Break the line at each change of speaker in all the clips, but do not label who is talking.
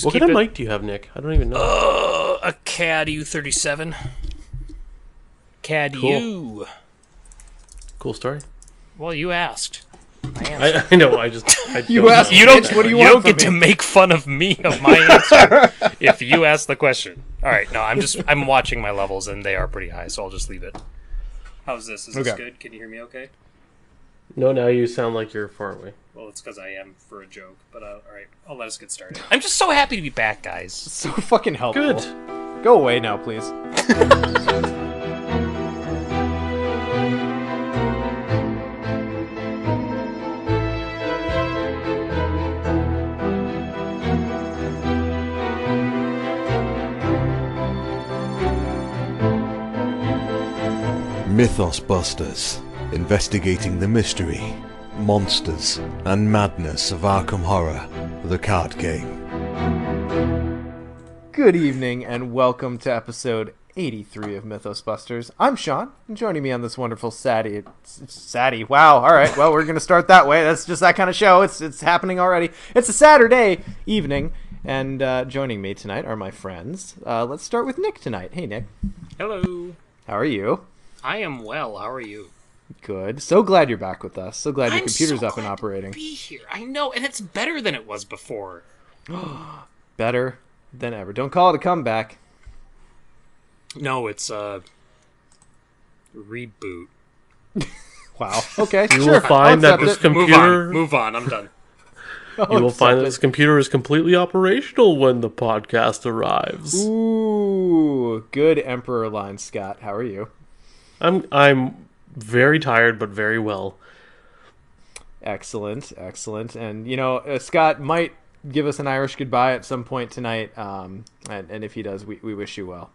just
what
keep
kind of
it...
mic do you have, Nick? I don't even know.
A CAD U37. CAD
Cool.
U.
Cool story.
Well, you asked. I answered.
I know. I
You asked.
You don't.
What do you
you
want
don't
from
get to
me?
make fun of me of my answer if you ask the question. All right. No, I'm watching my levels and they are pretty high, so I'll just leave it. How's this? Is this
Okay.
good? Can you hear me? Okay.
No, now you sound like you're far away.
Well, it's because I am for a joke. But all right, I'll let us get started. I'm just so happy to be back, guys.
So fucking helpful.
Good.
Go away now, please.
Mythos Busters, investigating the mystery, monsters, and madness of Arkham Horror, the card game.
Good evening, and welcome to episode 83 of Mythos Busters. I'm Sean, and joining me on this wonderful Saturday. Wow, alright, well, we're going to start that way. That's just that kind of show. It's happening already. It's a Saturday evening, and joining me tonight are my friends. Let's start with Nick tonight. Hey, Nick.
Hello.
How are you?
I am well. How are you?
Good. So glad you're back with us. So glad your
I'm
computer's
so
up and
glad
operating.
To be here. I know, and it's better than it was before.
Better than ever. Don't call it a comeback.
No, it's a reboot.
Wow. Okay,
You
sure.
will find
I'll
that
accept
this
it.
computer.
Move on. I'm done.
I'll
You will find that
accept
this computer is completely operational when the podcast arrives.
it. Ooh, good Emperor line, Scott. How are you?
I'm very tired, but very well.
Excellent. And, Scott might give us an Irish goodbye at some point tonight, and if he does, we wish you well,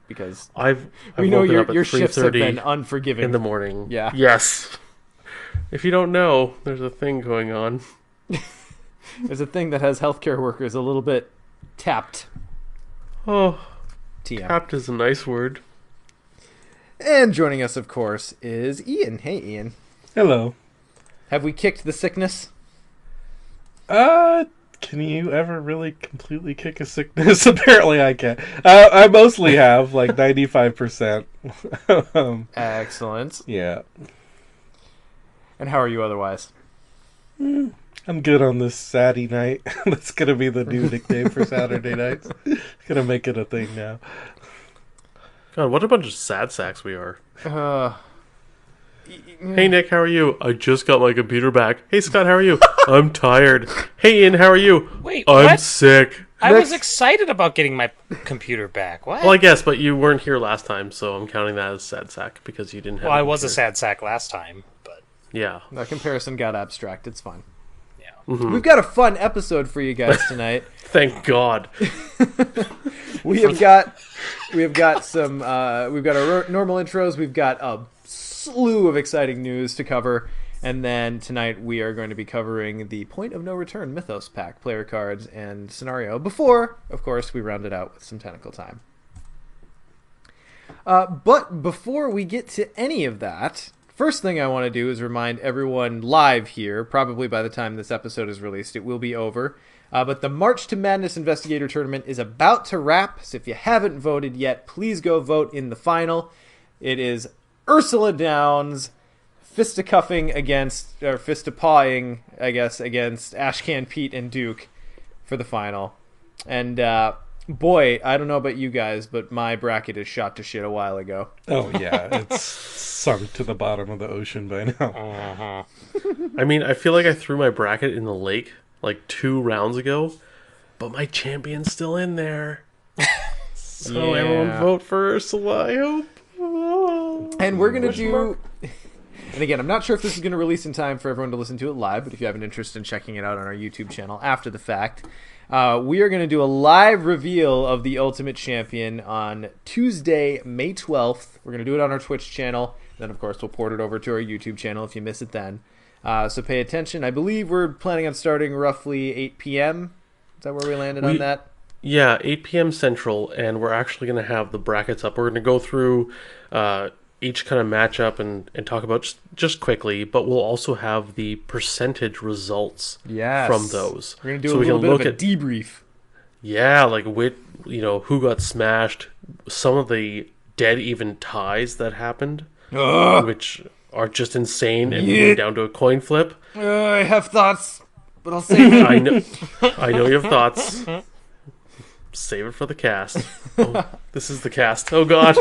because
I've
we know
woken up at
your shifts have
3:30
been unforgiving.
in the morning.
Yeah.
Yes. If you don't know, there's a thing going on.
There's a thing that has healthcare workers a little bit tapped.
Oh,
TM.
tapped is a nice word.
And joining us, of course, is Ian. Hey, Ian.
Hello.
Have we kicked the sickness?
Can you ever really completely kick a sickness? Apparently I can. I mostly have, like 95%.
Excellent.
Yeah.
And how are you otherwise?
I'm good on this Saturday night. That's going to be the new nickname for Saturday nights. Going to make it a thing now.
God, what a bunch of sad sacks we are.
Mm.
Hey, Nick, how are you? I just got my computer back. Hey, Scott, how are you? I'm tired. Hey, Ian, how are you?
Wait,
I'm
what?
sick.
I was excited about getting my computer back. What?
Well, I guess, but you weren't here last time, so I'm counting that as sad sack because you didn't have.
Well, I
a
was a
computer.
sad sack last time, but
Yeah.
That comparison got abstract. It's fine.
yeah.
We've got a fun episode for you guys tonight.
Thank God.
We've got some we've got our normal intros. We've got a slew of exciting news to cover, and then tonight we are going to be covering the Point of No Return Mythos pack, player cards, and scenario. Before, of course, we round it out with some Tentacle time. But before we get to any of that, first thing I want to do is remind everyone live here. Probably by the time this episode is released, it will be over. But the March to Madness Investigator Tournament is about to wrap, so if you haven't voted yet, please go vote in the final. It is Ursula Downs fistapawing, I guess, against Ashcan Pete and Duke for the final. And boy, I don't know about you guys, but my bracket is shot to shit a while ago.
Oh, yeah. It's sunk to the bottom of the ocean by now.
I mean, I feel like I threw my bracket in the lake like 2 rounds ago, but my champion's still in there. So
Yeah.
everyone vote for Ursula, I hope.
And we're going to do... And again, I'm not sure if this is going to release in time for everyone to listen to it live, but if you have an interest in checking it out on our YouTube channel after the fact, we are going to do a live reveal of the Ultimate Champion on Tuesday, May 12th. We're going to do it on our Twitch channel. Then, of course, we'll port it over to our YouTube channel if you miss it then. So pay attention. I believe we're planning on starting roughly 8 p.m. Is that where we landed on that?
Yeah, 8 p.m. Central, and we're actually going to have the brackets up. We're going to go through each kind of matchup and talk about just quickly, but we'll also have the percentage results
Yes.
from those.
We're going to do
So
a
we
little
can
bit
look
of a debrief.
Yeah, like who got smashed. Some of the dead even ties that happened, which are just insane and came down to a coin flip.
I have thoughts, but I'll save it.
I know you have thoughts. Save it for the cast. Oh, this is the cast. Oh God.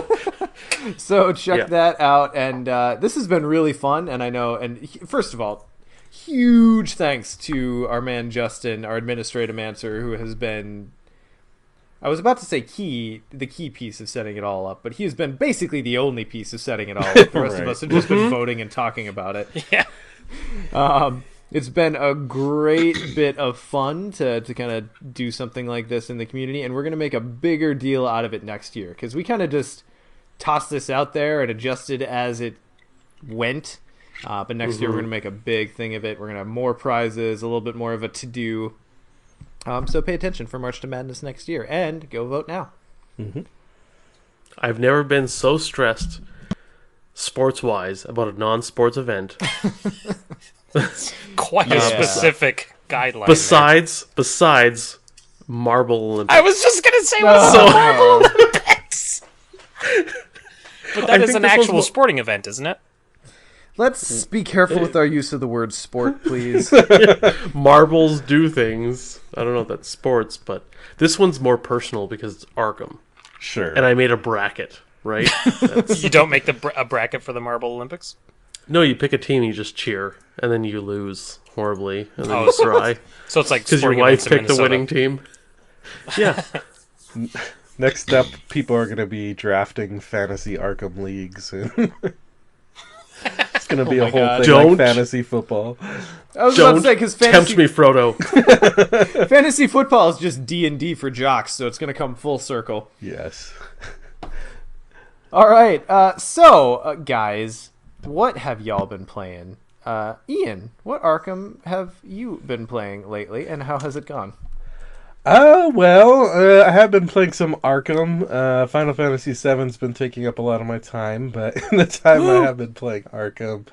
So check that out, and this has been really fun. And I know, first of all, huge thanks to our man Justin, our administrative answer, who has been, I was about to say the key piece of setting it all up, but he has been basically the only piece of setting it all up. The rest of us have just been voting and talking about it.
Yeah.
It's been a great bit of fun to kind of do something like this in the community, and we're going to make a bigger deal out of it next year, because we kind of just tossed this out there and adjusted as it went. But next year we're going to make a big thing of it. We're going to have more prizes, a little bit more of a to-do. So pay attention for March to Madness next year, and go vote now.
I've never been so stressed, sports-wise, about a non-sports event.
Quite a specific guideline.
Besides Marble Olympics.
I was just gonna say what's Marble Olympics. But that is an actual sporting event, isn't it?
Let's be careful with our use of the word sport, please.
Marbles do things. I don't know if that's sports, but this one's more personal because it's Arkham.
Sure.
And I made a bracket, right?
You don't make a bracket for the Marble Olympics?
No, you pick a team, you just cheer, and then you lose horribly, and then
Oh,
you cry.
So it's like
Because your
sporting
wife
events in
picked the
Minnesota.
winning team. Yeah.
Next up, people are going to be drafting fantasy Arkham leagues. And it's going to be a whole
God.
thing
Don't-
like fantasy football.
I was about to
Don't
say, because
tempt me, Frodo.
fantasy football is just D&D for jocks, so it's going to come full circle.
Yes.
All right, so guys, what have y'all been playing? Ian, what Arkham have you been playing lately, and how has it gone?
I have been playing some Arkham. Final Fantasy VII's been taking up a lot of my time, but in the time I have been playing Arkham,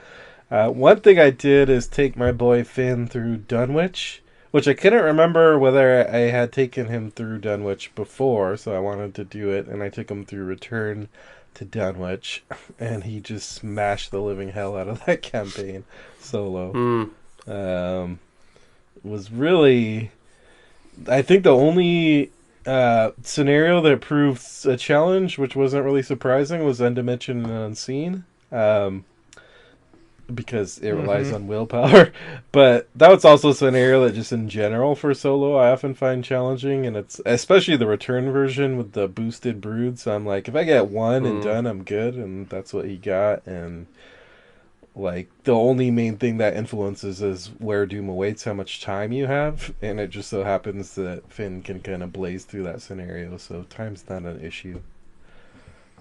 one thing I did is take my boy Finn through Dunwich, which I couldn't remember whether I had taken him through Dunwich before, so I wanted to do it, and I took him through Return to Dunwich, and he just smashed the living hell out of that campaign solo. Was really, I think, the only scenario that proved a challenge, which wasn't really surprising, was Undimensioned and Unseen, because it relies on willpower. But that was also a scenario that just in general for solo I often find challenging, and it's especially the return version with the boosted brood. So I'm like, if I get one and done, I'm good, and that's what he got. And like the only main thing that influences is where Doom awaits, how much time you have, and it just so happens that Finn can kind of blaze through that scenario, so time's not an issue.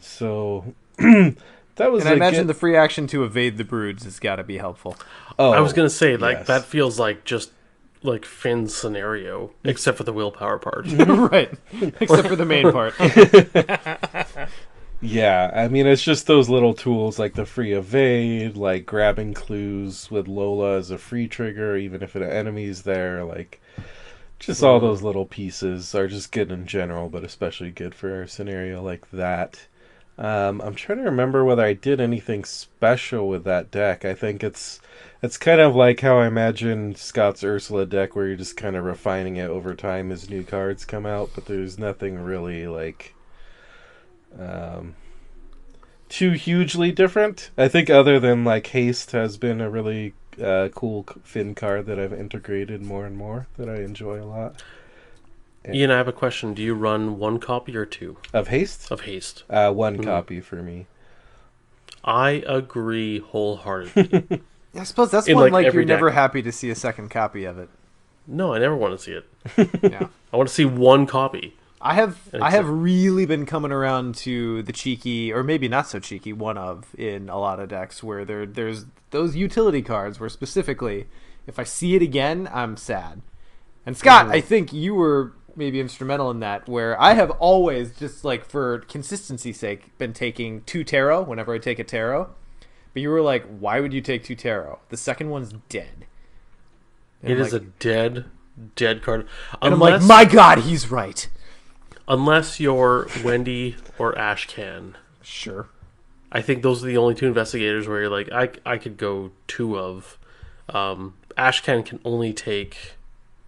So that was.
And I imagine the free action to evade the broods has got to be helpful.
Oh,
I was going to say, like,
yes.
that feels like just like Finn's scenario, except for the willpower part.
Right, except for the main part.
Yeah, I mean, it's just those little tools like the free evade, like grabbing clues with Lola as a free trigger, even if an enemy's there, like, just all those little pieces are just good in general, but especially good for a scenario like that. I'm trying to remember whether I did anything special with that deck. I think it's kind of like how I imagine Scott's Ursula deck, where you're just kind of refining it over time as new cards come out, but there's nothing really, like, too hugely different. I think other than like Haste has been a really cool Finn card that I've integrated more and more that I enjoy a lot.
Ian, I have a question. Do you run one copy or two
Of Haste?
of Haste?
One copy for me.
I agree wholeheartedly.
I suppose that's
In,
one
like,
like
every
you're never
deck.
happy to see a second copy of it.
No, I never want to see it.
Yeah.
I want to see one copy.
I have
Except-
really been coming around to the cheeky, or maybe not so cheeky, one of in a lot of decks where there's those utility cards where specifically, if I see it again, I'm sad. And Scott, I think you were maybe instrumental in that, where I have always, just like for consistency's sake, been taking 2 tarot whenever I take a tarot. But you were like, why would you take 2 tarot? The second one's dead. And
It
I'm
is
like,
a dead dead card.
And I'm like, my God, he's right.
Unless you're Wendy or Ashcan.
Sure.
I think those are the only two investigators where you're like, I could go two of. Ashcan can only take...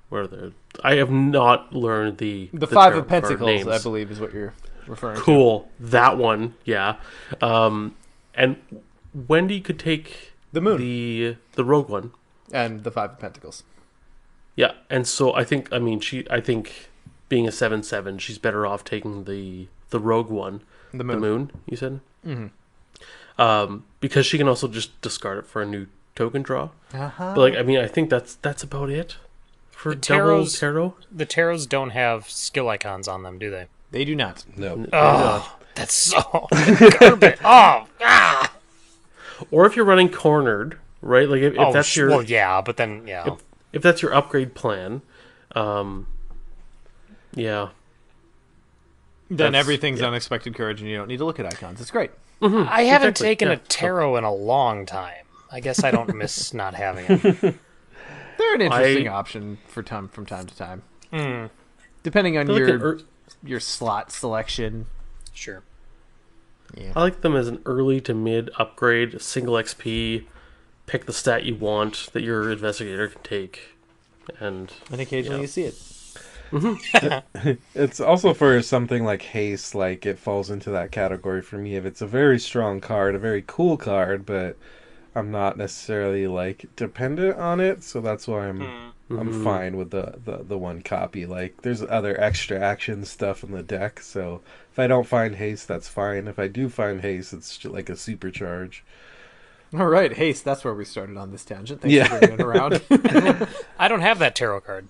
Where are they? I have not learned the
Five
tarot
of
card
Pentacles,
names.
I believe, is what you're referring to.
Cool. That one, yeah. And Wendy could take...
The Moon.
The Rogue one.
And the Five of Pentacles.
Yeah, and so I think being a 7/7, she's better off taking the Rogue one.
The Moon.
The Moon, you said? Mm-hmm. Because she can also just discard it for a new token draw.
Uh-huh.
But like, I mean, I think that's about it for double tarot.
The tarots don't have skill icons on them, do they?
They do not.
No.
Oh, that's so garbage. Oh, ah.
Or if you're running cornered, right? Like if that's your
well, yeah, but then yeah.
if that's your upgrade plan, yeah.
Then
That's-
everything's unexpected courage and you don't need to look at icons. It's great.
I haven't
Exactly,
taken
yeah.
a tarot in a long time. I guess I don't miss not having it.
They're an interesting option from time to time. Depending on
They're like
your slot selection.
Sure.
I like them as an early to mid upgrade, single XP, pick the stat you want that your investigator can take. And
occasionally you see it.
It's also for something like haste, like it falls into that category for me. If it's a very strong card, a very cool card, but I'm not necessarily like dependent on it, so that's why I'm fine with the one copy. Like there's other extra action stuff in the deck, so if I don't find haste, that's fine. If I do find haste, it's just like a supercharge.
All right, haste. That's where we started on this tangent. Thanks for bringing it around.
I don't have that tarot card.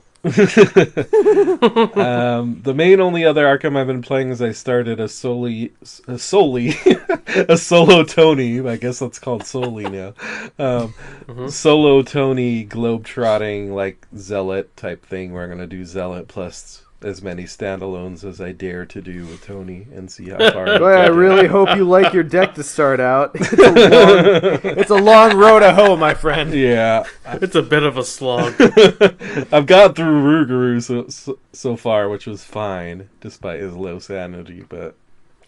The main only other Arkham I've been playing is I started a solo Tony. I guess that's called solely now. Solo Tony globetrotting like zealot type thing where I'm gonna do zealot plus as many standalones as I dare to do with Tony and see how far.
Boy, I really hope you like your deck to start out. It's a long road to hoe, my friend.
Yeah,
it's a bit of a slog.
I've got through Rougarou so far, which was fine despite his low sanity. But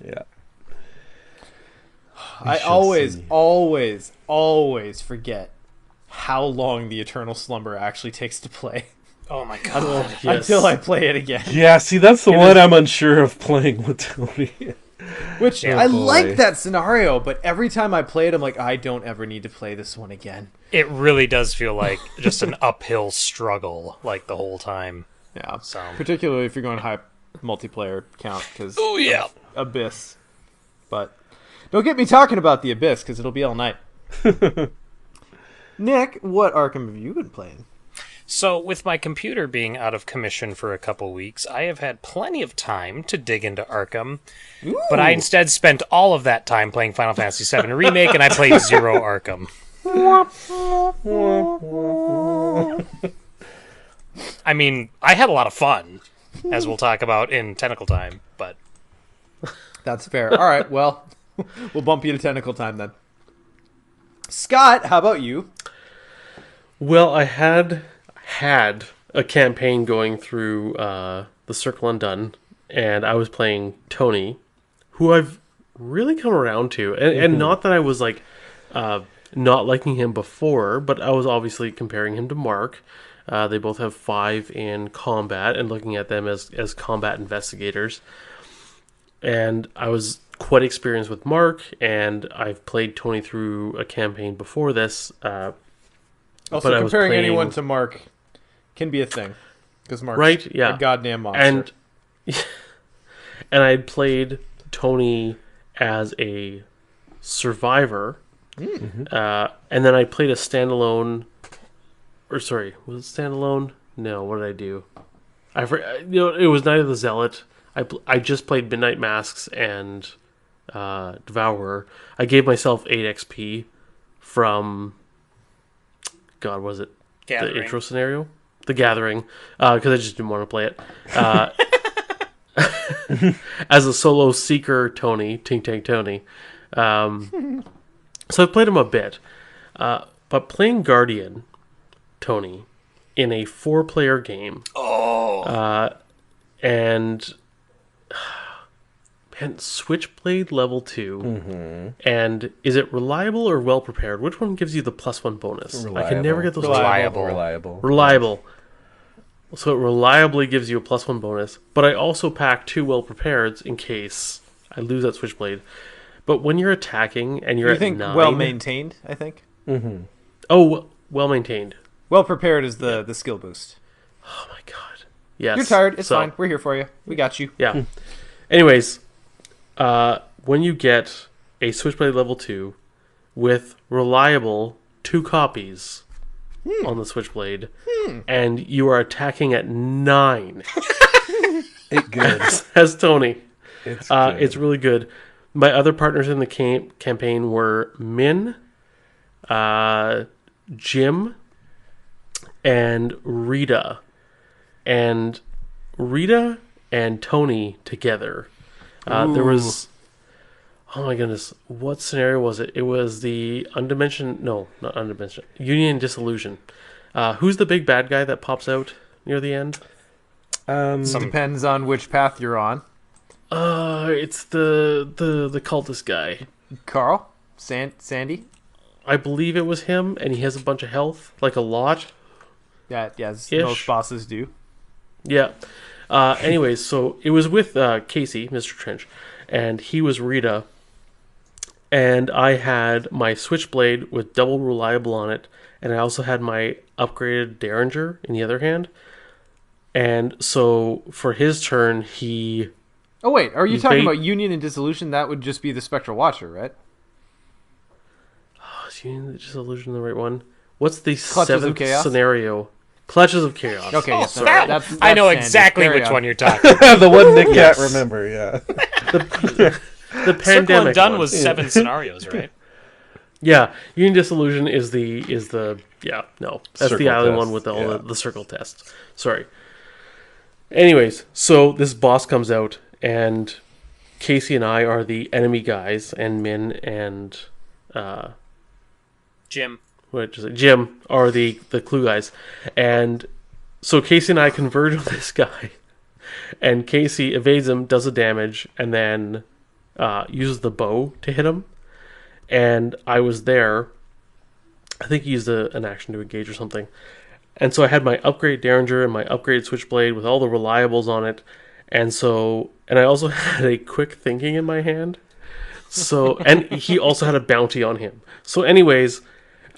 yeah,
I always forget how long the Eternal Slumber actually takes to play.
Oh my god.
Yes.
Until I play it again.
yeah. See, that's the one I'm unsure of playing with Tony.
Which
Yeah.
I
Oh, boy.
like that scenario, but every time I play it, I'm like, I don't ever need to play this one again.
It really does feel like just an uphill struggle, like the whole time.
Yeah,
So
particularly if you're going high multiplayer count, because
yeah.
Abyss. But don't get me talking about the Abyss, because it'll be all night. Nick, what Arkham have you been playing?
So, with my computer being out of commission for a couple weeks, I have had plenty of time to dig into Arkham, but I instead spent all of that time playing Final Fantasy VII Remake, and I played zero Arkham. I mean, I had a lot of fun, as we'll talk about in Tentacle Time, but...
That's fair. All right, well, we'll bump you to Tentacle Time then. Scott, how about you?
Well, I had a campaign going through the Circle Undone, and I was playing Tony, who I've really come around to, and not that I was like not liking him before, but I was obviously comparing him to Mark. They both have 5 in combat, and looking at them as combat investigators. And I was quite experienced with Mark, and I've played Tony through a campaign before this.
Also,
but I was
comparing
playing-
anyone to Mark can be a thing. Because Mark's
Right, yeah.
a goddamn monster.
And I had played Tony as a survivor, and then I played a standalone. Or sorry, was it standalone? No, what did I do? It was Night of the Zealot. I just played Midnight Masks and Devourer. I gave myself 8 XP from. God, was it
Gathering.
the intro scenario? The Gathering, because I just didn't want to play it. As a solo seeker, Tony, Tink Tank Tony. So I played him a bit. But playing Guardian, Tony, in a 4-player game. And man, Switchblade level 2. And is it reliable or well prepared? Which one gives you the +1 bonus? I can never get those. Reliable. So it reliably gives you a +1 bonus. But I also pack 2 well prepareds in case I lose that Switchblade. But when you're attacking and you're at 9...
well maintained, I think.
Oh, well maintained.
Well prepared is the skill boost.
Oh my god. Yes.
You're tired. It's fine. We're here for you. We got you.
Yeah. Anyways, when you get a Switchblade level 2 with reliable 2 copies on the Switchblade, and you are attacking at 9,
It good.
as Tony,
It's good.
it's really good. My other partners in the campaign were Min, Jim, and Rita. And Rita and Tony together. There was... Oh my goodness. What scenario was it? It was the Undimension... No, not Undimension. Union Dissolution. Who's the big bad guy that pops out near the end?
Depends on which path you're on.
It's the cultist guy.
Carl? Sandy?
I believe it was him, and he has a bunch of health. Like a lot.
Yeah, as
Ish.
most bosses do.
Yeah. Anyways, so it was with Casey, Mr. Trench, and he was Rita. And I had my Switchblade with double reliable on it, and I also had my upgraded Derringer in the other hand. And so for his turn, he...
Oh, wait. Are you talking about Union and Dissolution? That would just be the Spectral Watcher, right?
Oh, is Union and Dissolution the right one? What's the
Clutches of
7th
Chaos?
scenario? Clutches of Chaos.
Okay, yes,
Oh,
sorry.
that-
That's
I know
Sandy.
exactly
Carry
which
on.
one you're talking.
The one Nick
Yes.
can't remember, yeah.
The
Circle
pandemic
and Done
one.
was 7 scenarios, right?
Yeah, Union Dissolution is the that's
Circle
the island
test,
one with all
yeah.
the circle tests. Sorry. Anyways, so this boss comes out, and Casey and I are the enemy guys, and Min and
Jim.
Jim are the clue guys, and so Casey and I converge on this guy, and Casey evades him, does the damage, and then uses the bow to hit him. And I was there. I think he used an action to engage or something. And so I had my upgrade Derringer and my upgraded Switchblade with all the reliables on it. And I also had a quick thinking in my hand. So, and he also had a bounty on him. So anyways,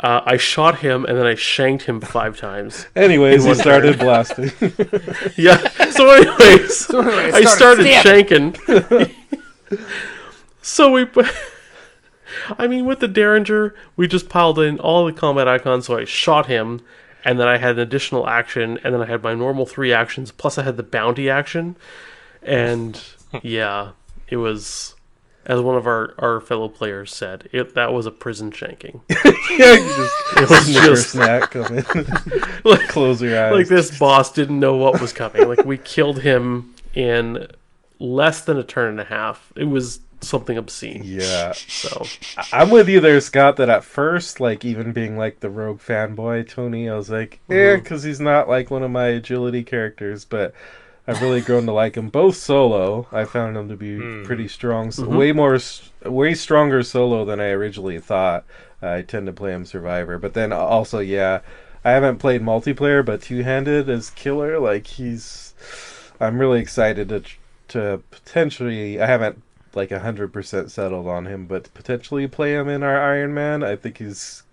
I shot him and then I shanked him 5 times.
Anyways, he
one
started blasting.
Yeah. So anyways, I started
stabbing.
shanking. So with the Derringer, we just piled in all the combat icons, so I shot him, and then I had an additional action, and then I had my normal 3 actions, plus I had the bounty action, and yeah, it was, as one of our fellow players said, that was a prison shanking.
Yeah, you
It was
snicker
just,
snack come in.
like,
Close your eyes.
like this boss didn't know what was coming. Like, we killed him in less than a turn and a half. It was something obscene.
Yeah.
So
I'm with you there, Scott, that at first, like, even being, like, the rogue fanboy, Tony, I was like, because he's not, like, one of my agility characters, but I've really grown to like him. Both solo, I found him to be pretty strong. So way stronger solo than I originally thought. I tend to play him Survivor. But then also, yeah, I haven't played multiplayer, but two-handed as killer, like, I'm really excited to potentially, I haven't like 100% settled on him, but potentially play him in our Iron Man. I think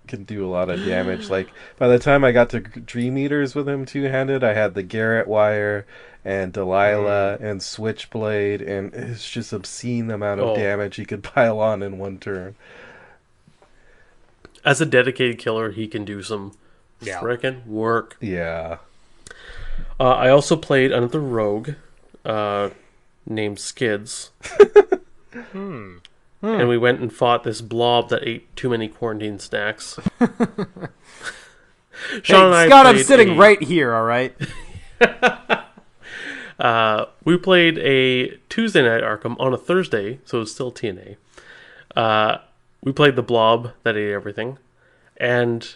can do a lot of damage. Like, by the time I got to Dream Eaters with him two-handed, I had the Garrett Wire and Delilah and Switchblade, and it's just obscene the amount of damage he could pile on in one turn.
as a dedicated killer, he can do some frickin' work.
Yeah.
I also played another rogue named Skids. And we went and fought this blob that ate too many quarantine snacks. Sean and I
Scott, I'm
played
sitting right here, all right?
we played a Tuesday night Arkham on a Thursday, so it was still TNA. We played the blob that ate everything. And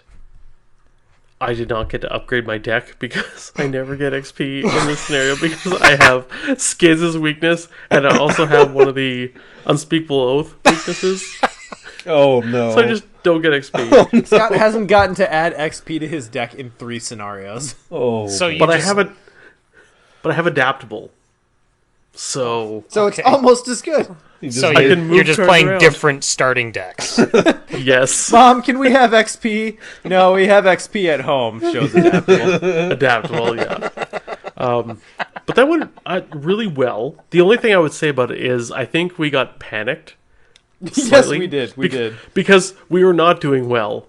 I did not get to upgrade my deck because I never get XP in this scenario because I have Skids' weakness and I also have one of the Unspeakable Oath weaknesses.
Oh no!
So I just don't get XP.
Scott hasn't gotten to add XP to his deck in 3 scenarios.
Oh,
So you
But
just,
I have adaptable. So
It's almost as good.
so
I can
you're
move
just
cards
playing
around.
different starting decks.
yes,
Mom, can we have XP? No, we have XP at home. Shows adaptable.
adaptable. Yeah. But that went really well. The only thing I would say about it is I think we got panicked.
Yes,
Slightly,
we did. We did.
because we were not doing well.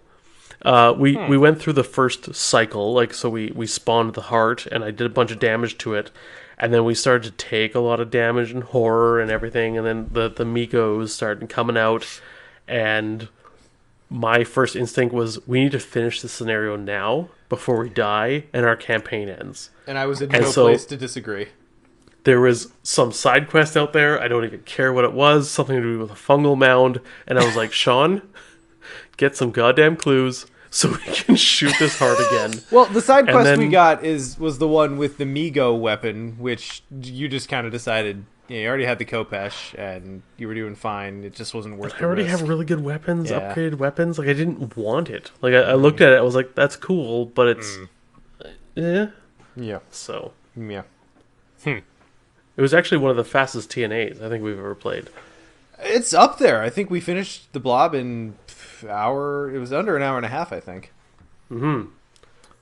We went through the first cycle, like so we spawned the heart, and I did a bunch of damage to it, and then we started to take a lot of damage and horror and everything, and then the Mikos started coming out, and my first instinct was we need to finish this scenario now before we die and our campaign ends.
And I was in
And
no
so-
place to disagree.
There was some side quest out there. I don't even care what it was. Something to do with a fungal mound. And I was like, Sean, get some goddamn clues so we can shoot this heart again.
Well, the side
And
quest we
then-
got was the one with the Migo weapon, which you just kind of decided. You already had the Kopesh, and you were doing fine. It just wasn't worth
I
the
already
risk.
have really good weapons,
Yeah.
upgraded weapons. Like, I didn't want it. Like, I looked at it, I was like, that's cool, but it's... Yeah.
Yeah,
So,
yeah.
it was actually one of the fastest TNAs I think we've ever played.
It's up there. I think we finished the blob in hour. It was under an hour and a half, I think.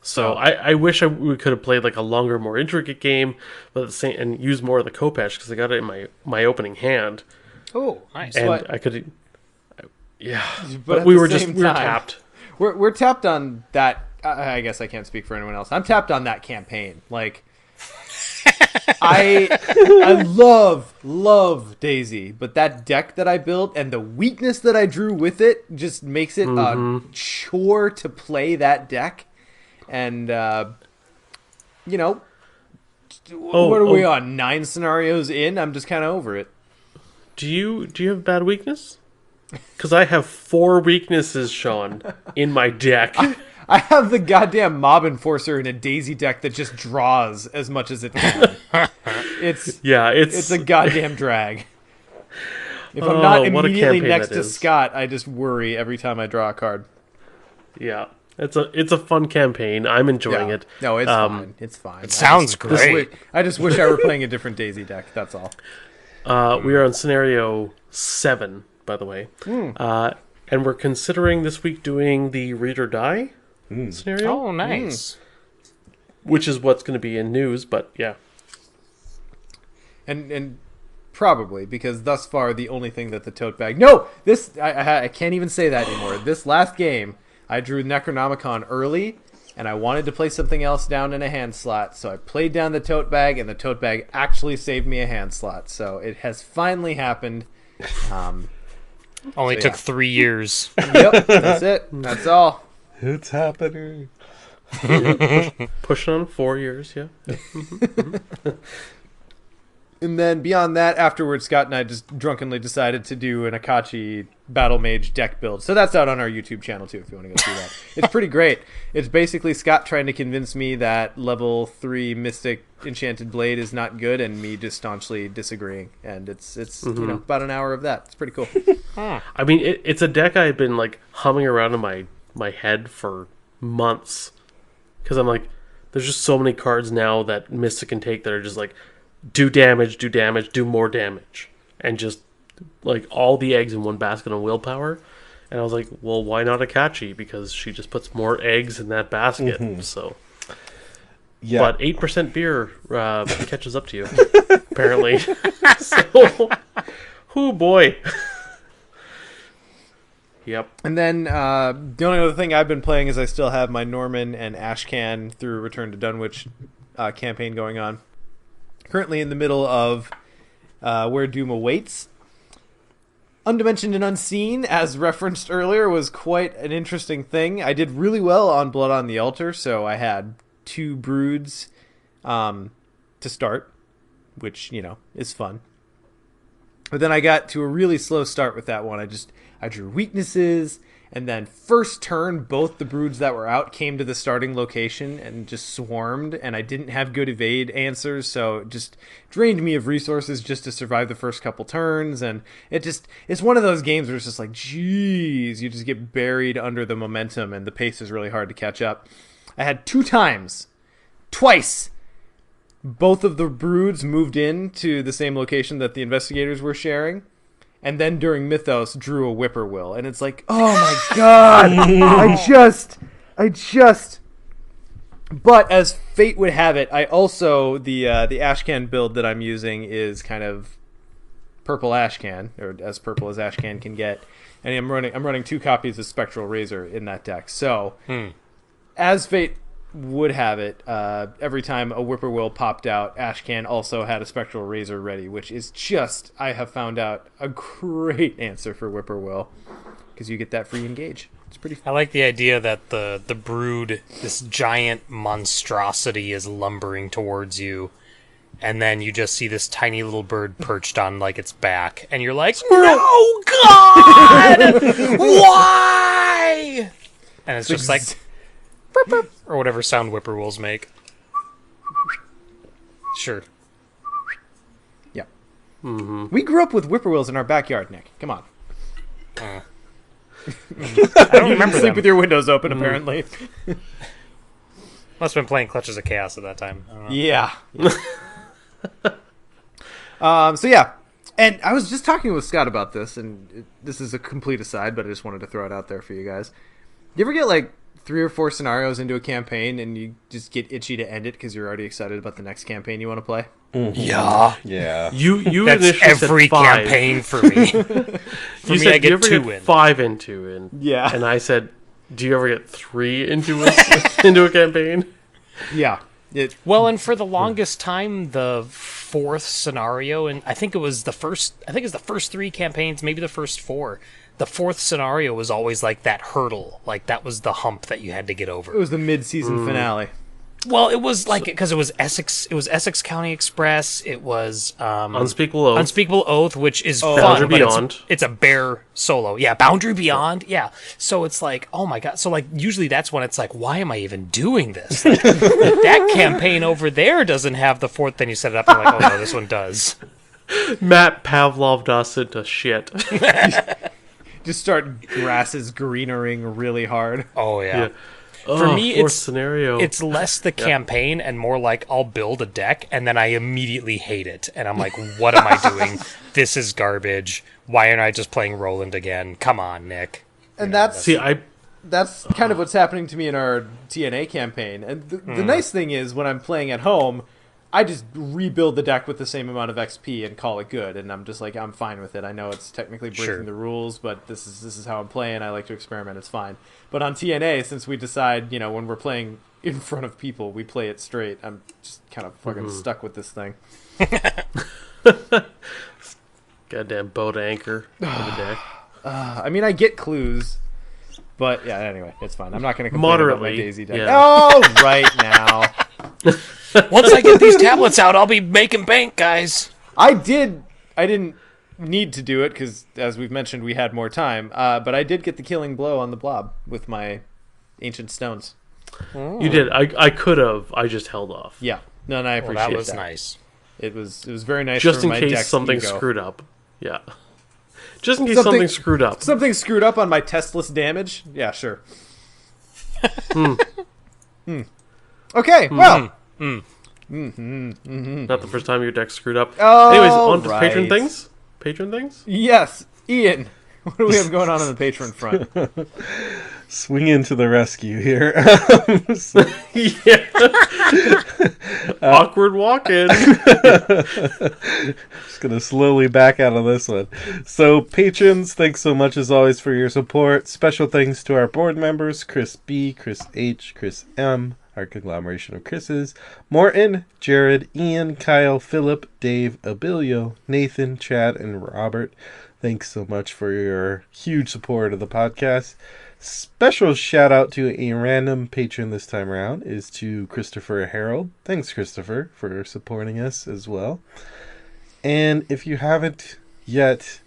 So I wish we could have played like a longer, more intricate game, but at the same and used more of the Kopesh because I got it in my opening hand,
Oh,
Nice.
and
But-
I could, yeah.
But
But
at
we
the
were
same
we were
time-
tapped.
We're tapped on that. I guess I can't speak for anyone else. I'm tapped on that campaign. Like, I love Daisy, but that deck that I built and the weakness that I drew with it just makes it a chore to play that deck. And you know, what are we on? 9 scenarios in? I'm just kind of over it.
Do you have bad weakness? Because I have 4 weaknesses, Sean, in my deck.
I have the goddamn Mob Enforcer in a Daisy deck that just draws as much as it can. It's
It's
a goddamn drag. If I'm
Oh,
not
what a
immediately
campaign
next
that
to
is.
Scott, I just worry every time I draw a card.
yeah. It's a fun campaign. I'm enjoying it.
No, it's fine. It's fine. It
sounds great.
I just wish I were playing a different Daisy deck. That's all.
We are on scenario 7, by the way, and we're considering this week doing the Read or Die scenario,
Oh, nice.
which is what's going to be in news. But yeah,
And probably because thus far the only thing that the tote bag. No, this I can't even say that anymore. This last game, I drew Necronomicon early, and I wanted to play something else down in a hand slot, so I played down the tote bag, and the tote bag actually saved me a hand slot. So it has finally happened.
Only
So,
took
yeah.
3 years.
Yep, that's it. That's all.
it's happening.
pushing on 4 years. Yeah,
And then beyond that, afterwards, Scott and I just drunkenly decided to do an Akachi Battle Mage deck build. So that's out on our YouTube channel too, if you want to go see that. It's pretty great. It's basically Scott trying to convince me that level 3 Mystic Enchanted Blade is not good, and me just staunchly disagreeing. And it's you know, about an hour of that. It's pretty cool.
I mean it's a deck I've been like humming around in my head for months because I'm like, there's just so many cards now that Mystic can take that are just like do damage, do more damage, and just like all the eggs in one basket on willpower. And I was like, well, why not Akachi? Because she just puts more eggs in that basket. So,
Yeah.
but 8% beer catches up to you, apparently. So, oh boy. Yep.
And then the only other thing I've been playing is I still have my Norman and Ashcan through Return to Dunwich campaign going on. Currently in the middle of Where Doom Awaits. Undimensioned and Unseen, as referenced earlier, was quite an interesting thing. I did really well on Blood on the Altar, so I had 2 broods to start, which, you know, is fun. But then I got to a really slow start with that one. I drew weaknesses, And then first turn, both the broods that were out came to the starting location and just swarmed, and I didn't have good evade answers, so it just drained me of resources just to survive the first couple turns, and it's one of those games where it's just like, geez, you just get buried under the momentum, and the pace is really hard to catch up. I had twice, both of the broods moved in to the same location that the investigators were sharing. And then during Mythos, drew a whippoorwill. And it's like, oh my god! I just... But as fate would have it, I also, the Ashcan build that I'm using is kind of purple Ashcan, or as purple as Ashcan can get. And I'm running 2 copies of Spectral Razor in that deck. So, as fate would have it, every time a whippoorwill popped out, Ashcan also had a Spectral Razor ready, which is just, I have found out, a great answer for whippoorwill, because you get that free engage. It's pretty
I like the idea that the brood, this giant monstrosity, is lumbering towards you, and then you just see this tiny little bird perched on like its back, and you're like, no, God! Why? And it's just like, or whatever sound whippoorwills make. Sure.
Yeah. Mm-hmm. We grew up with whippoorwills in our backyard, Nick. Come on.
I don't remember
Sleep
them.
with your windows open, apparently.
Must have been playing Clutches of Chaos at that time. I don't know.
Yeah. So yeah, and I was just talking with Scott about this, and this is a complete aside, but I just wanted to throw it out there for you guys. You ever get like 3 or 4 scenarios into a campaign and you just get itchy to end it because you're already excited about the next campaign you want to play?
Yeah.
You
That's
initially
every
said 5.
campaign for me.
You said,
I get
do you ever
2
get
in.
5 into it?
Yeah.
And I said, do you ever get 3 into a campaign?
Yeah.
Well, and for the longest time, the 4th scenario, and I think it was the first 3 campaigns, maybe the first 4. The 4th scenario was always like that hurdle, like that was the hump that you had to get over.
It was the mid-season finale.
Well, it was like because it was Essex County Express. It was
Unspeakable Oath.
Unspeakable Oath, which is fun.
Boundary
But
Beyond.
It's a bear solo. Yeah, Boundary Beyond. Yeah. So it's like, oh my god. So like usually that's when it's like, why am I even doing this? Like, that campaign over there doesn't have the 4th. Then you set it up and you're like, oh no, this one does.
Matt Pavloved us into shit.
Just start grasses greenering really hard.
Oh yeah.
For
me,
4th
it's
scenario.
It's less the campaign and more like I'll build a deck and then I immediately hate it. And I'm like, what am I doing? This is garbage. Why aren't I just playing Roland again? Come on, Nick.
And
that's
that's kind of what's happening to me in our TNA campaign. And the nice thing is, when I'm playing at home, I just rebuild the deck with the same amount of XP and call it good. And I'm just like, I'm fine with it. I know it's technically breaking the rules, but this is how I'm playing. I like to experiment. It's fine. But on TNA, since we decide, when we're playing in front of people, we play it straight. I'm just kind of fucking stuck with this thing.
Goddamn boat anchor of the deck.
I mean, I get clues. But yeah, anyway, it's fine. I'm not going to complain about my Daisy deck.
Yeah.
Oh, right now.
Once I get these tablets out, I'll be making bank, guys.
I didn't need to do it because, as we've mentioned, we had more time. But I did get the killing blow on the blob with my ancient stones.
You did. I could have. I just held off.
Yeah. No, and I appreciate
That was
that.
nice.
It was very nice.
Just
for
in
my
case
deck's
something
ego.
screwed up. Yeah. Just in case something screwed up.
Something screwed up on my testless damage. Yeah, sure. Okay. Well.
Not the first time your deck screwed up.
Oh,
Anyways, on to
right.
patron things. Patron things.
Yes, Ian. What do we have going on the patron front?
Swing into the rescue here.
Awkward walk-in.
Just gonna slowly back out of this one. So, patrons, thanks so much as always for your support. Special thanks to our board members, Chris B, Chris H, Chris M, our conglomeration of Chris's, Morton, Jared, Ian, Kyle, Philip, Dave, Abilio, Nathan, Chad, and Robert. Thanks so much for your huge support of the podcast. Special shout out to a random patron this time around is to Christopher Harold. Thanks, Christopher, for supporting us as well. And if you haven't yet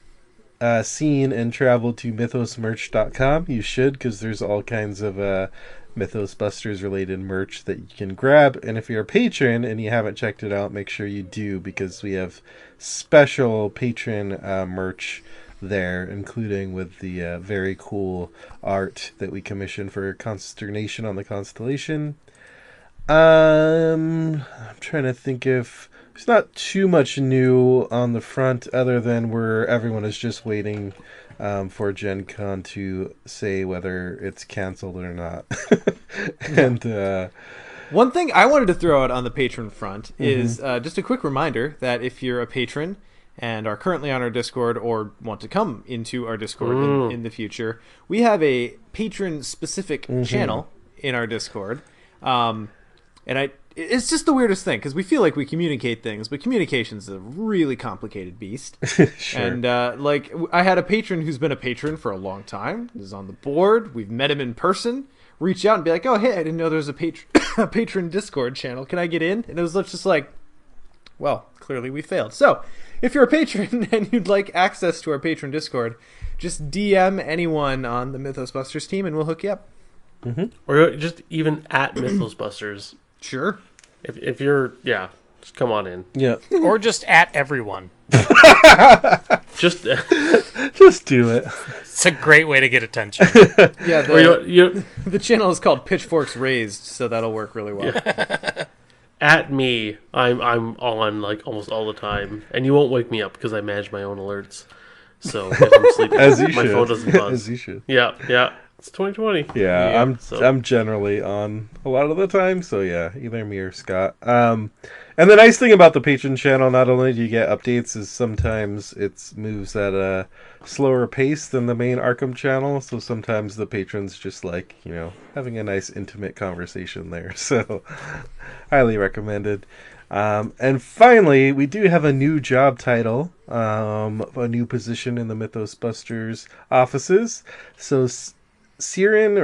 seen and traveled to mythosmerch.com, you should, because there's all kinds of Mythos Busters related merch that you can grab. And if you're a patron and you haven't checked it out, make sure you do, because we have special patron merch there, including with the very cool art that we commissioned for Consternation on the Constellation. I'm trying to think if there's not too much new on the front, other than where everyone is just waiting for Gen Con to say whether it's canceled or not. And
one thing I wanted to throw out on the patron front is just a quick reminder that if you're a patron and are currently on our Discord or want to come into our Discord in the future, we have a patron-specific channel in our Discord. It's just the weirdest thing, because we feel like we communicate things, but communication's a really complicated beast.
Sure.
And I had a patron who's been a patron for a long time, is on the board. We've met him in person. Reach out and be like, "Oh, hey, I didn't know there was a a patron Discord channel. Can I get in?" And it was just like, well, clearly we failed. So, if you're a patron and you'd like access to our patron Discord, just DM anyone on the Mythos Busters team, and we'll hook you up.
Or just even at Mythos Busters.
Sure.
If you're, just come on in.
yeah,
Or just at everyone.
Just
just do it.
It's a great way to get attention.
Yeah,
or you
the channel is called Pitchforks Raised, so that'll work really well.
at me. I'm on like almost all the time, and you won't wake me up because I manage my own alerts. So if I'm sleeping,
As you
my
should.
phone doesn't buzz.
As you should.
Yeah. It's 2020.
Yeah,
so-
I'm generally on a lot of the time, so yeah, either me or Scott. And the nice thing about the patron channel, not only do you get updates, is sometimes it moves at a slower pace than the main Arkham channel, so sometimes the patrons just like, having a nice intimate conversation there. So highly recommended. And finally, we do have a new job title, a new position in the Mythos Busters offices. So Kieran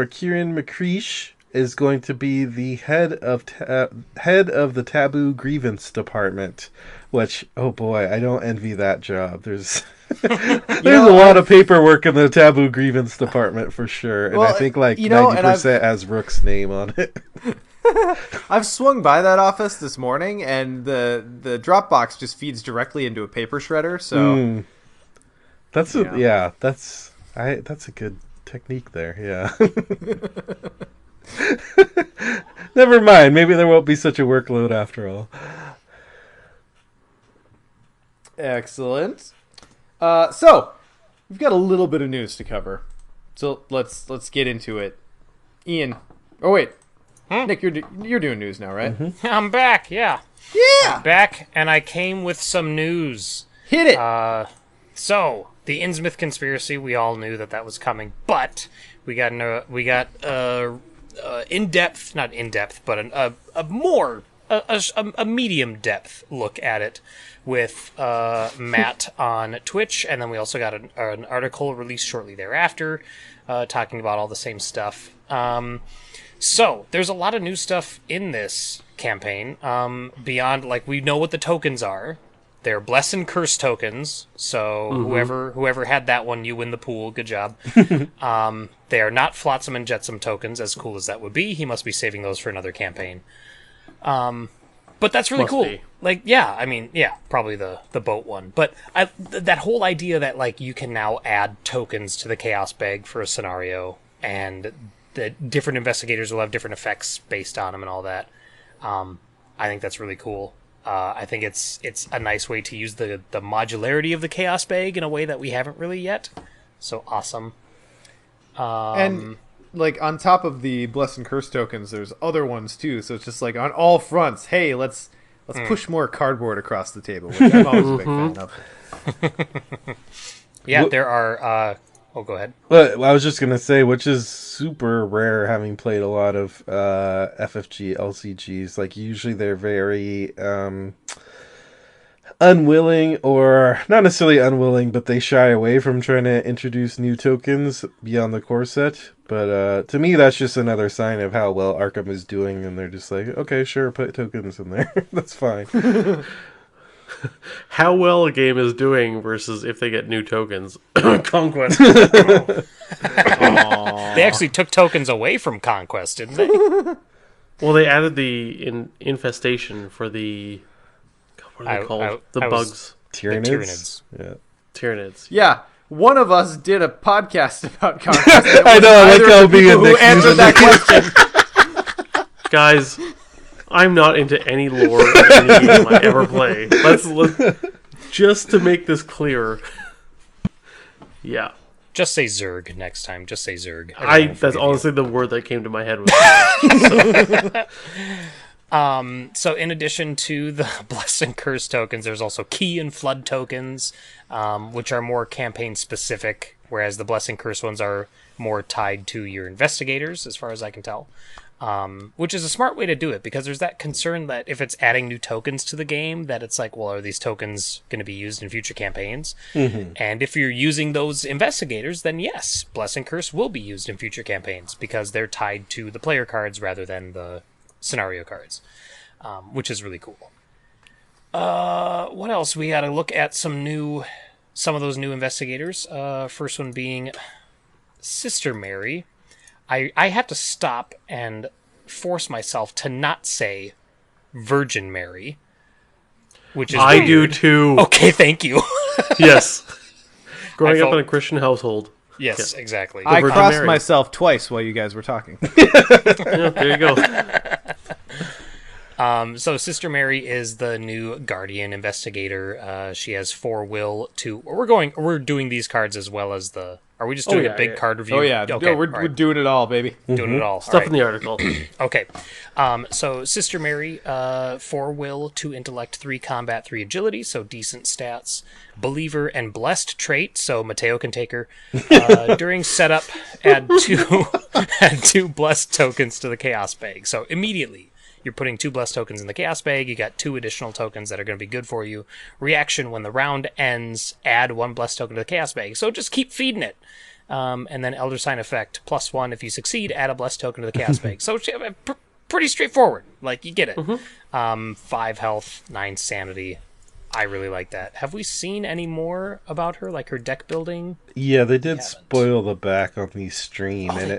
McCreesh is going to be the head of the Taboo Grievance Department, which, oh boy, I don't envy that job. There's a lot of paperwork in the Taboo Grievance Department for sure, and I think 90% has Rook's name on it.
I've swung by that office this morning, and the Dropbox just feeds directly into a paper shredder. So
that's a good technique there. Yeah. Never mind. Maybe there won't be such a workload after all.
Excellent. So we've got a little bit of news to cover. So let's get into it. Ian. Oh wait. Nick, you're doing news now, right?
I'm back, yeah.
Yeah.
I'm back, and I came with some news.
Hit it.
So, the Innsmouth conspiracy, we all knew that was coming, but we got in-depth, not in-depth, but a medium depth look at it with Matt on Twitch, and then we also got an article released shortly thereafter talking about all the same stuff. So, there's a lot of new stuff in this campaign, beyond, we know what the tokens are. They're Bless and Curse tokens, so whoever had that one, you win the pool, good job. They are not Flotsam and Jetsam tokens, as cool as that would be. He must be saving those for another campaign. But that's really cool. Be. Probably the boat one. But that whole idea that, you can now add tokens to the Chaos Bag for a scenario, and the different investigators will have different effects based on them and all that. I think that's really cool. I think it's a nice way to use the modularity of the Chaos Bag in a way that we haven't really yet. So awesome.
And on top of the Bless and Curse tokens, there's other ones too. So it's just on all fronts. Hey, let's push more cardboard across the table, which I'm always a big fan of.
Yeah, there are. Oh, go ahead.
Well, I was just going to say, which is super rare, having played a lot of FFG LCGs. Usually they're very unwilling, or not necessarily unwilling, but they shy away from trying to introduce new tokens beyond the core set. But to me, that's just another sign of how well Arkham is doing, and they're just like, okay, sure, put tokens in there. That's fine.
how well a game is doing versus if they get new tokens. Conquest.
They actually took tokens away from Conquest, didn't they?
Well, they added the infestation for the... God, what are they called? The bugs.
Tyranids? Yeah.
Tyranids.
Yeah, one of us did a podcast about Conquest.
I know, I like how being
who answered that question.
Guys, I'm not into any lore of any game I ever play. Let's just to make this clear. Yeah.
Just say Zerg next time. Just say Zerg.
That's honestly the word that came to my head.
So in addition to the Bless and Curse tokens, there's also Key and Flood tokens, which are more campaign specific, whereas the Bless and Curse ones are more tied to your investigators, as far as I can tell. Which is a smart way to do it, because there's that concern that if it's adding new tokens to the game, that it's like, well, are these tokens going to be used in future campaigns? Mm-hmm. And if you're using those investigators, then yes, Bless and Curse will be used in future campaigns, because they're tied to the player cards rather than the scenario cards, which is really cool. What else? We got to look at some of those new investigators. First one being Sister Mary. I had to stop and force myself to not say Virgin Mary, which is
I
weird.
do too.
Okay, thank you.
Yes. Growing up
felt-
in a Christian household.
Yes, exactly.
I
Virgin
crossed
Mary.
myself twice while you guys were talking.
Yeah, there you go.
So Sister Mary is the new Guardian investigator. She has 4 will to. We're doing these cards as well as the. Are we just doing a big card review?
Oh yeah,
Okay,
no, we're
all right.
doing it all, baby.
Doing it all.
Stuff
All right.
in the article.
Okay. So Sister Mary, 4 will, 2 intellect, 3 combat, 3 agility, so decent stats. Believer and blessed trait, so Mateo can take her. During setup, add 2 blessed tokens to the chaos bag. So immediately you're putting 2 blessed tokens in the chaos bag. You got 2 additional tokens that are going to be good for you. Reaction: when the round ends, add 1 blessed token to the chaos bag. So just keep feeding it. And then Elder Sign effect, +1. If you succeed, add a blessed token to the chaos bag. So pretty straightforward. Like, you get it. 5 health, 9 sanity. I really like that. Have we seen any more about her, like her deck building?
Yeah, they did spoil the back on the stream, and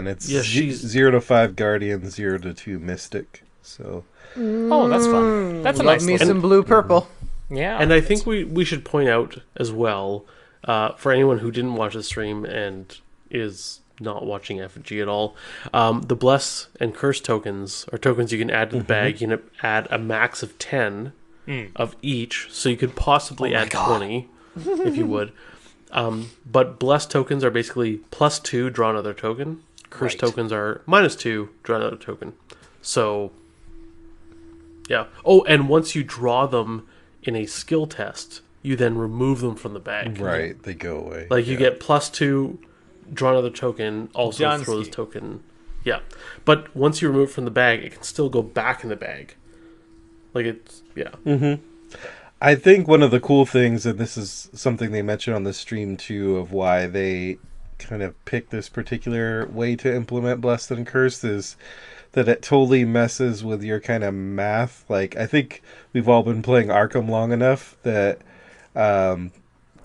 it's
she's
0 to 5 Guardian, 0 to 2 Mystic. So
Oh, that's fun. That's a
Love
nice
me
little...
some blue purple.
Yeah.
And I think we should point out as well, for anyone who didn't watch the stream and is not watching FG at all, the Bless and Curse tokens are tokens you can add to the bag. You can add a max of 10 of each, so you could possibly add 20 if you would. But Bless tokens are basically +2, draw another token. Curse
Right.
tokens are -2, draw another token. So, yeah. Oh, and once you draw them in a skill test, you then remove them from the bag.
right, they go away.
Like you get +2, draw another token, also
Johnsky.
throw this token. Yeah. But once you remove it from the bag, it can still go back in the bag. Like it's, yeah.
I think one of the cool things, and this is something they mentioned on the stream too, of why they kind of picked this particular way to implement Blessed and Cursed, is that it totally messes with your kind of math. Like, I think we've all been playing Arkham long enough that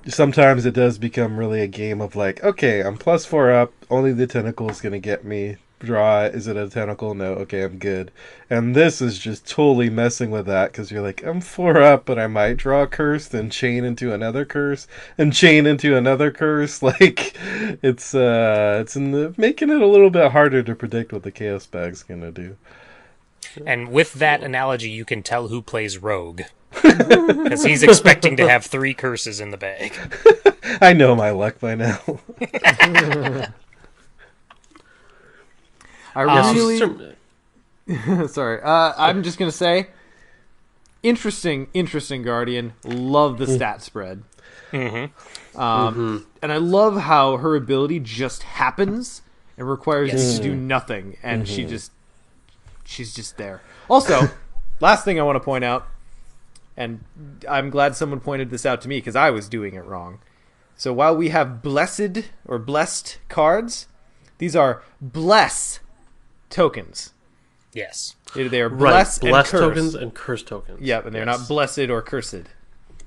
sometimes it does become really a game of like, okay, I'm +4 up, only the tentacle is going to get me. Draw, is it a tentacle? No, okay, I'm good. And this is just totally messing with that, because you're like, I'm 4 up, but I might draw a curse, then chain into another curse, and chain into another curse. Like, it's making it a little bit harder to predict what the Chaos Bag's gonna do.
And with that analogy, you can tell who plays Rogue. Because he's expecting to have 3 curses in the bag.
I know my luck by now.
I really... Sorry. I'm just going to say, interesting Guardian. Love the stat spread. And I love how her ability just happens and requires you to do nothing. And she's just there. Also, last thing I want to point out, and I'm glad someone pointed this out to me because I was doing it wrong. So while we have blessed or blessed cards, these are bless tokens.
Yes.
They are
Right.
blessed and
Blessed
cursed.
tokens and cursed tokens.
Yep, and they're not blessed or cursed.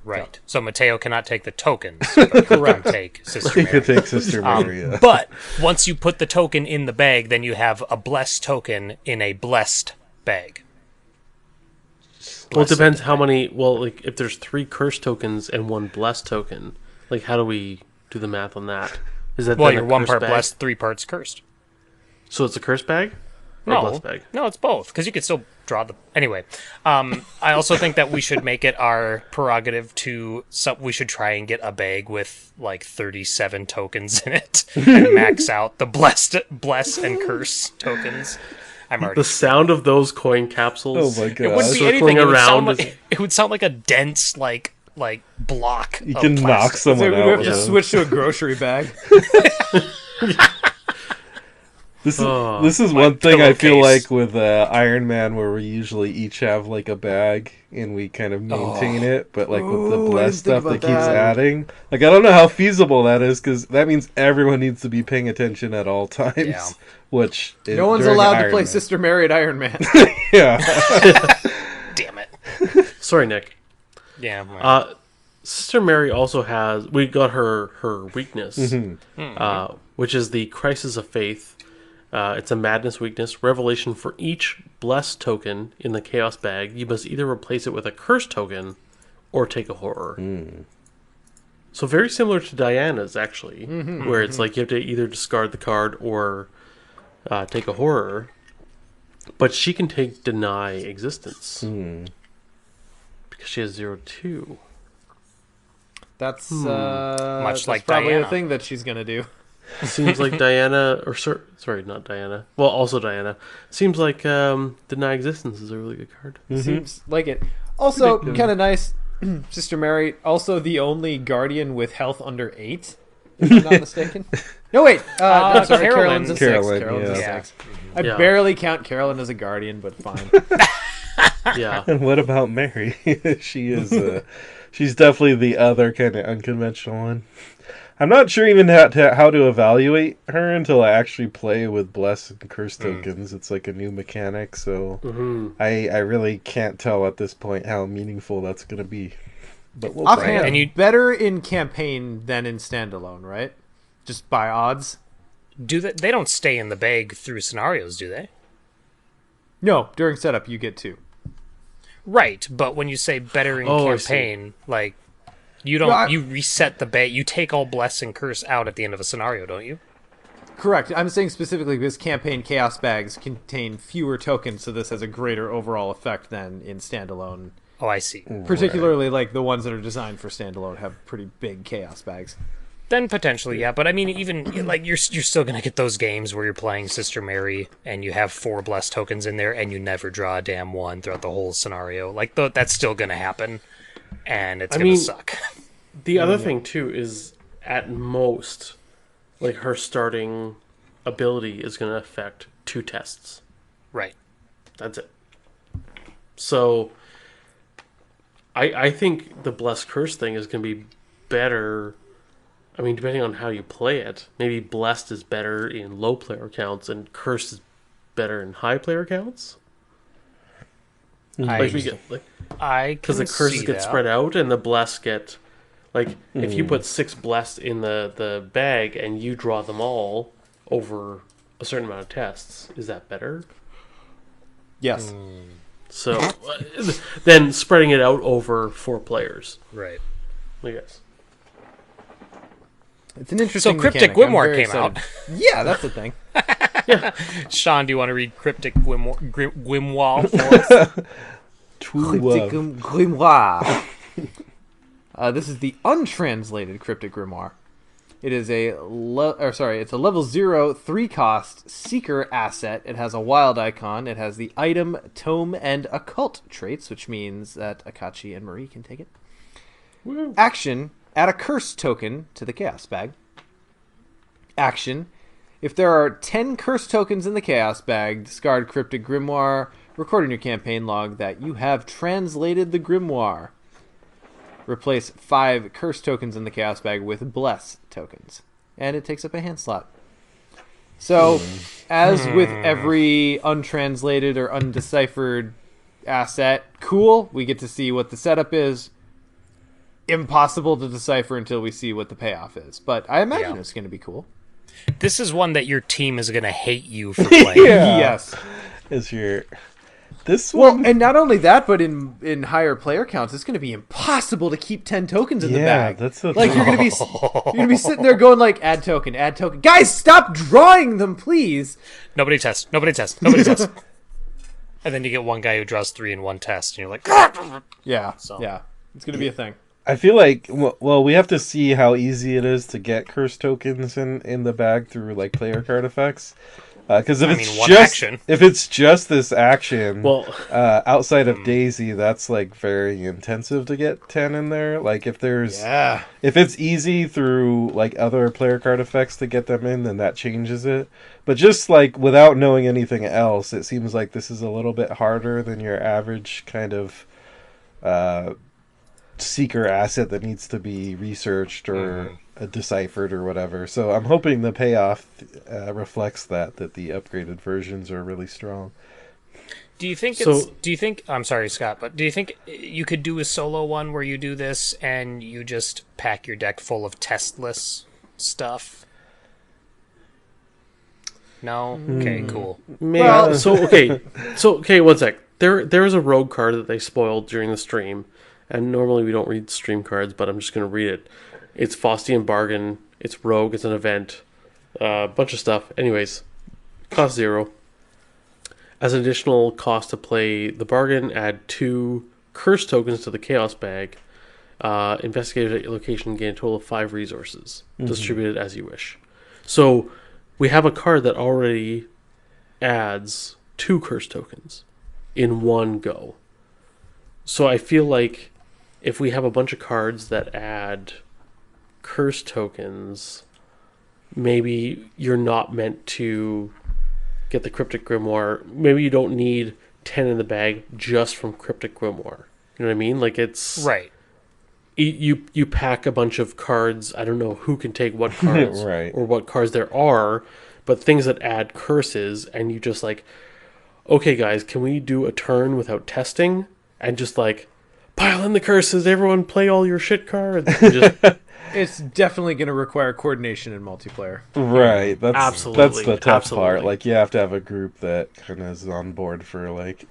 Right. So Mateo cannot take the tokens. But correct. Take Sister
You could
Mary.
take Sister Mary. Yeah.
But once you put the token in the bag, then you have a blessed token in a blessed bag.
Well, it depends how many. Well, like if there's 3 cursed tokens and 1 blessed token, like how do we do the math on that? Is that
Well,
then
you're
a
1
cursed
part
bag?
blessed, 3 parts cursed.
So it's a cursed bag? Or a
No,
blessed bag?
no, it's both because you could still draw the. Anyway, I also think that we should make it our prerogative to. We should try and get a bag with like 37 tokens in it and max out the bless and curse tokens. I'm already.
The sound of those coin capsules.
Oh my
It
god.
wouldn't be
circling
anything. It would, sound
around
like, it would sound like a dense like block.
You
of
can knock
plastic.
So
someone
we
out.
have to
with it.
switch to a grocery bag.
This is one thing I feel
pillowcase.
like with Iron Man, where we usually each have like a bag and we kind of maintain it, but like with the
Ooh, I
blessed
didn't think
stuff that
about
keeps
that.
adding, like I don't know how feasible that is because that means everyone needs to be paying attention at all times.
Yeah.
Which is
No one's
during
allowed to
Iron
play
Man.
Sister Mary at Iron Man.
Yeah,
Damn it.
Sorry, Nick.
Yeah. Well,
Sister Mary also has. We got her weakness, which is the Crisis of Faith. It's a madness weakness. Revelation: for each blessed token in the chaos bag, you must either replace it with a cursed token or take a horror. So very similar to Diana's, actually, where it's like you have to either discard the card or take a horror. But she can take deny existence because she has 0-2.
That's
Much like
probably
Diana.
a thing that she's gonna do.
Seems like Diana, or sorry, not Diana. Well, also Diana. Seems like Deny Existence is a really good card.
Seems like it. Also, kind of nice. Sister Mary, also the only guardian with health under 8, if I'm not mistaken. No, wait. No, sorry,
Carolyn.
Carolyn's a 6.
Carolyn,
Carolyn's a
yeah.
6. I
Yeah.
barely count Carolyn as a guardian, but fine.
Yeah.
and what about Mary? She is. She's definitely the other kind of unconventional one. I'm not sure even how to evaluate her until I actually play with Bless and Curse tokens. It's like a new mechanic, so I really can't tell at this point how meaningful that's going to be. But we'll
Offhand,
find out.
And you-
better in campaign than in standalone, right? Just by odds.
do they don't stay in the bag through scenarios, do they?
No, during setup you get 2.
Right, but when you say better in
Oh, I see.
campaign, like you don't
No, I-
you reset the bag. You take all bless and curse out at the end of a scenario, don't you?
Correct. I'm saying specifically because campaign chaos bags contain fewer tokens, so this has a greater overall effect than in standalone.
Oh, I see.
Particularly, like the ones that are designed for standalone have pretty big chaos bags.
Then potentially, yeah. But I mean, even like you're still gonna get those games where you're playing Sister Mary and you have 4 blessed tokens in there and you never draw a damn one throughout the whole scenario. Like that's still gonna happen, and it's gonna suck.
The other thing too is at most, like her starting ability is going to affect 2 tests.
Right.
That's it. So I think the Blessed Curse thing is going to be better. I mean, depending on how you play it, maybe Blessed is better in low player counts and Cursed is better in high player counts. Like we get like
I
because the
can
curses
see
get
that.
spread out and the blessed get like if you put 6 blessed in the bag and you draw them all over a certain amount of tests, is that better?
Yes.
So then spreading it out over 4 players,
Right.
I guess.
It's an interesting
So Cryptic
mechanic. I'm
Grimoire
very
came out.
excited. Yeah, that's the thing.
Sean, do you want to read Cryptic Grimoire for us?
Cryptic Grimoire. This is the untranslated Cryptic Grimoire. It is it's a level 0, 3 cost Seeker asset. It has a wild icon. It has the item, tome, and occult traits, which means that Akachi and Marie can take it.
Woo.
Action, add a curse token to the chaos bag. Action, if there are 10 curse tokens in the chaos bag, discard Cryptic Grimoire, record in your campaign log that you have translated the grimoire. Replace 5 curse tokens in the chaos bag with bless tokens. And it takes up a hand slot. So, as with every untranslated or undeciphered asset, cool. We get to see what the setup is. Impossible to decipher until we see what the payoff is. But I imagine it's going to be cool.
This is one that your team is going to hate you for playing.
Yes.
Is your this
Well,
one?
and not only that, but in higher player counts, it's going to be impossible to keep 10 tokens in the bag.
That's the
Like you're going to be sitting there going like, add token. Guys, stop drawing them, please.
Nobody test. And then you get one guy who draws 3 in one test, and you're like,
Yeah.
So.
Yeah. It's going to be a thing.
I feel like well, we have to see how easy it is to get curse tokens in the bag through like player card effects. Because if it's just this action, outside of Daisy, that's like very intensive to get 10 in there. Like if it's easy through like other player card effects to get them in, then that changes it. But just like without knowing anything else, it seems like this is a little bit harder than your average kind of seeker asset that needs to be researched or deciphered or whatever. So I'm hoping the payoff reflects that the upgraded versions are really strong.
Do you think I'm sorry, Scott, but do you think you could do a solo one where you do this and you just pack your deck full of testless stuff? No? Okay, cool.
Well, okay, one sec. There is a rogue card that they spoiled during the stream, and normally we don't read stream cards, but I'm just going to read it. It's Faustian Bargain. It's rogue. It's an event. A bunch of stuff. Anyways, cost 0. As an additional cost to play the bargain, add 2 curse tokens to the chaos bag. Investigators at your location gain a total of 5 resources, distributed as you wish. So we have a card that already adds 2 curse tokens in one go. So I feel like if we have a bunch of cards that add curse tokens, maybe you're not meant to get the Cryptic Grimoire. Maybe you don't need 10 in the bag just from Cryptic Grimoire. You know what I mean? Like it's...
Right.
You pack a bunch of cards. I don't know who can take what cards
Right.
or what cards there are, but things that add curses, and you just like, okay guys, can we do a turn without testing? And just like, pile in the curses, everyone play all your shit cards.
It's definitely going to require coordination in multiplayer.
Right. That's
Absolutely.
That's the tough
Absolutely.
part. Like you have to have a group that kind of is on board for like,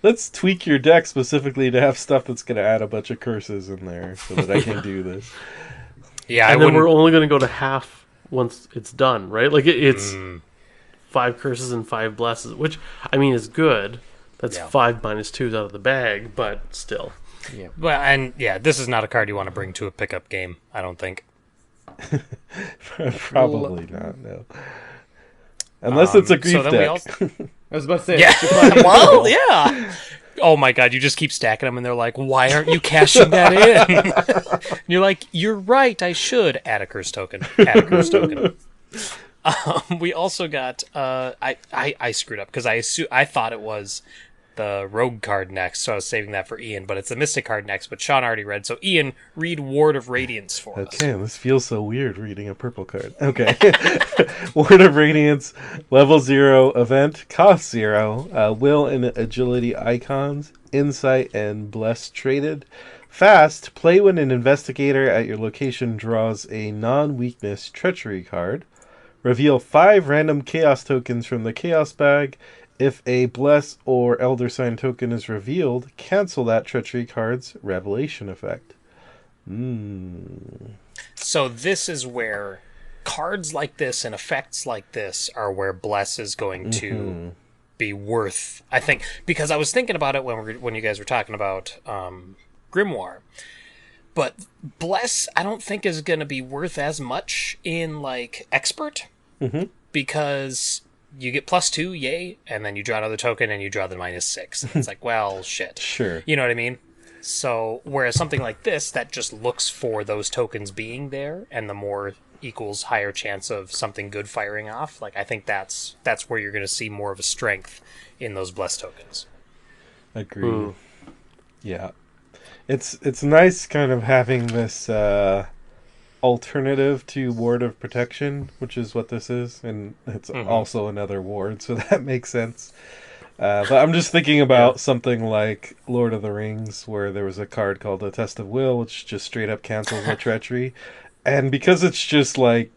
let's tweak your deck specifically to have stuff that's going to add a bunch of curses in there so that I can do this.
Yeah,
and then we're only going to go to half once it's done, right? Like it's 5 curses and 5 blesses, which I mean is good. That's 5 -2s out of the bag, but still.
Yeah.
Well, and this is not a card you want to bring to a pickup game, I don't think.
Probably not, no. Unless it's a grief deck.
I was about to say,
Yeah. Well, yeah. Oh my god, you just keep stacking them and they're like, why aren't you cashing that in? And you're like, you're right, I should. Add a curse token. We also got, I screwed up because I thought it was the rogue card next, so I was saving that for Ian, but it's the mystic card next, but Sean already read. So Ian, read Ward of Radiance for us.
Okay, this feels so weird reading a purple card. Okay. Ward of Radiance, level 0, event, cost 0, will and agility icons, insight and bless traded. Fast, play when an investigator at your location draws a non-weakness treachery card. Reveal 5 random chaos tokens from the chaos bag. If a bless or elder sign token is revealed, cancel that treachery card's revelation effect.
So this is where cards like this and effects like this are where bless is going to be worth, I think, because I was thinking about it when you guys were talking about Grimoire. But bless, I don't think is going to be worth as much in like expert, because you get +2, yay, and then you draw another token and you draw the -6. It's like, well, shit.
Sure.
You know what I mean? So, whereas something like this, that just looks for those tokens being there, and the more equals higher chance of something good firing off, like, I think that's where you're going to see more of a strength in those blessed tokens.
Agreed. Yeah. It's nice kind of having this alternative to Ward of Protection, which is what this is, and it's also another ward, so that makes sense. But I'm just thinking about something like Lord of the Rings, where there was a card called the Test of Will, which just straight up cancels the treachery. And because it's just like,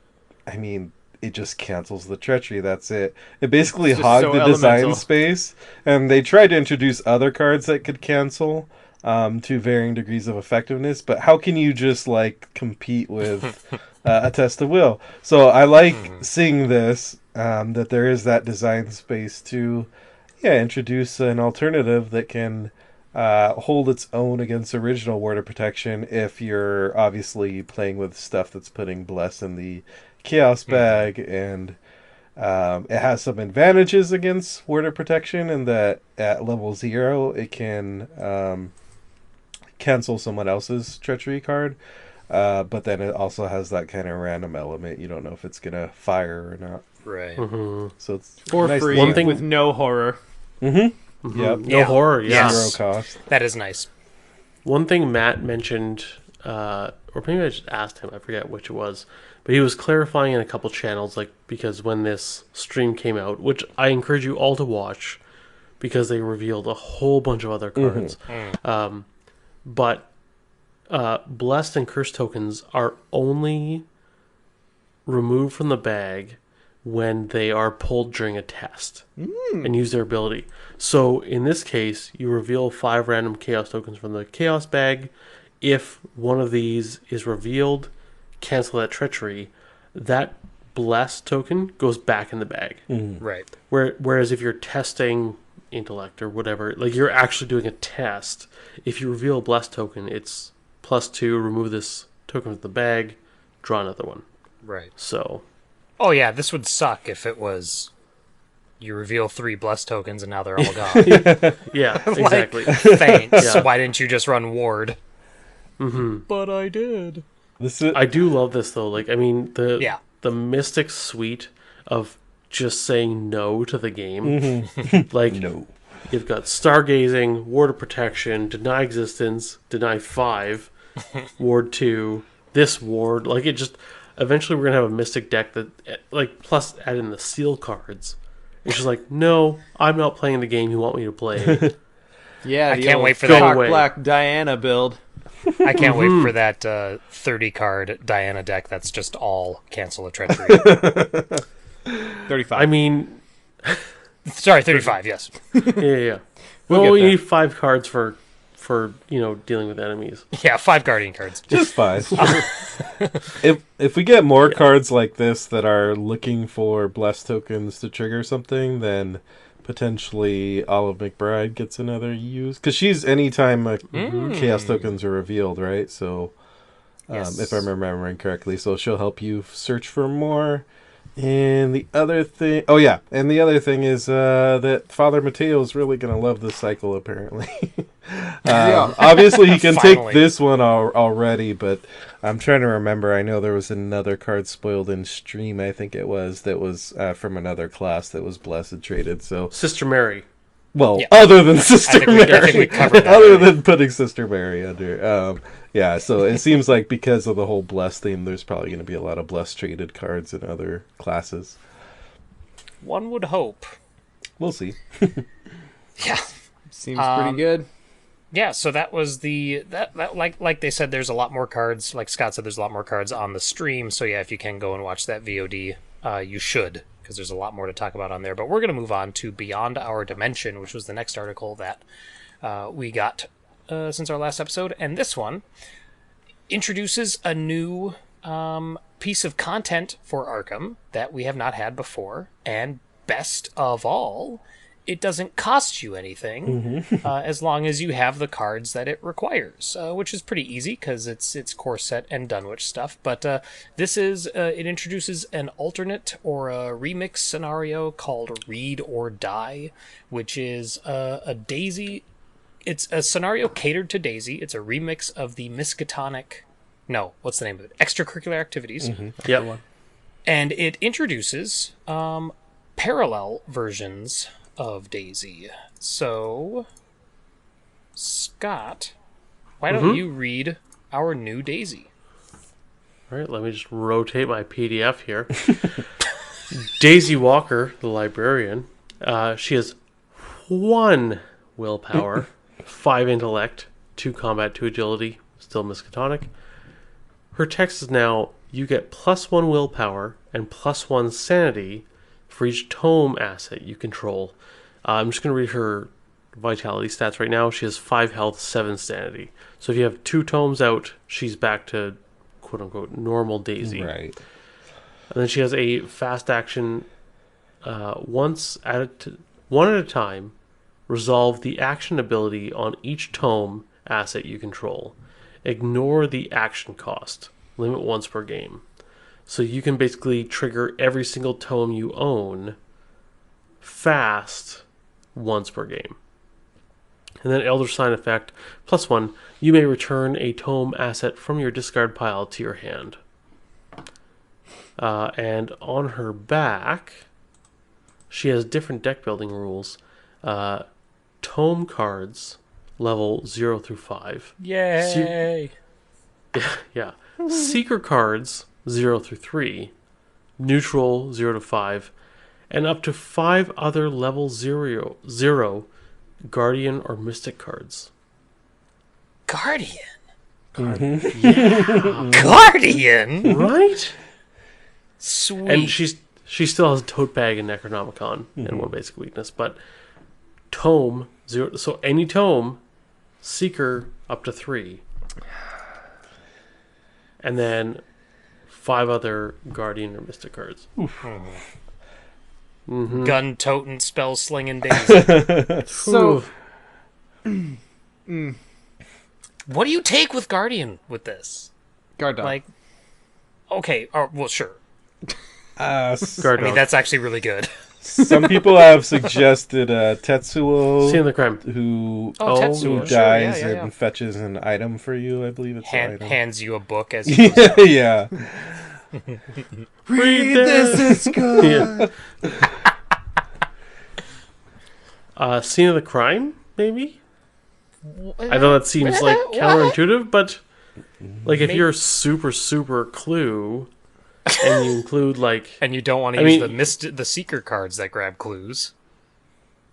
I mean, it just cancels the treachery, that's it. It basically hogged
so
the design
elemental.
space, and they tried to introduce other cards that could cancel to varying degrees of effectiveness, but how can you just, like, compete with a Test of Will? So I like seeing this, that there is that design space to introduce an alternative that can hold its own against original Word of Protection if you're obviously playing with stuff that's putting Bless in the Chaos bag, and it has some advantages against Word of Protection in that at level 0 it can cancel someone else's Treachery card, but then it also has that kind of random element. You don't know if it's going to fire or not.
Right.
So it's
For
nice
free,
design.
with no horror.
Yep.
No horror, yeah.
Yes.
Zero cost.
That is nice.
One thing Matt mentioned, or maybe I just asked him, I forget which it was, but he was clarifying in a couple channels, like, because when this stream came out, which I encourage you all to watch, because they revealed a whole bunch of other cards. But Blessed and Cursed tokens are only removed from the bag when they are pulled during a test and use their ability. So in this case, you reveal 5 random Chaos tokens from the Chaos bag. If one of these is revealed, cancel that treachery. That Blessed token goes back in the bag.
Right.
Whereas if you're testing intellect or whatever, like you're actually doing a test, if you reveal a Blessed token, it's +2, remove this token from the bag, draw another one.
Right.
So...
Oh yeah, this would suck if it was you reveal 3 Bless tokens and now they're all gone.
Yeah, exactly.
Thanks.
Yeah.
Why didn't you just run Ward? But I did.
This is
I do love this though. Like, I mean,
Yeah.
the Mystic suite of just saying no to the game. Like,
no.
you've got Stargazing, Ward of Protection, Deny Existence, Deny 5, Ward 2, this Ward. Like, it just... Eventually we're going to have a Mystic deck that, like, plus add in the seal cards. It's just like, no, I'm not playing the game you want me to play.
Yeah,
I can't wait for
that.
Cock
Go away.
Black Diana build.
I can't wait for that 30-card Diana deck that's just all cancel a treachery.
35.
I mean,
Sorry, 35, yes.
yeah.
We'll
Well,
get
you
there.
need 5 cards for dealing with enemies.
Yeah, 5 Guardian cards.
Just fine. if we get more cards like this that are looking for Bless tokens to trigger something, then potentially Olive McBride gets another use. Because she's anytime Chaos tokens are revealed, right? So,
Yes.
if I'm remembering correctly, so she'll help you search for more. And the other thing... Oh, yeah. And the other thing is that Father Mateo is really going to love this cycle, apparently.
Yeah.
Obviously, he can take
Finally.
this one already, but I'm trying to remember. I know there was another card spoiled in stream, I think it was, that was from another class that was blessed traded. So,
Sister Mary.
well,
Yeah.
other than Sister
I think
Mary,
we covered that
other
already.
than putting Sister Mary under. Yeah, so it seems like because of the whole blessed theme, there's probably going to be a lot of blessed traded cards in other classes.
One would hope.
We'll see.
Yeah.
Seems pretty good.
Yeah, so that was that like they said, there's a lot more cards. Like Scott said, there's a lot more cards on the stream. So yeah, if you can go and watch that VOD, you should, because there's a lot more to talk about on there. But we're going to move on to Beyond Our Dimension, which was the next article that we got since our last episode. And this one introduces a new piece of content for Arkham that we have not had before. And best of all, it doesn't cost you anything as long as you have the cards that it requires, which is pretty easy because it's core set and Dunwich stuff. But this is it introduces an alternate or a remix scenario called Read or Die, which is a Daisy. It's a scenario catered to Daisy. It's a remix of the Miskatonic. No, what's the name of it? Extracurricular activities.
Yep.
And it introduces parallel versions of Daisy. So, Scott, why don't you read our new Daisy?
All right, let me just rotate my PDF here. Daisy Walker, the librarian, she has 1 willpower, 5 intellect, 2 combat, 2 agility, still miskatonic. Her text is now, you get +1 willpower and +1 sanity for each tome asset you control. I'm just going to read her vitality stats right now. She has 5 health, 7 sanity. So if you have 2 tomes out, she's back to quote-unquote normal Daisy.
Right.
And then she has a fast action, one at a time, resolve the action ability on each tome asset you control. Ignore the action cost. Limit once per game. So you can basically trigger every single tome you own fast once per game. And then Elder Sign effect, +1, you may return a tome asset from your discard pile to your hand. And on her back, she has different deck building rules. Tome cards, level 0 through 5.
Yay!
Yeah. Seeker cards, 0 through 3. Neutral, 0 to 5. And up to 5 other level 0 Guardian or Mystic cards.
Guardian?
Yeah.
Guardian?
Right?
Sweet.
And she still has Tote Bag and Necronomicon and 1 basic weakness, but Tome 0, so any tome, Seeker up to 3. And then 5 other Guardian or Mystic cards.
Gun toting, spell slinging Daisy.
So,
What do you take with Guardian with this?
guard dog.
Like, okay, well, sure.
Guard
I mean,
dog.
that's actually really good.
Some people have suggested Tetsuo,
Scene of the crime.
who
Tetsuo,
who
sure,
dies
yeah.
and fetches an item for you. I believe it's an item.
Hands you a book as you
Yeah.
Read this, it's good.
Scene of the crime, maybe? I know that seems like counterintuitive, but like if you're super clue and you include like,
and you don't want to use the seeker cards that grab clues.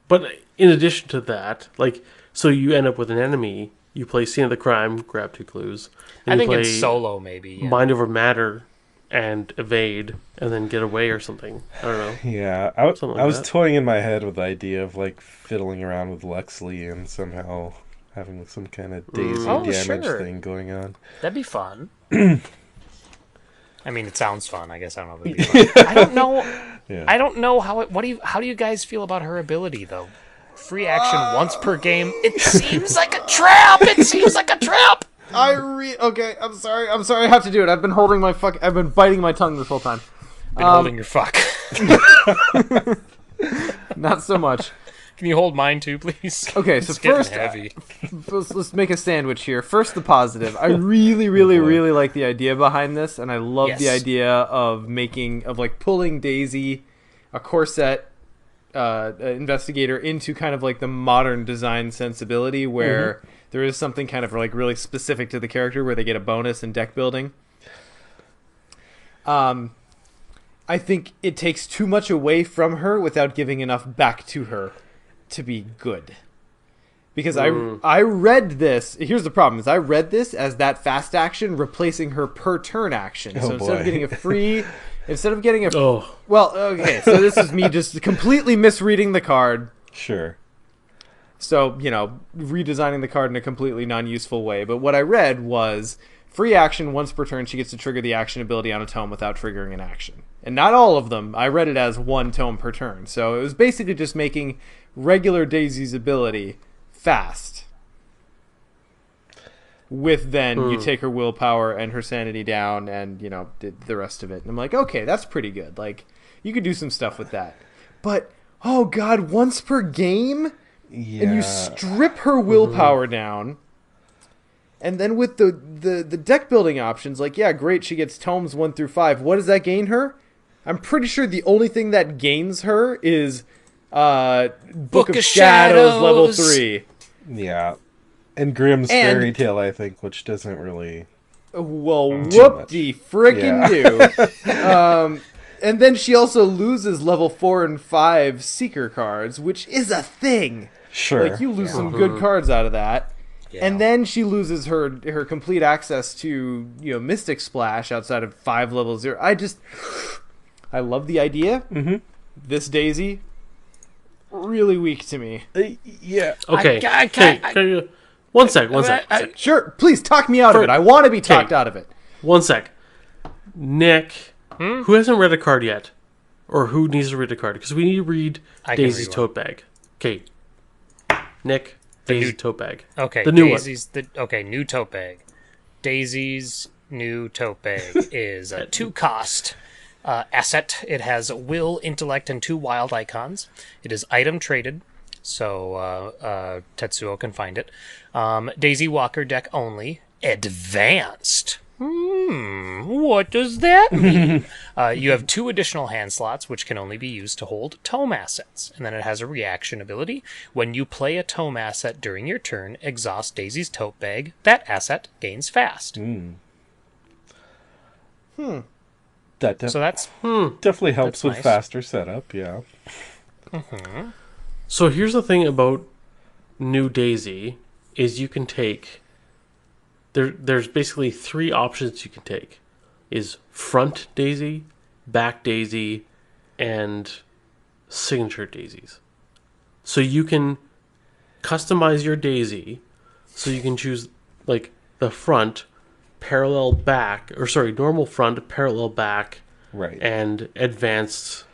but in addition to that, like, so you end up with an enemy, you play Scene of the Crime, grab 2 clues. Then
I
you
think in
play
solo, maybe. Yeah.
Mind Over Matter and evade and then get away or something. I don't know.
Yeah, I
Something like
was
that.
toying in my head with the idea of like fiddling around with Lexley and somehow having some kind of Daisy damage
sure.
thing going on.
That'd be fun. I mean, it sounds fun. I guess I don't know if it'd be fun. I don't know.
Yeah.
I don't know how it. How do you guys feel about her ability though? Free action once per game. It seems like a trap. It seems like a trap.
Okay, I'm sorry, I have to do it. I've been biting my tongue this whole time.
Been holding your fuck.
Not so much.
Can you hold mine too, please?
Okay, so
It's getting
first,
heavy.
let's make a sandwich here. First, the positive. I really like the idea behind this, and I love the
Yes.
idea of pulling Daisy, a corset investigator, into kind of like the modern design sensibility where there is something kind of like really specific to the character where they get a bonus in deck building. I think it takes too much away from her without giving enough back to her to be good. Because I read this. Here's the problem: is I read this as that fast action replacing her per turn action. So instead of getting a free, well, okay. So this is me just completely misreading the card.
Sure.
So redesigning the card in a completely non-useful way. But what I read was free action once per turn. She gets to trigger the action ability on a tome without triggering an action. And not all of them. I read it as 1 tome per turn. So it was basically just making regular Daisy's ability fast. With then you take her willpower and her sanity down and, the rest of it. And I'm like, okay, that's pretty good. Like, you could do some stuff with that. But, oh god, once per game?
Yeah.
And you strip her willpower down. And then with the deck building options, like, yeah, great, she gets tomes 1 through 5. What does that gain her? I'm pretty sure the only thing that gains her is Book of Shadows level 3.
Yeah. And Grimm's Fairy Tale, I think, which doesn't really...
Well,
Too
whoop de friggin' do. And then she also loses level 4 and 5 Seeker cards, which is a thing.
Sure.
Like, you lose some good cards out of that.
Yeah.
And then she loses her complete access to, Mystic Splash outside of 5 level 0. I love the idea.
Mm-hmm.
This Daisy, really weak to me.
Yeah.
Okay.
I
One sec.
Sure, please talk me out of it. I want to be talked out of it.
One sec. Nick, who hasn't read a card yet? Or who needs to read a card? Because we need to read
I can
Daisy's
read
tote bag. Okay. Nick, Daisy's tote bag.
Okay,
The new
Daisy's new tote bag. Daisy's new tote bag is a 2-cost asset. It has will, intellect, and 2 wild icons. It is item traded, so Tetsuo can find it. Daisy Walker deck only. Advanced. What does that mean? You have 2 additional hand slots, which can only be used to hold tome assets. And then it has a reaction ability. When you play a tome asset during your turn, exhaust Daisy's tote bag. That asset gains fast.
That
So that's
definitely helps
That's
with
nice.
faster setup, yeah.
So here's the thing about New Daisy is you can take there's basically 3 options you can take. Is front Daisy, back Daisy, and signature daisies. So you can customize your daisy so you can choose like the front, parallel back, or sorry, normal front, parallel back,
Right.
and advanced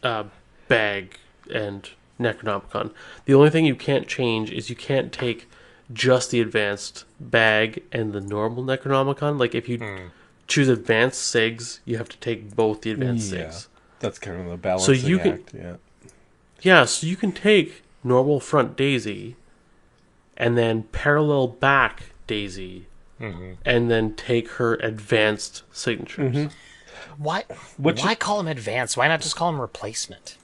bag and Necronomicon. The only thing you can't change is you can't take just the advanced bag and the normal Necronomicon. Like if you choose advanced SIGs, you have to take both the advanced
Yeah.
SIGs.
That's kind of the balancing
you can-
act, yeah.
Yeah, so you can take normal front Daisy and then parallel back Daisy and then take her advanced signatures.
why.
Which-
Why call them advanced? Why not just call them replacement?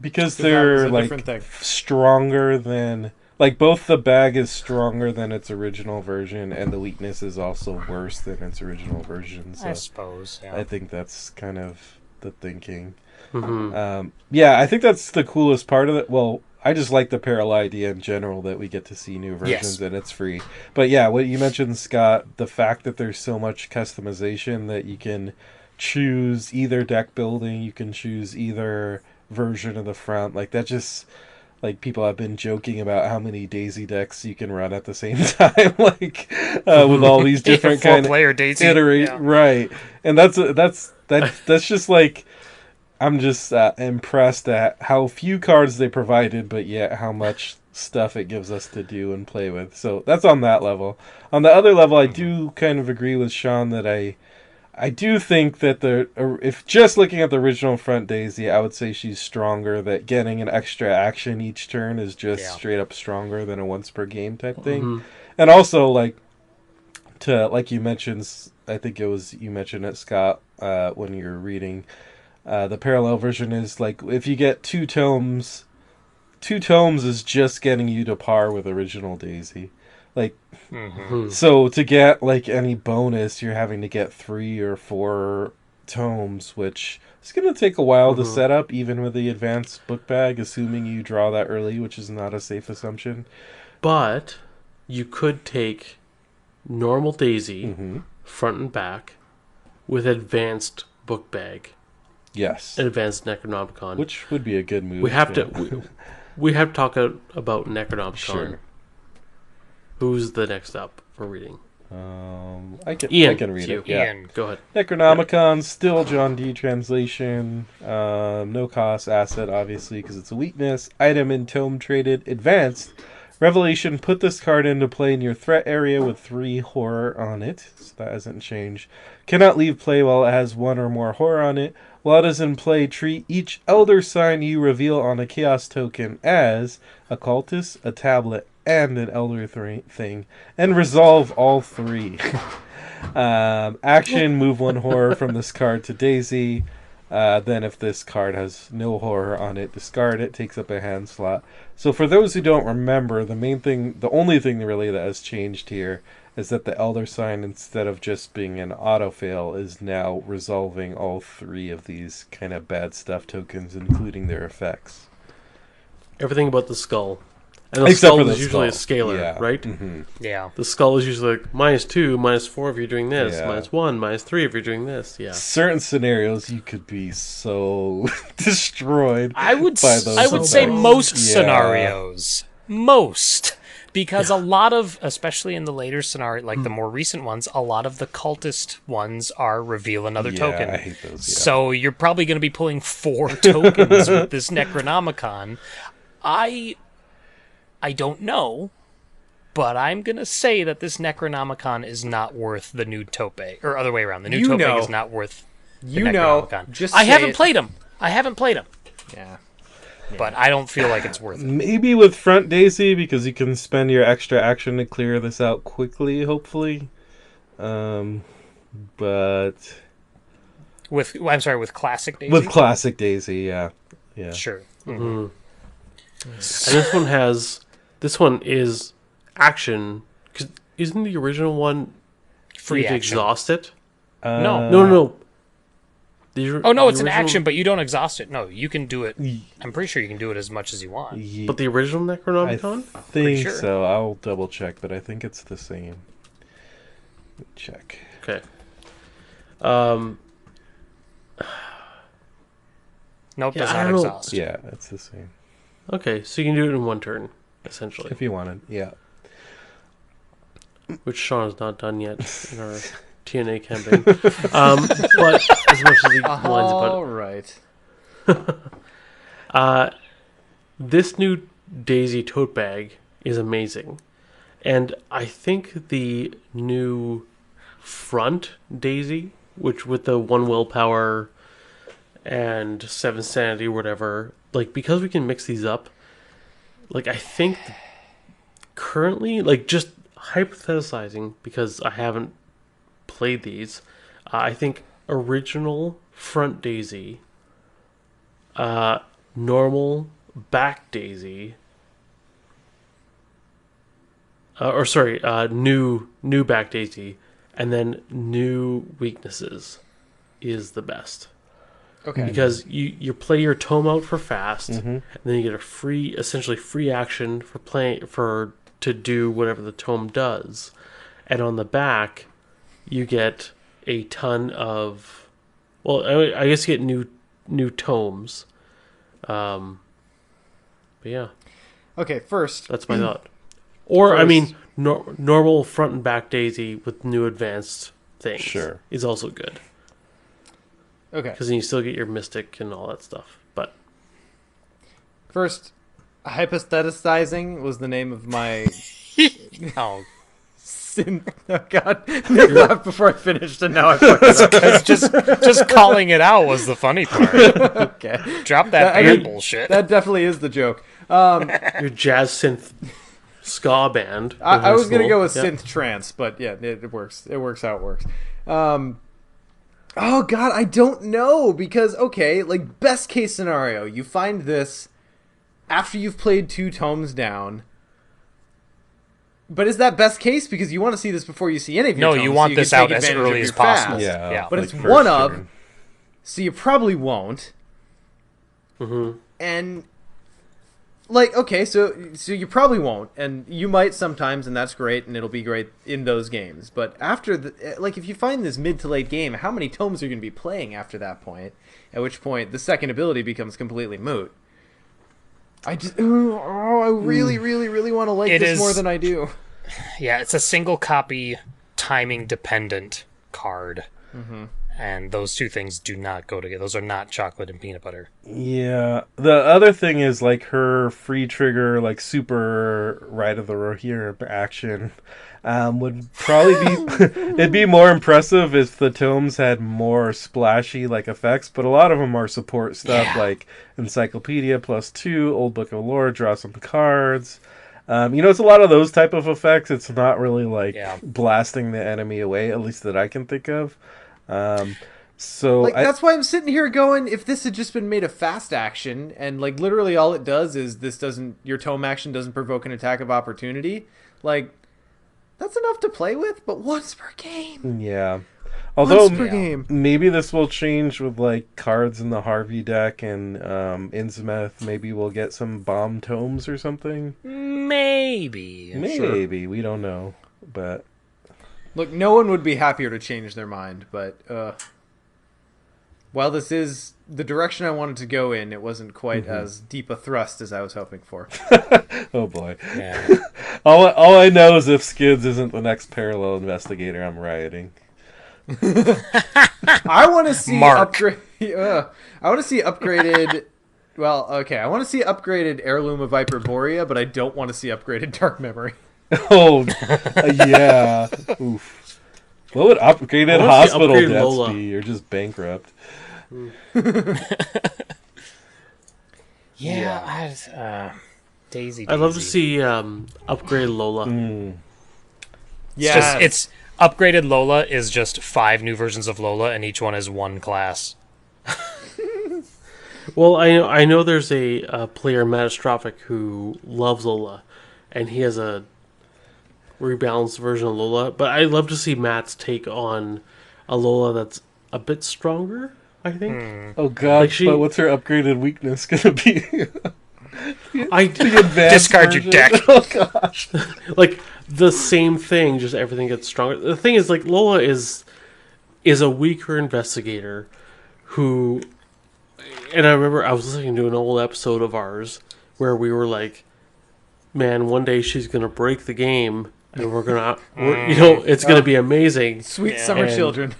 Because
That was
they're
a
like
different thing.
stronger than both the bag is stronger than its original version and the weakness is also worse than its original version. So
I suppose. Yeah.
I think that's kind of the thinking.
Mm-hmm.
Yeah, I think that's the coolest part of it. Well, I just like the parallel idea in general that we get to see new versions
Yes.
and it's free. But yeah, what you mentioned, Scott, the fact that there's so much customization that you can choose either deck building, you can choose either version of the front, like that just like people have been joking about how many Daisy decks you can run at the same time, like with all these different kind of
4-player Daisy.
iterate,
Yeah.
right? And that's just like I'm just impressed at how few cards they provided, but yet how much stuff it gives us to do and play with. So that's on that level. On the other level, I do kind of agree with Sean that I do think that if just looking at the original front Daisy, I would say she's stronger. That getting an extra action each turn is just straight up stronger than a once per game type thing. And also like you mentioned, I think it was you mentioned it, Scott, when you were reading. The parallel version is like if you get 2 tomes is just getting you to par with original Daisy. Like, so to get like any bonus, you're having to get 3 or 4 tomes, which is going to take a while to set up, even with the advanced book bag, assuming you draw that early, which is not a safe assumption.
But you could take normal Daisy, front and back, with advanced book bag
Yes,
and advanced Necronomicon.
which would be a good move.
we have
yeah.
to we have to talk about Necronomicon.
Sure.
Who's the next up for reading?
I can
Ian,
read
it's
it.
you.
Yeah.
Ian.
Go ahead.
Necronomicon, still John D. translation. No cost asset, obviously, because it's a weakness. Item in tome traded. Advanced. Revelation, put this card into play in your threat area with 3 horror on it. So that hasn't changed. Cannot leave play while it has 1 or more horror on it. While it is in play, treat each elder sign you reveal on a chaos token as a cultist, a tablet, and an elder thing, and resolve all 3. Action, move 1 horror from this card to Daisy. Then if this card has no horror on it, discard it, takes up a hand slot. So for those who don't remember, the only thing really that has changed here is that the Elder Sign, instead of just being an auto-fail, is now resolving all 3 of these kind of bad stuff tokens, including their effects.
Everything about the skull. And the
Except
skull
for the
is usually a
skull.
scalar,
Yeah.
right?
Mm-hmm.
Yeah.
The skull is usually like -2, -4 if you're doing this,
Yeah.
-1, -3 if you're doing this. Yeah.
Certain scenarios, you could be so destroyed.
I would
by those
I would say
effects.
most
Yeah.
scenarios. Most. Because a lot of, especially in the later scenario, like the more recent ones, a lot of the cultist ones are reveal another token.
I hate those. Yeah.
So you're probably going to be pulling 4 tokens with this Necronomicon. I don't know, but I'm going to say that this Necronomicon is not worth the new Tope. Or other way around. The new Tope is not worth the Necronomicon.
Just
I
say
haven't
it.
played him.
Yeah.
But I don't feel like it's worth it.
Maybe with Front Daisy, because you can spend your extra action to clear this out quickly, hopefully. But
with Classic Daisy?
with Classic Daisy, yeah.
Sure.
Mm-hmm. And this one is action. 'Cause isn't the original one
Free
you have to
action.
exhaust it?
No.
No.
Oh, no,
the
it's an
original-
action, but you don't exhaust it. No, you can do it. I'm pretty sure you can do it as much as you want.
But the original
I
Necronomicon?
think
sure.
so. I'll double check, but I think it's the same. Let me check.
Okay.
Nope,
Yeah,
does
I
not
don't know.
exhaust.
Yeah, it's the same.
Okay, so you can do it in one turn, essentially.
If you wanted, yeah.
Which Sean has not done yet in our TNA campaign. But as much as he whines about
All right.
it. This new Daisy tote bag is amazing. And I think the new front Daisy, which with the 1 willpower and 7 sanity or whatever, like, because we can mix these up, like, I think currently, like, just hypothesizing, because I haven't played these, I think original front Daisy, normal back Daisy, new back Daisy, and then new weaknesses is the best.
Okay.
Because you play your tome out for fast,
Mm-hmm.
and then you get essentially free action to do whatever the tome does, and on the back, you get a ton of, well, I guess you get new tomes, but yeah,
Okay, first,
that's my thought. Or I
First-
mean, normal front and back Daisy with new advanced things
Sure.
is also good,
okay.
because then you still get your mystic and all that stuff. But
First, hypotheticizing was the name of my
Oh,
sin. Oh God, Nick laughed before I finished, and now I fucked it up.
it's just calling it out was the funny part.
Okay,
Drop that
I
band
mean,
bullshit.
that definitely is the joke.
your jazz synth ska band.
I was gonna
cool.
go with
Yeah.
synth trance, but yeah, it works. It works how it works. Oh God, I don't know, because okay, like, best case scenario, you find this after you've played 2 tomes down. But is that best case? Because you want to see this before you see any of your
No,
tomes,
you
so
want
can
this
take
out as
advantage of
early
your
as possible.
fast.
Yeah.
Yeah.
But
like
it's
first
one of,
turn.
so you probably won't.
Mm-hmm.
And like, okay, so you probably won't, and you might sometimes, and that's great, and it'll be great in those games. But after like, if you find this mid to late game, how many tomes are you going to be playing after that point? At which point, the second ability becomes completely moot. I really, really, really want to like
It
this
is-
more than I do.
Yeah, it's a single copy, timing dependent card.
Mm-hmm.
And those two things do not go together. Those are not chocolate and peanut butter.
Yeah. The other thing is, like, her free trigger, like, super right of the Rohirrim action would probably be... it'd be more impressive if the tomes had more splashy, like, effects, but a lot of them are support stuff,
Yeah.
like Encyclopedia +2, Old Book of Lore, draw some cards. It's a lot of those type of effects. It's not really, like,
Yeah.
blasting the enemy away, at least that I can think of. So
Like, that's why I'm sitting here going, if this had just been made a fast action, and like literally all it does is your tome action doesn't provoke an attack of opportunity, like, That's enough to play with, but once per game.
Yeah. Although
Once per game.
maybe this will change with like cards in the Harvey deck and Innsmouth. Maybe we'll get some bomb tomes or something.
Maybe.
Maybe. We don't know. But
Look, no one would be happier to change their mind, but while this is the direction I wanted to go in, it wasn't quite as deep a thrust as I was hoping for.
oh boy.
Yeah.
All I know is if Skids isn't the next parallel investigator, I'm rioting.
I want to see
Mark.
I want to see upgraded. Well, okay, I want to see upgraded Heirloom of Viperborea, but I don't want to see upgraded Dark Memory.
Oh, yeah. Oof. What would upgraded
I wanna see
hospital
upgraded
deaths
Lola.
be? You're just bankrupt.
Daisy.
I'd love to see upgraded Lola.
Yeah,
It's upgraded Lola is just 5 new versions of Lola, and each one is one class.
Well, I know there's a player, Matastrophic, who loves Lola, and he has a rebalanced version of Lola. But I'd love to see Matt's take on a Lola that's a bit stronger, I think.
Oh god,
Like she-
but what's her upgraded weakness gonna be?
The
Advanced
Discard your
version?
deck.
Oh gosh.
like the same thing, just everything gets stronger. The thing is, like, Lola is a weaker investigator who, and I remember I was listening to an old episode of ours where we were like, man, one day she's gonna break the game and it's gonna be amazing.
sweet summer
And-
children.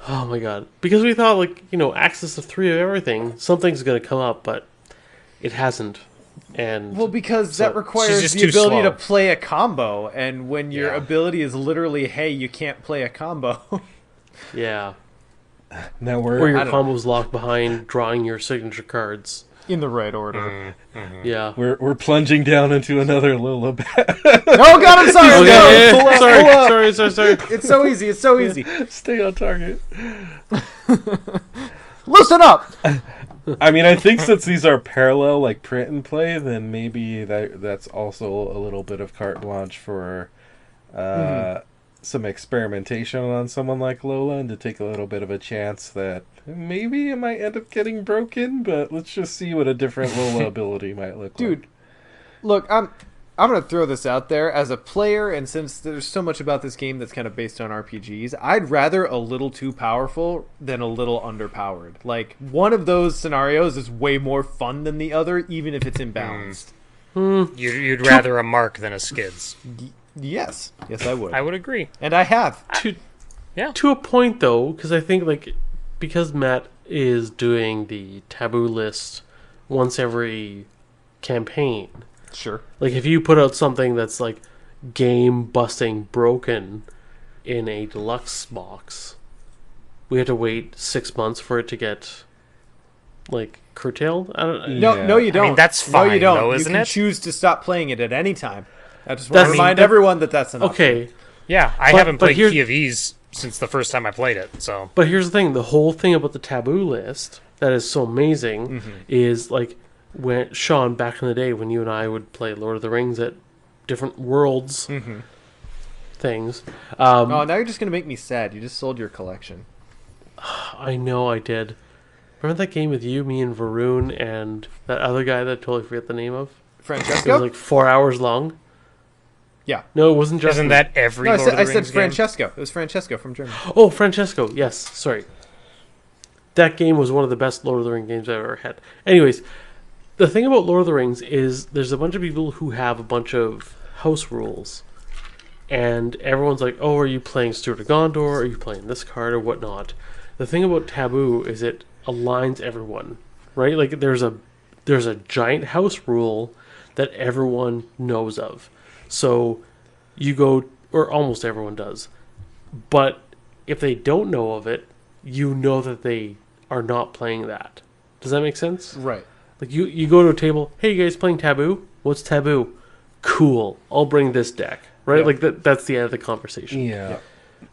Oh my god. Because we thought, like, access to 3 of everything, something's gonna come up, but it hasn't. And
Well, because that
she's
requires
just
the
too
ability
slow.
to play a combo, and when your
Yeah.
ability is literally, hey, you can't play a combo.
yeah.
Now
Or
we're
your
I don't
combo's locked behind drawing your signature cards.
In the right order.
Yeah.
we're plunging down into another Lola bat.
Oh god, I'm sorry.
Okay,
no,
yeah,
pull up,
sorry,
pull up.
sorry.
It's so easy. It's so easy.
Stay on target.
Loosen up.
I mean, I think since these are parallel, like print and play, then maybe that's also a little bit of carte blanche for some experimentation on someone like Lola, and to take a little bit of a chance that maybe it might end up getting broken. But let's just see what a different Lola ability might look
Dude,
like.
look, I'm going to throw this out there as a player, and since there's so much about this game that's kind of based on RPGs, I'd rather a little too powerful than a little underpowered. Like, one of those scenarios is way more fun than the other, even if it's imbalanced.
You'd rather a Mark than a Skids.
Yes, I would.
I would agree.
And I have.
To a point, though, because I think, like, because Matt is doing the taboo list once every campaign,
Sure.
like, if you put out something that's, like, game-busting broken in a deluxe box, we have to wait 6 months for it to get, like, curtailed? I don't
No,
Yeah.
no, you don't.
that's
No, you
fine,
don't.
though,
you
isn't
can
it?
choose to stop playing it at any time. I just want
That's-
to remind
that-
everyone that that's enough.
Okay,
Yeah, I
But-
haven't
but
played
here's-
Key of Ease since the first time I played it, so...
but here's the thing. The whole thing about the taboo list that is so amazing
Mm-hmm.
is, like, when Sean, back in the day when you and I would play Lord of the Rings at different worlds things.
Oh, now you're just going to make me sad. You just sold your collection.
I know I did. Remember that game with you, me, and Varun, and that other guy that I totally forget the name of? It
Francesco?
was like 4 hours long.
Yeah.
No, it wasn't just.
Isn't that every
No, I
Lord
said,
of the
I said
Rings game?
Francesco. It was Francesco from Germany.
Oh, Francesco. Yes, sorry. That game was one of the best Lord of the Rings games I've ever had. Anyways, the thing about Lord of the Rings is there's a bunch of people who have a bunch of house rules. And everyone's like, oh, are you playing Steward of Gondor? Are you playing this card or whatnot? The thing about Taboo is it aligns everyone, right? Like there's a giant house rule that everyone knows of. So you go, or almost everyone does. But if they don't know of it, you know that they are not playing that. Does that make sense?
Right.
Like you go to a table, hey, you guys playing Taboo? What's Taboo? Cool. I'll bring this deck. Right?
Yeah.
Like that's the end of the conversation.
Yeah.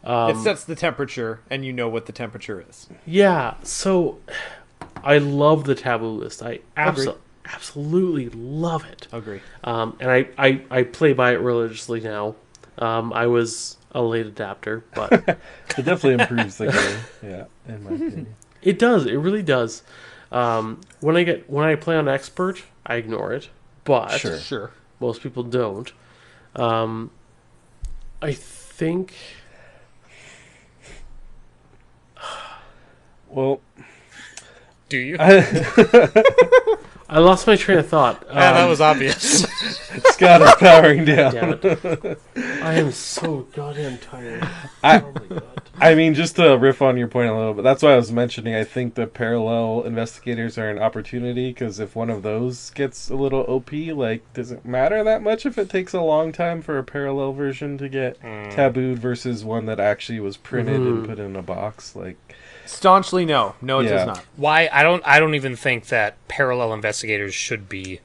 It sets the temperature, and you know what the temperature is.
Yeah, so I love the taboo list. I
Agreed.
absolutely love it.
Agree.
And I play by it religiously now. I was a late adapter, but
It definitely improves the game. Yeah, in my opinion.
it does. It really does. When I play on expert, I ignore it, but
Sure.
most people don't. I think.
Well,
Do you?
I lost my train of thought.
Yeah, that was obvious.
Scott is powering down.
Damn it. I am so goddamn tired.
I-
Oh my god.
I mean, just to riff on your point a little bit, that's why I was mentioning I think the parallel investigators are an opportunity, because if one of those gets a little OP, like, does it matter that much if it takes a long time for a parallel version to get tabooed versus one that actually was printed and put in a box? Like,
Staunchly no. No, it
Yeah.
does not.
Why? I don't even think that parallel investigators should be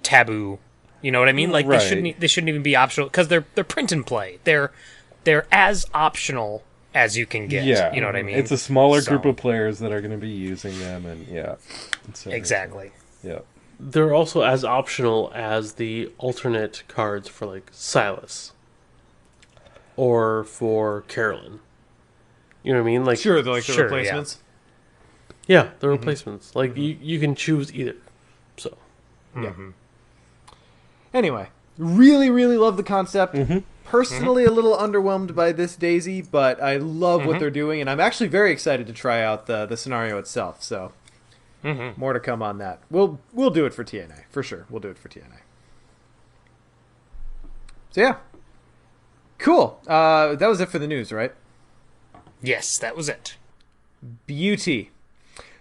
taboo. You know what I mean? Like
Right.
they shouldn't even be optional because they're print and play. They're as optional as you can get.
yeah,
You know what I mean?
It's a smaller group
So-
of players that are going to be using them, and it's
Exactly.
Yeah,
They're also as optional as the alternate cards for like Silas or for Carolyn. You know what I mean? Like
Sure, they're like the
Sure,
replacements.
yeah, the replacements. Like you can choose either. So
Anyway, really, really love the concept. Personally, a little underwhelmed by this Daisy, but I love what they're doing, and I'm actually very excited to try out the scenario itself. So, more to come on that. We'll do it for TNA for sure. We'll do it for TNA. So yeah, cool. That was it for the news, right?
Yes, that was it.
Beauty.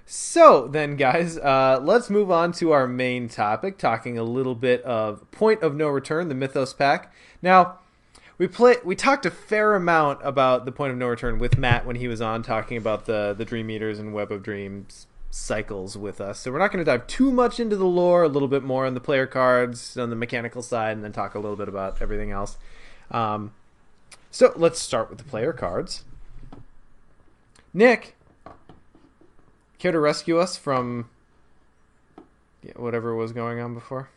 So then, guys, let's move on to our main topic, talking a little bit of Point of No Return, the Mythos pack. Now, we talked a fair amount about the Point of No Return with Matt when he was on, talking about the Dream Eaters and Web of Dreams cycles with us. So we're not going to dive too much into the lore, a little bit more on the player cards, on the mechanical side, and then talk a little bit about everything else. So let's start with the player cards. Nick, care to rescue us from whatever was going on before?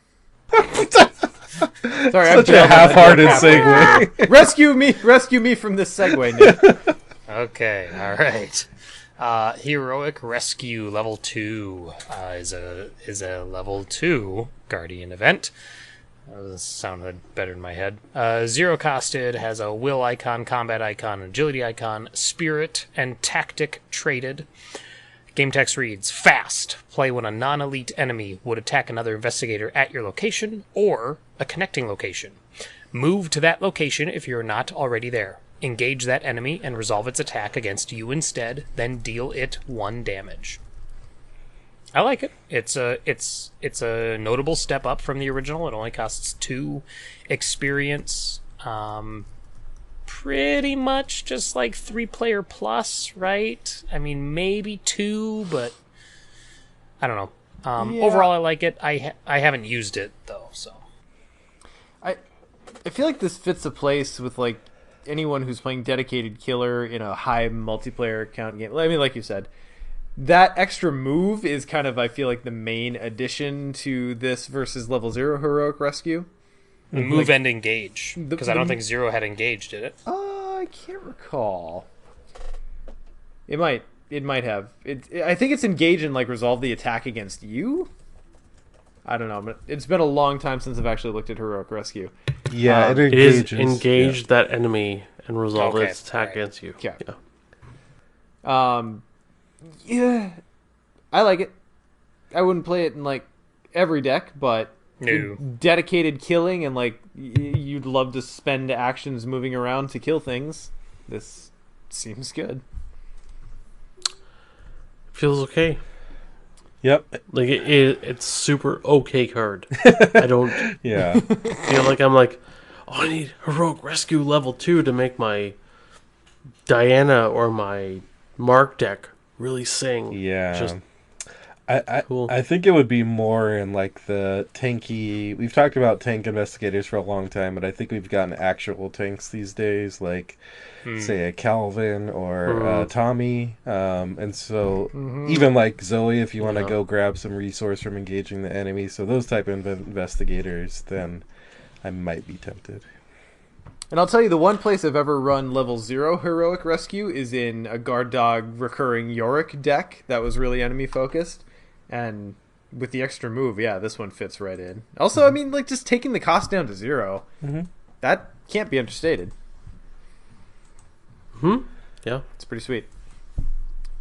Sorry, I'm
such a half-hearted segue.
Rescue me from this segue, Nick.
Okay, all right. Heroic Rescue Level 2 is a Level 2 Guardian event. That sounded better in my head. Zero costed, has a will icon, combat icon, agility icon, spirit, and tactic traded. Game text reads, fast. Play when a non-elite enemy would attack another investigator at your location or a connecting location. Move to that location if you're not already there. Engage that enemy and resolve its attack against you instead, then deal it 1 damage. I like it. It's a notable step up from the original. It only costs 2 experience. Pretty much just like 3-player plus, right? I mean, maybe 2, but I don't know.
Yeah.
Overall, I like it. I haven't used it though, so.
I feel like this fits a place with like anyone who's playing dedicated killer in a high multiplayer account game. I mean, like you said, that extra move is kind of, I feel like, the main addition to this versus level 0 heroic rescue.
Move and engage, because I don't
the-
think Zero had engaged, did it?
I can't recall. It might have. I think it's engage and like resolve the attack against you. I don't know, but it's been a long time since I've actually looked at heroic rescue.
Yeah,
it is engage that enemy and resolve
Okay,
its attack
right.
against you.
Okay.
Yeah.
Yeah, I like it. I wouldn't play it in like every deck, but
No.
dedicated killing and like you'd love to spend actions moving around to kill things. This seems good.
Feels okay.
Yep.
Like it's super okay card. I don't
Yeah.
feel like I'm like, oh, I need heroic rescue level 2 to make my Diana or my Mark deck really sing.
Yeah.
Just Cool.
I think it would be more in like the tanky. We've talked about tank investigators for a long time, but I think we've gotten actual tanks these days, like say a Calvin or Tommy. And so even like Zoe, if you want to go grab some resource from engaging the enemy, so those type of investigators, then I might be tempted.
And I'll tell you, the one place I've ever run level 0 heroic rescue is in a guard dog recurring Yorick deck that was really enemy focused. And with the extra move, yeah, this one fits right in. Also, I mean, like, just taking the cost down to 0, that can't be understated.
Yeah.
It's pretty sweet.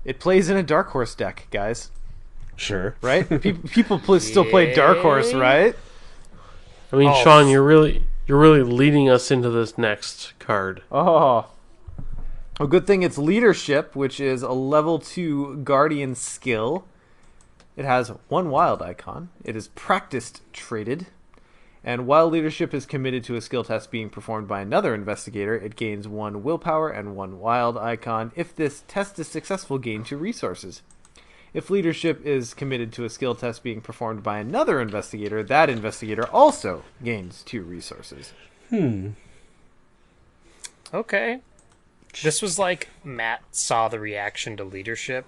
It plays in a Dark Horse deck, guys.
Sure.
Right? People still play Dark Horse, right?
I mean, Sean, you're really leading us into this next card.
Oh. A good thing it's Leadership, which is a level 2 Guardian skill. It has 1 wild icon. It is practiced traded. And while Leadership is committed to a skill test being performed by another investigator, it gains 1 willpower and 1 wild icon. If this test is successful, gain 2 resources. If Leadership is committed to a skill test being performed by another investigator, that investigator also gains 2 resources.
Okay. This was like Matt saw the reaction to Leadership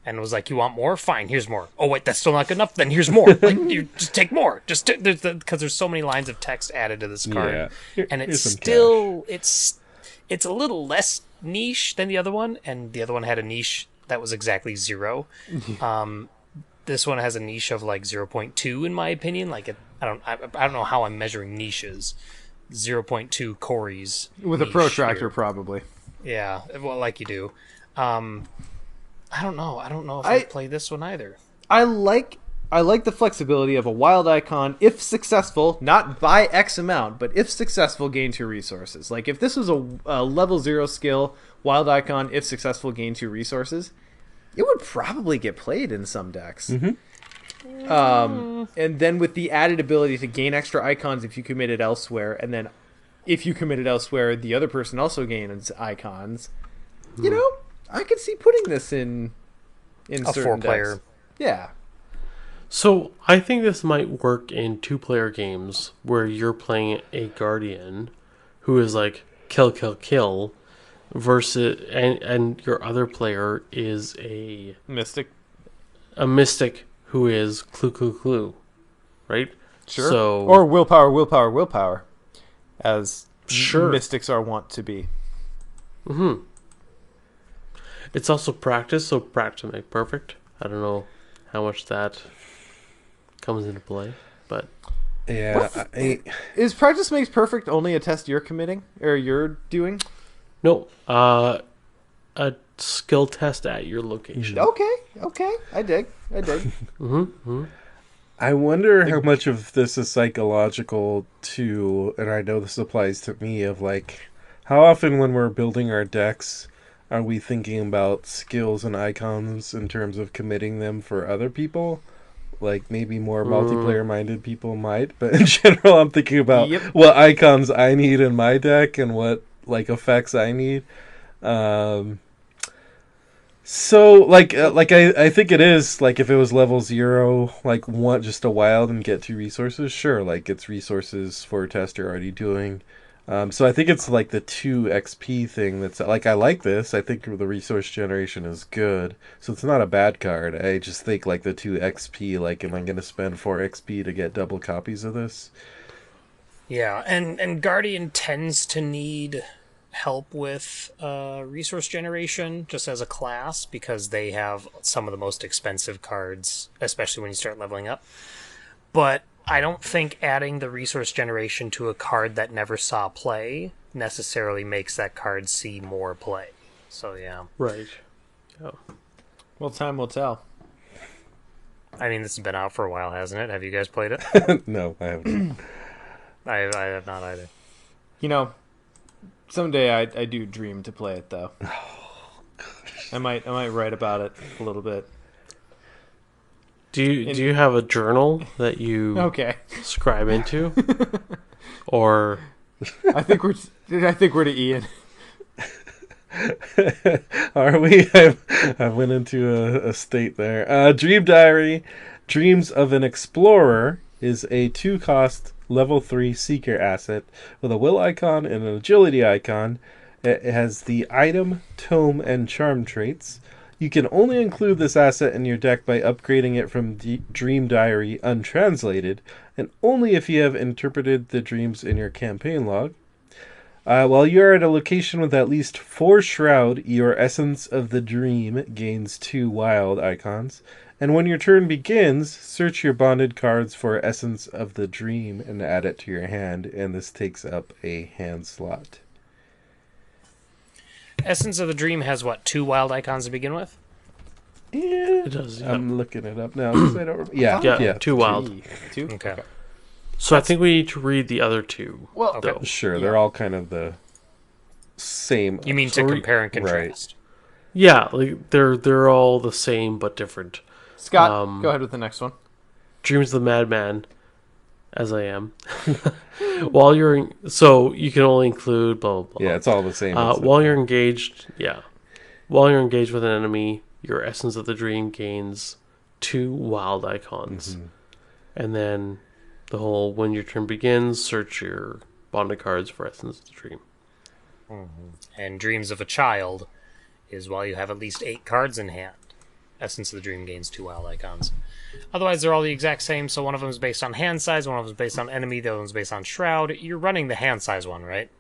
and was like, "You want more? Fine, here's more. Oh wait, that's still not good enough. Then here's more. Like, you just take more. Just because there's so many lines of text added to this card, and it's still it's a little less niche than the other one, and the other one had a niche that was exactly 0. This one has a niche of like 0.2 in my opinion. Like I don't know how I'm measuring niches. 0.2 Corey's
with a protractor, probably.
Yeah, well, like you do. I don't know. I don't know if I play this one either.
I like the flexibility of a wild icon. If successful, not by X amount, but if successful, gain 2 resources. Like if this was a level 0 skill, wild icon, if successful, gain 2 resources, it would probably get played in some decks. And then with the added ability to gain extra icons if you commit it elsewhere, and then if you commit it elsewhere, the other person also gains icons. You know, I could see putting this in
a
certain
4-player.
decks. Yeah.
So I think this might work in 2-player games where you're playing a Guardian who is like kill, versus and your other player is a
Mystic
who is clue, right?
Sure.
So,
or willpower, as
sure,
mystics are wont to be.
It's also practice, so practice make perfect. I don't know how much that comes into play, but
yeah,
is practice makes perfect only a test you're committing or you're doing?
No, a skill test at your location.
Okay, I dig.
I wonder how much of this is psychological too, and I know this applies to me, of like, how often when we're building our decks are we thinking about skills and icons in terms of committing them for other people? Like maybe more multiplayer-minded people might, but in general I'm thinking about what icons I need in my deck and what like effects I need. So like I think it is like if it was level 0, like want just a wild and get 2 resources, sure, like it's resources for a test you're already doing. So I think it's like the 2 XP thing that's like, I like this. I think the resource generation is good. So it's not a bad card. I just think like the 2 XP, like am I going to spend 4 XP to get double copies of this?
Yeah, and Guardian tends to need help with resource generation just as a class because they have some of the most expensive cards, especially when you start leveling up. But I don't think adding the resource generation to a card that never saw play necessarily makes that card see more play. So yeah.
Right. Oh.
Well, time will tell.
I mean, this has been out for a while, hasn't it? Have you guys played it?
No, I haven't.
I have not either.
You know, someday I do dream to play it though. I might write about it a little bit.
Do you have a journal that you scribe into? Or
I think we're to Ian.
Are we? I went into a state there. Dream Diary. Dreams of an Explorer is a 2-cost level 3 seeker asset with a will icon and an agility icon. It has the item, tome, and charm traits. You can only include this asset in your deck by upgrading it from Dream Diary Untranslated, and only if you have interpreted the dreams in your campaign log. While you are at a location with at least 4 Shroud, your Essence of the Dream gains 2 wild icons. And when your turn begins, search your bonded cards for Essence of the Dream and add it to your hand, and this takes up a hand slot.
Essence of the Dream has, what, 2 wild icons to begin with?
Yeah,
It does. Yeah.
I'm looking it up now because I don't remember. Yeah,
2 wild.
Two?
Okay.
So I think we need to read the other 2.
Well,
Okay.
Sure, they're all kind of the same.
You mean
So
to
we-
compare and contrast?
Yeah, like they're all the same but different.
Scott, go ahead with the next one.
Dreams of the Madman, as I am. While you're so you can only include blah blah blah.
Yeah, it's all the same.
While you're engaged, while you're engaged with an enemy, your Essence of the Dream gains 2 wild icons, and then the whole when your turn begins, search your bonded cards for Essence of the Dream.
And Dreams of a Child is while you have at least 8 cards in hand. Essence of the Dream gains 2 wild icons. Otherwise, they're all the exact same, so one of them is based on hand size, one of them is based on enemy, the other one's based on Shroud. You're running the hand size one, right?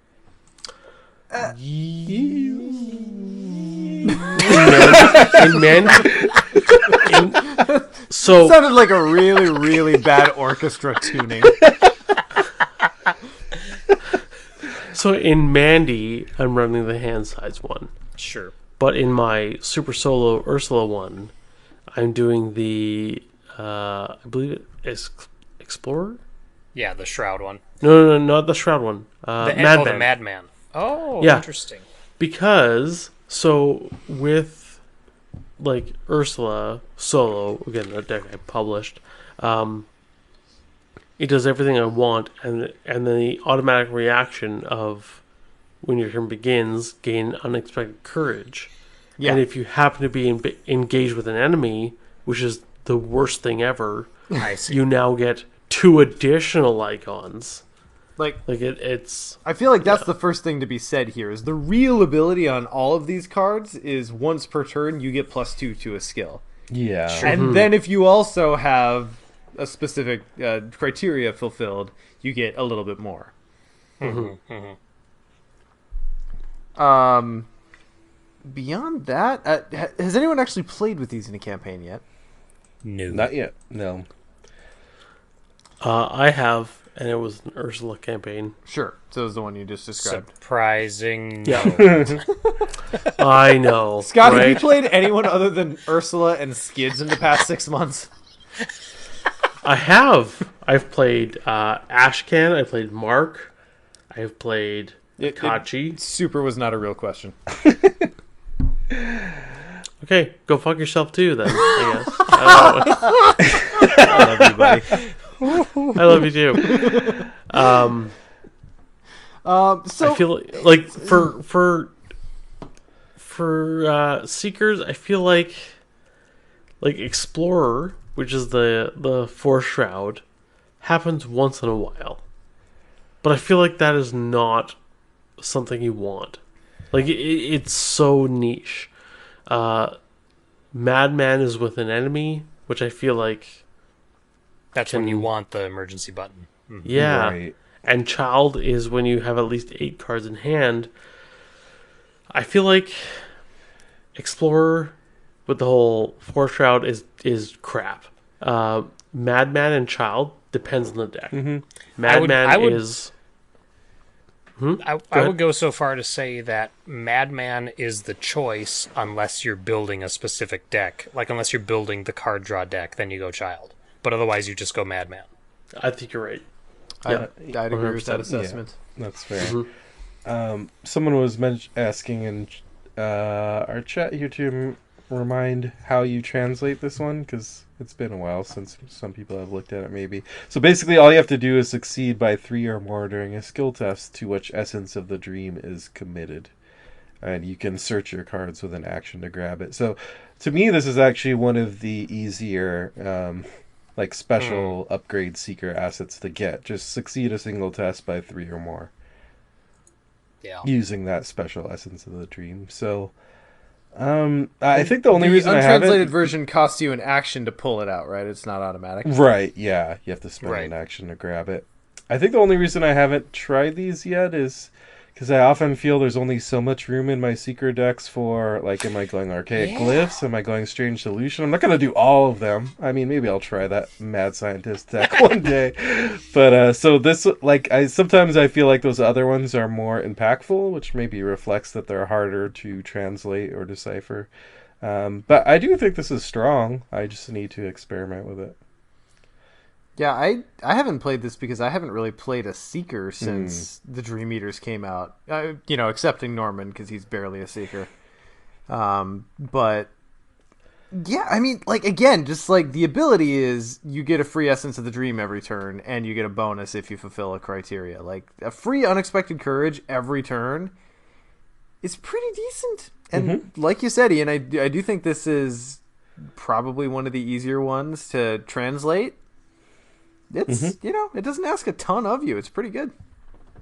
So
Sounded like a really, really bad orchestra tuning.
So in Mandy, I'm running the hand size one.
Sure.
But in my Super Solo Ursula one, I'm doing the, I believe it is Explorer?
Yeah, the Shroud one.
No, not the Shroud one.
The
Madman.
Madman. Oh,
Yeah.
interesting.
Because, so with, like, Ursula Solo, again, the deck I published, it does everything I want, and then the automatic reaction of when your turn begins, gain unexpected courage.
Yeah.
And if you happen to be engaged with an enemy, which is the worst thing ever,
I see.
you now get 2 additional icons.
Like,
It's
I feel like that's the first thing to be said here is the real ability on all of these cards is once per turn you get +2 to a skill.
Yeah.
Sure.
And then if you also have a specific criteria fulfilled, you get a little bit more. Beyond that, has anyone actually played with these in a campaign yet?
No.
Not yet. No.
I have, and it was an Ursula campaign.
Sure. So it was the one you just described.
Surprising.
Yeah. I know.
Scott, have you
right?
played anyone other than Ursula and Skids in the past 6 months?
I have. I've played Ashcan. I played Mark. I've played Kachi.
Super was not a real question.
Okay, go fuck yourself too, then. I guess.
I love you, buddy.
I love you too.
So
I feel like for seekers, I feel like Explorer, which is the Force Shroud, happens once in a while, but I feel like that is not something you want. Like it's so niche. Madman is with an enemy, which I feel like
That's when you want the emergency button.
yeah.
Right.
And Child is when you have at least 8 cards in hand. I feel like Explorer with the whole Force Shroud is crap. Madman and Child depends on the deck. Madman
I would-
is...
I
ahead.
would go so far to say that Madman is the choice unless you're building a specific deck. Like, unless you're building the card draw deck, then you go Child. But otherwise, you just go Madman.
I think you're right.
I'd agree with that
100%,
assessment.
That's fair. Someone was asking in our chat here to remind how you translate this one, because it's been a while since some people have looked at it, maybe. So basically, all you have to do is succeed by 3 or more during a skill test to which Essence of the Dream is committed. and you can search your cards with an action to grab it. So, to me, this is actually one of the easier, like special upgrade seeker assets to get. Just succeed a single test by 3 or more.
Yeah.
Using that special essence of the dream. So, I think the only reason I haven't...
The untranslated version costs you an action to pull it out, right? It's not automatic.
Right, yeah. You have to spend an action to grab it. I think the only reason I haven't tried these yet is because I often feel there's only so much room in my Seeker decks for, like, am I going Archaic Glyphs? Am I going Strange Solution? I'm not going to do all of them. I mean, maybe I'll try that Mad Scientist deck one day. But, so this, like, sometimes I feel like those other ones are more impactful, which maybe reflects that they're harder to translate or decipher. But I do think this is strong. I just need to experiment with it.
Yeah, I haven't played this because I haven't really played a Seeker since the Dream Eaters came out. Excepting Norman because he's barely a Seeker. But yeah, I mean, like, again, just like the ability is you get a free Essence of the Dream every turn, and you get a bonus if you fulfill a criteria. Like a free Unexpected Courage every turn is pretty decent. And like you said, Ian, I do think this is probably one of the easier ones to translate. It's it doesn't ask a ton of you. It's pretty good.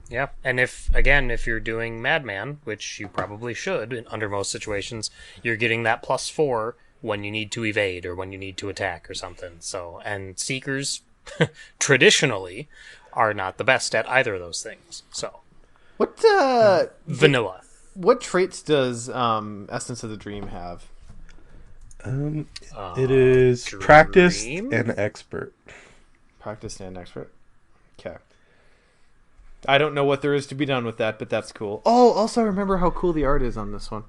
Yeah, and if you're doing Madman, which you probably should under most situations, you're getting that +4 when you need to evade or when you need to attack or something. So, and Seekers traditionally are not the best at either of those things. So,
what
vanilla?
What traits does Essence of the Dream have?
It is practiced and expert.
Practiced and expert. Okay. I don't know what there is to be done with that, but that's cool. Oh, also remember how cool the art is on this one.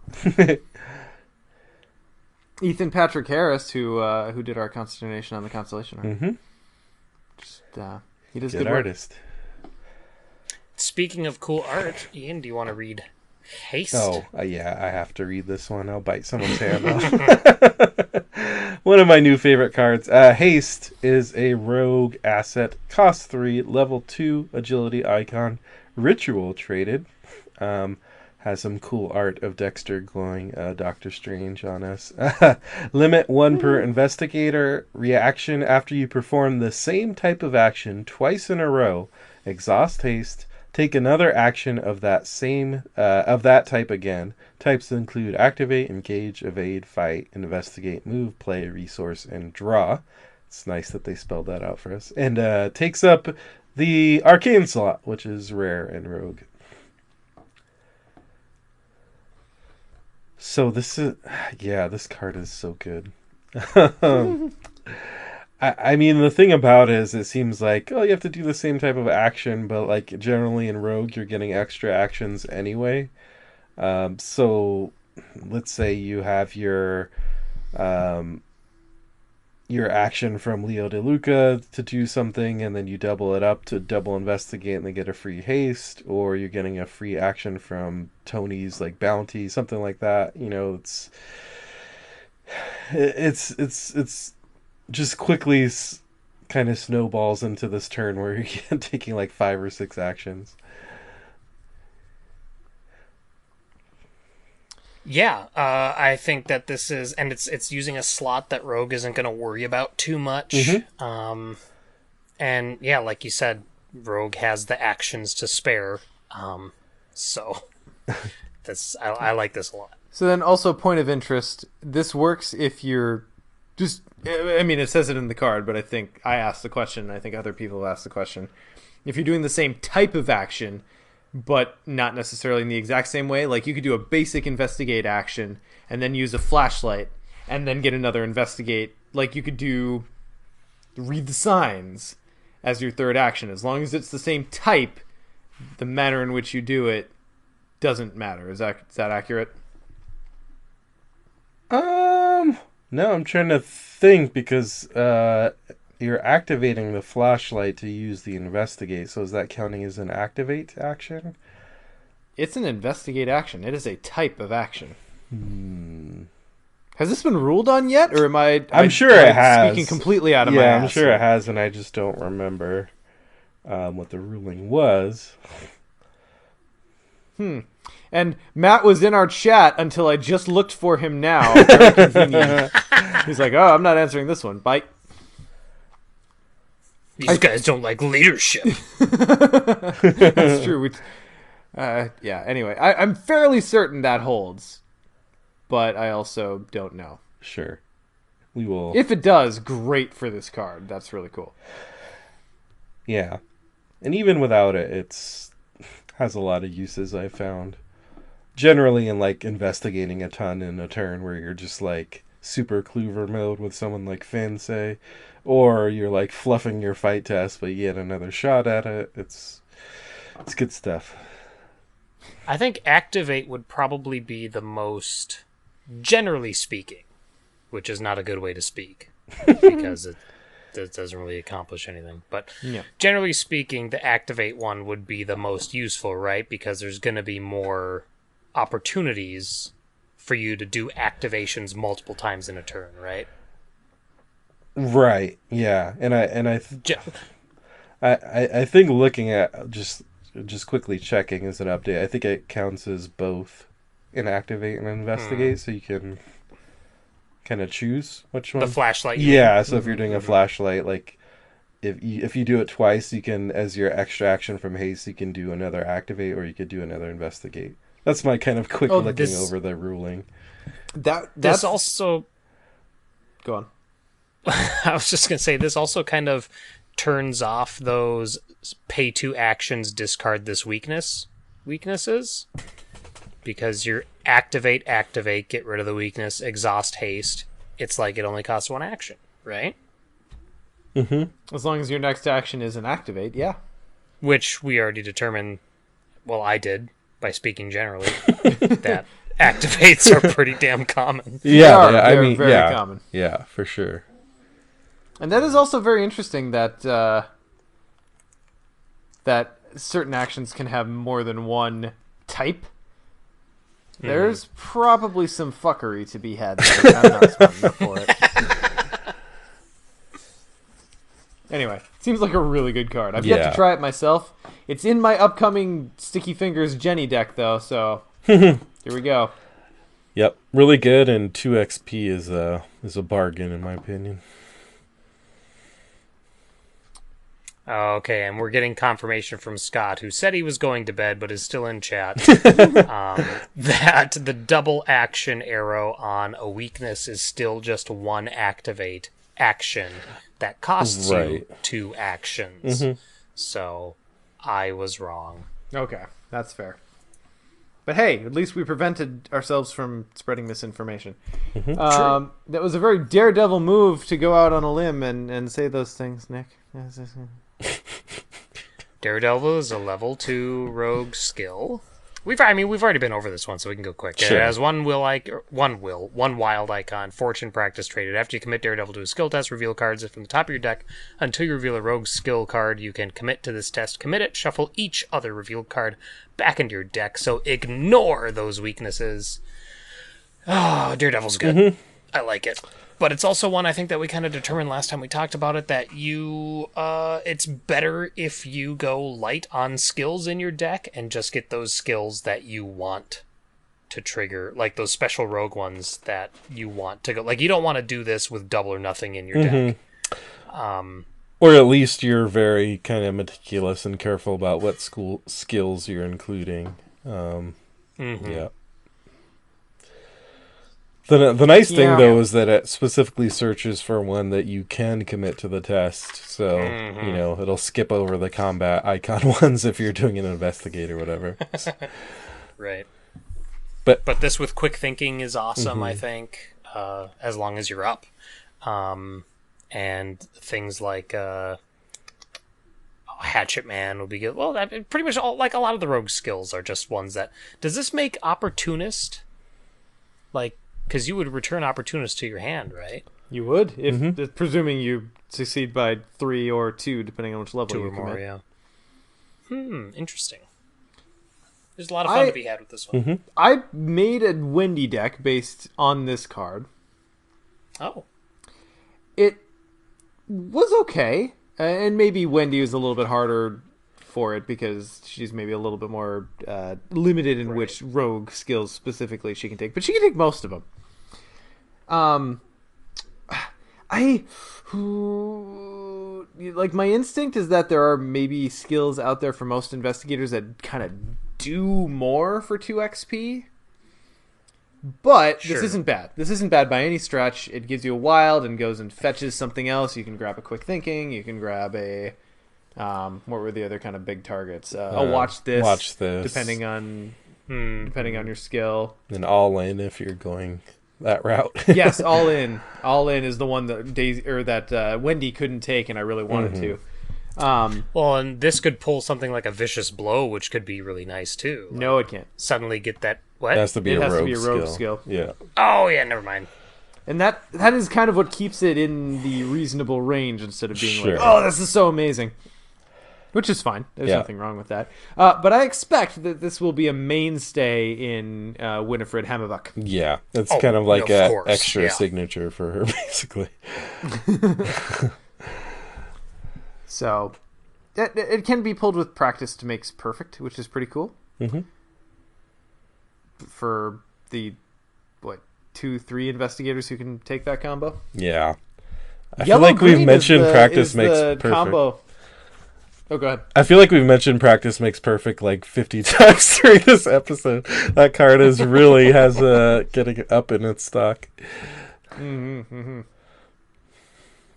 Ethan Patrick Harris, who did our Consternation on the Constellation art. Just he does good work.
Artist.
Speaking of cool art, Ian, do you want to read Haste?
Oh, yeah, I have to read this one. I'll bite someone's hand off. One of my new favorite cards. Haste is a rogue asset. Cost 3, level 2 agility icon. Ritual traded. Has some cool art of Dexter glowing Doctor Strange on us. Limit 1 per investigator. Reaction after you perform the same type of action twice in a row. Exhaust haste. Take another action of that type again. Types include activate, engage, evade, fight, investigate, move, play, resource, and draw. It's nice that they spelled that out for us. And takes up the arcane slot, which is rare and rogue. So this card is so good. I mean, the thing about it is it seems like, you have to do the same type of action, but like generally in Rogue, you're getting extra actions anyway. So let's say you have your action from Leo DeLuca to do something, and then you double it up to double investigate and then get a free haste, or you're getting a free action from Tony's like bounty, something like that. It's just quickly kind of snowballs into this turn where you're taking like 5 or 6 actions.
Yeah, I think that this is, and it's using a slot that Rogue isn't going to worry about too much. And yeah, like you said, Rogue has the actions to spare. So I like this a lot.
So then also point of interest, this works if you're just, I mean, it says it in the card, but I think I asked the question, and I think other people have asked the question. If you're doing the same type of action, but not necessarily in the exact same way, like you could do a basic investigate action and then use a flashlight and then get another investigate. Like you could do read the signs as your third action. As long as it's the same type, the manner in which you do it doesn't matter. Is that accurate?
No, I'm trying to think because you're activating the flashlight to use the investigate. So is that counting as an activate action?
It's an investigate action. It is a type of action. Has this been ruled on yet, or am I?
I'm sure it has.
Speaking completely out of my ass.
Yeah, I'm sure it has, and I just don't remember what the ruling was.
And Matt was in our chat until I just looked for him now. Very convenient. He's like, oh, I'm not answering this one. Bye.
These guys don't like leadership.
That's true. Yeah, anyway. I'm fairly certain that holds. But I also don't know.
Sure. We will.
If it does, great for this card. That's really cool.
Yeah. And even without it, it's has a lot of uses I've found. Generally in like investigating a ton in a turn where you're just like super clover mode with someone like Finn, say, or you're like fluffing your fight test but you get another shot at it. It's good stuff.
I think activate would probably be the most, generally speaking, which is not a good way to speak because it doesn't really accomplish anything. But generally speaking, the activate one would be the most useful, right? Because there's going to be more opportunities for you to do activations multiple times in a turn, right?
Right. Yeah. And I think looking at just quickly checking as an update, I think it counts as both an activate and investigate, so you can kind of choose which one.
The flashlight.
Yeah. So if you're doing a flashlight, like if you do it twice, you can, as your extra action from haste, you can do another activate, or you could do another investigate. That's my kind of quick looking over the ruling.
That's
also...
Go on.
I was just going to say, this also kind of turns off those pay 2 actions, discard this weaknesses. Because you're activate, get rid of the weakness, exhaust, haste. It's like it only costs 1 action, right?
Mm-hmm. As long as your next action is an activate, yeah.
Which we already determined, well, I did, by speaking generally, that activates are pretty damn common.
Yeah,
they're very common.
Yeah, for sure.
And that is also very interesting that that certain actions can have more than one type. There's probably some fuckery to be had there. I'm not smart enough for it. Anyway, seems like a really good card. I've yet to try it myself. It's in my upcoming Sticky Fingers Jenny deck, though, so here we go.
Yep, really good, and 2 XP is a bargain, in my opinion.
Okay, and we're getting confirmation from Scott, who said he was going to bed, but is still in chat, that the double action arrow on a weakness is still just 1 activate action that costs you 2 actions. So I was wrong.
Okay, that's fair. But hey, at least we prevented ourselves from spreading misinformation. That was a very daredevil move to go out on a limb and say those things, Nick.
Daredevil is a level 2 rogue skill. We've already been over this one, so we can go quick. Sure. It has one wild icon, fortune practice traded. After you commit Daredevil to a skill test, reveal cards from the top of your deck. Until you reveal a rogue skill card, you can commit to this test. Commit it, shuffle each other revealed card back into your deck. So ignore those weaknesses. Oh, Daredevil's good. I like it. But it's also one I think that we kind of determined last time we talked about it, that it's better if you go light on skills in your deck and just get those skills that you want to trigger, like those special rogue ones that you want to go. Like, you don't want to do this with double or nothing in your deck.
Or at least you're very kind of meticulous and careful about what skills you're including. Yeah. The nice thing, though, is that it specifically searches for one that you can commit to the test. So, it'll skip over the combat icon ones if you're doing an investigate or whatever.
Right. But this with quick thinking is awesome, I think, as long as you're up. And things like Hatchet Man would be good. Well, that pretty much all, like a lot of the rogue skills are just ones that... Does this make Opportunist, like... Because you would return Opportunist to your hand, right?
You would, if presuming you succeed by 3 or 2, depending on which level
2
you
or more,
commit.
Yeah. Interesting. There's a lot of fun to be had with this one.
I made a Wendy deck based on this card.
Oh.
It was okay, and maybe Wendy was a little bit harder for it because she's maybe a little bit more limited in which rogue skills specifically she can take, but she can take most of them. Like, my instinct is that there are maybe skills out there for most investigators that kind of do more for 2 XP. But
Sure.
This isn't bad. This isn't bad by any stretch. It gives you a wild and goes and fetches something else. You can grab a quick thinking. You can grab a... what were the other kind of big targets? Watch this.
Watch this.
Depending on your skill.
And all in if you're going that route.
Yes, all in. All in is the one that Wendy couldn't take, and I really wanted to.
Well, and this could pull something like a vicious blow, which could be really nice too. Like,
No, it can't.
suddenly get that what?
It has to be
It
a
has to
rogue
be a rogue skill.
Yeah.
Oh yeah, never mind.
And that is kind of what keeps it in the reasonable range instead of being
Sure.
like, oh, this is so amazing. Which is fine. There's
Yeah.
nothing wrong with that. But I expect that this will be a mainstay in Winifred Hammerbuck.
Yeah. It's
Oh,
kind of like
of
an
course,
extra
yeah.
signature for her, basically.
So it can be pulled with practice to makes perfect, which is pretty cool.
Mm-hmm.
For the 2-3 investigators who can take that combo.
Yeah. I feel
Yellow
like we've
green
mentioned
is the-
practice
is
makes
the
perfect.
combo. Oh, go ahead.
I feel like we've mentioned practice makes perfect like 50 times during this episode. That card is really has getting up in its stock.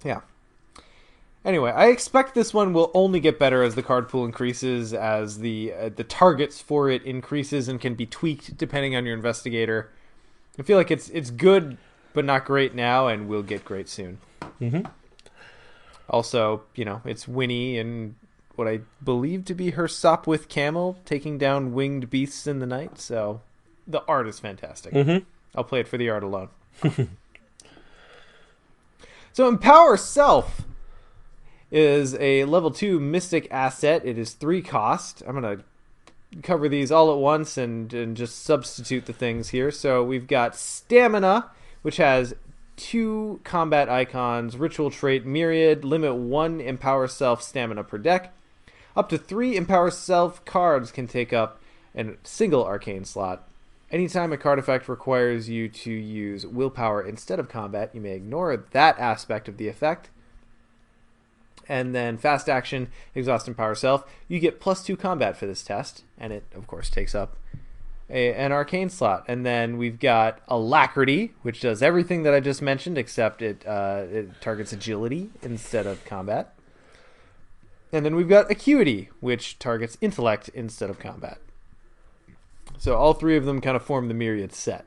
Yeah. Anyway, I expect this one will only get better as the card pool increases, as the targets for it increases and can be tweaked depending on your investigator. I feel like it's good, but not great now, and will get great soon.
Mm-hmm.
Also, it's Winnie and what I believe to be her Sopwith camel taking down winged beasts in the night. So the art is fantastic.
Mm-hmm.
I'll play it for the art alone. So Empower Self is a level 2 mystic asset. It is 3 cost. I'm going to cover these all at once and just substitute the things here. So we've got Stamina, which has 2 combat icons, ritual trait Myriad, limit 1 Empower Self stamina per deck. Up to 3 Empower Self cards can take up a single arcane slot. Anytime a card effect requires you to use willpower instead of combat, you may ignore that aspect of the effect. And then fast action, exhaust Empower Self. You get +2 combat for this test, and it, of course, takes up an arcane slot. And then we've got Alacrity, which does everything that I just mentioned, except it targets agility instead of combat. And then we've got Acuity, which targets intellect instead of combat. So all 3 of them kind of form the Myriad set.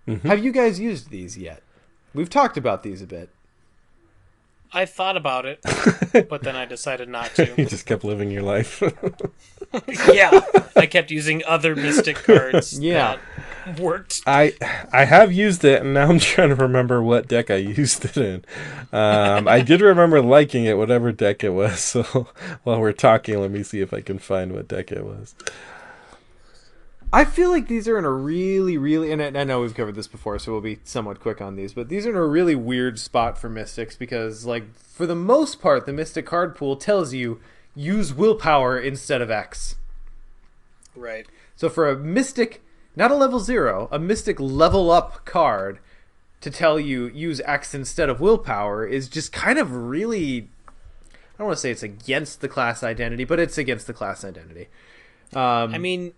Mm-hmm.
Have you guys used these yet? We've talked about these a bit.
I thought about it, but then I decided not
You
to.
just kept living your life.
Yeah, I kept using other mystic cards
Yeah.
that worked.
I have used it, and now I'm trying to remember what deck I used it in. I did remember liking it, whatever deck it was. So while we're talking, let me see if I can find what deck it was.
I feel like these are in a really, really... And I know we've covered this before, so we'll be somewhat quick on these. But these are in a really weird spot for Mystics because, for the most part, the Mystic card pool tells you use willpower instead of X.
Right.
So for a Mystic, not a level 0, a Mystic level up card to tell you use X instead of willpower is just kind of really... I don't want to say it's against the class identity, but it's against the class identity.
I mean...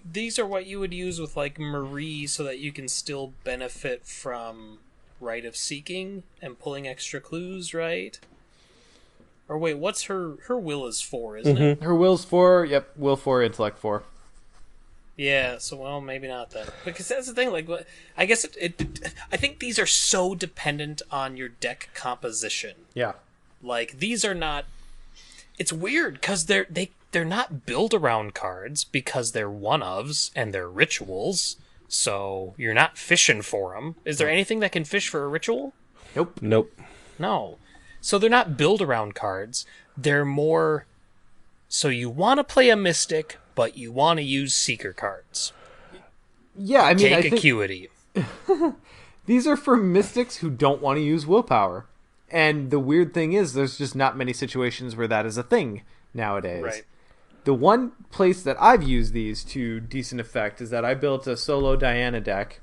these are what you would use with Marie so that you can still benefit from Rite of Seeking and pulling extra clues, right? Or wait, what's her will is 4, isn't it?
Her will's 4, yep, will 4, intellect 4.
Yeah, so well, maybe not then. Because that's the thing, I guess I think these are so dependent on your deck composition.
Yeah.
These are not... It's weird, because they're not built around cards because they're one-ofs and they're rituals, so you're not fishing for them. Is there anything that can fish for a ritual?
Nope.
No. So they're not built around cards. They're more... So you want to play a Mystic, but you want to use Seeker cards.
Yeah, I mean,
Take
I think
Acuity.
these are for Mystics who don't want to use willpower. And the weird thing is, there's just not many situations where that is a thing nowadays.
Right.
The one place that I've used these to decent effect is that I built a solo Diana deck.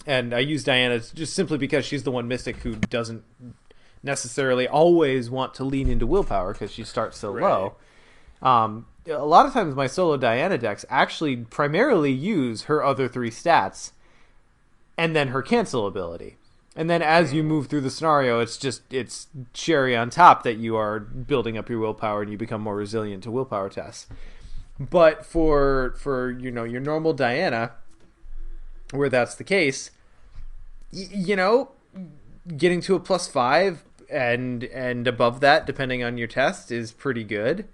And I use Diana just simply because she's the one Mystic who doesn't necessarily always want to lean into willpower because she starts so low. A lot of times my solo Diana decks actually primarily use her other 3 stats and then her cancel ability. And then as you move through the scenario, it's cherry on top that you are building up your willpower and you become more resilient to willpower tests. But for your normal Diana, where that's the case, getting to a +5 and above that, depending on your test, is pretty good.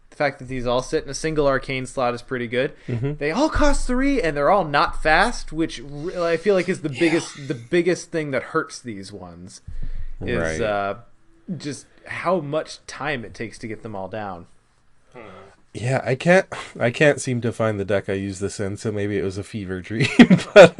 The fact that these all sit in a single arcane slot is pretty good. Mm-hmm. They all cost 3, and they're all not fast, which I feel like is the biggest thing that hurts these ones. Is just how much time it takes to get them all down.
Yeah, I can't seem to find the deck I used this in, so maybe it was a fever dream. But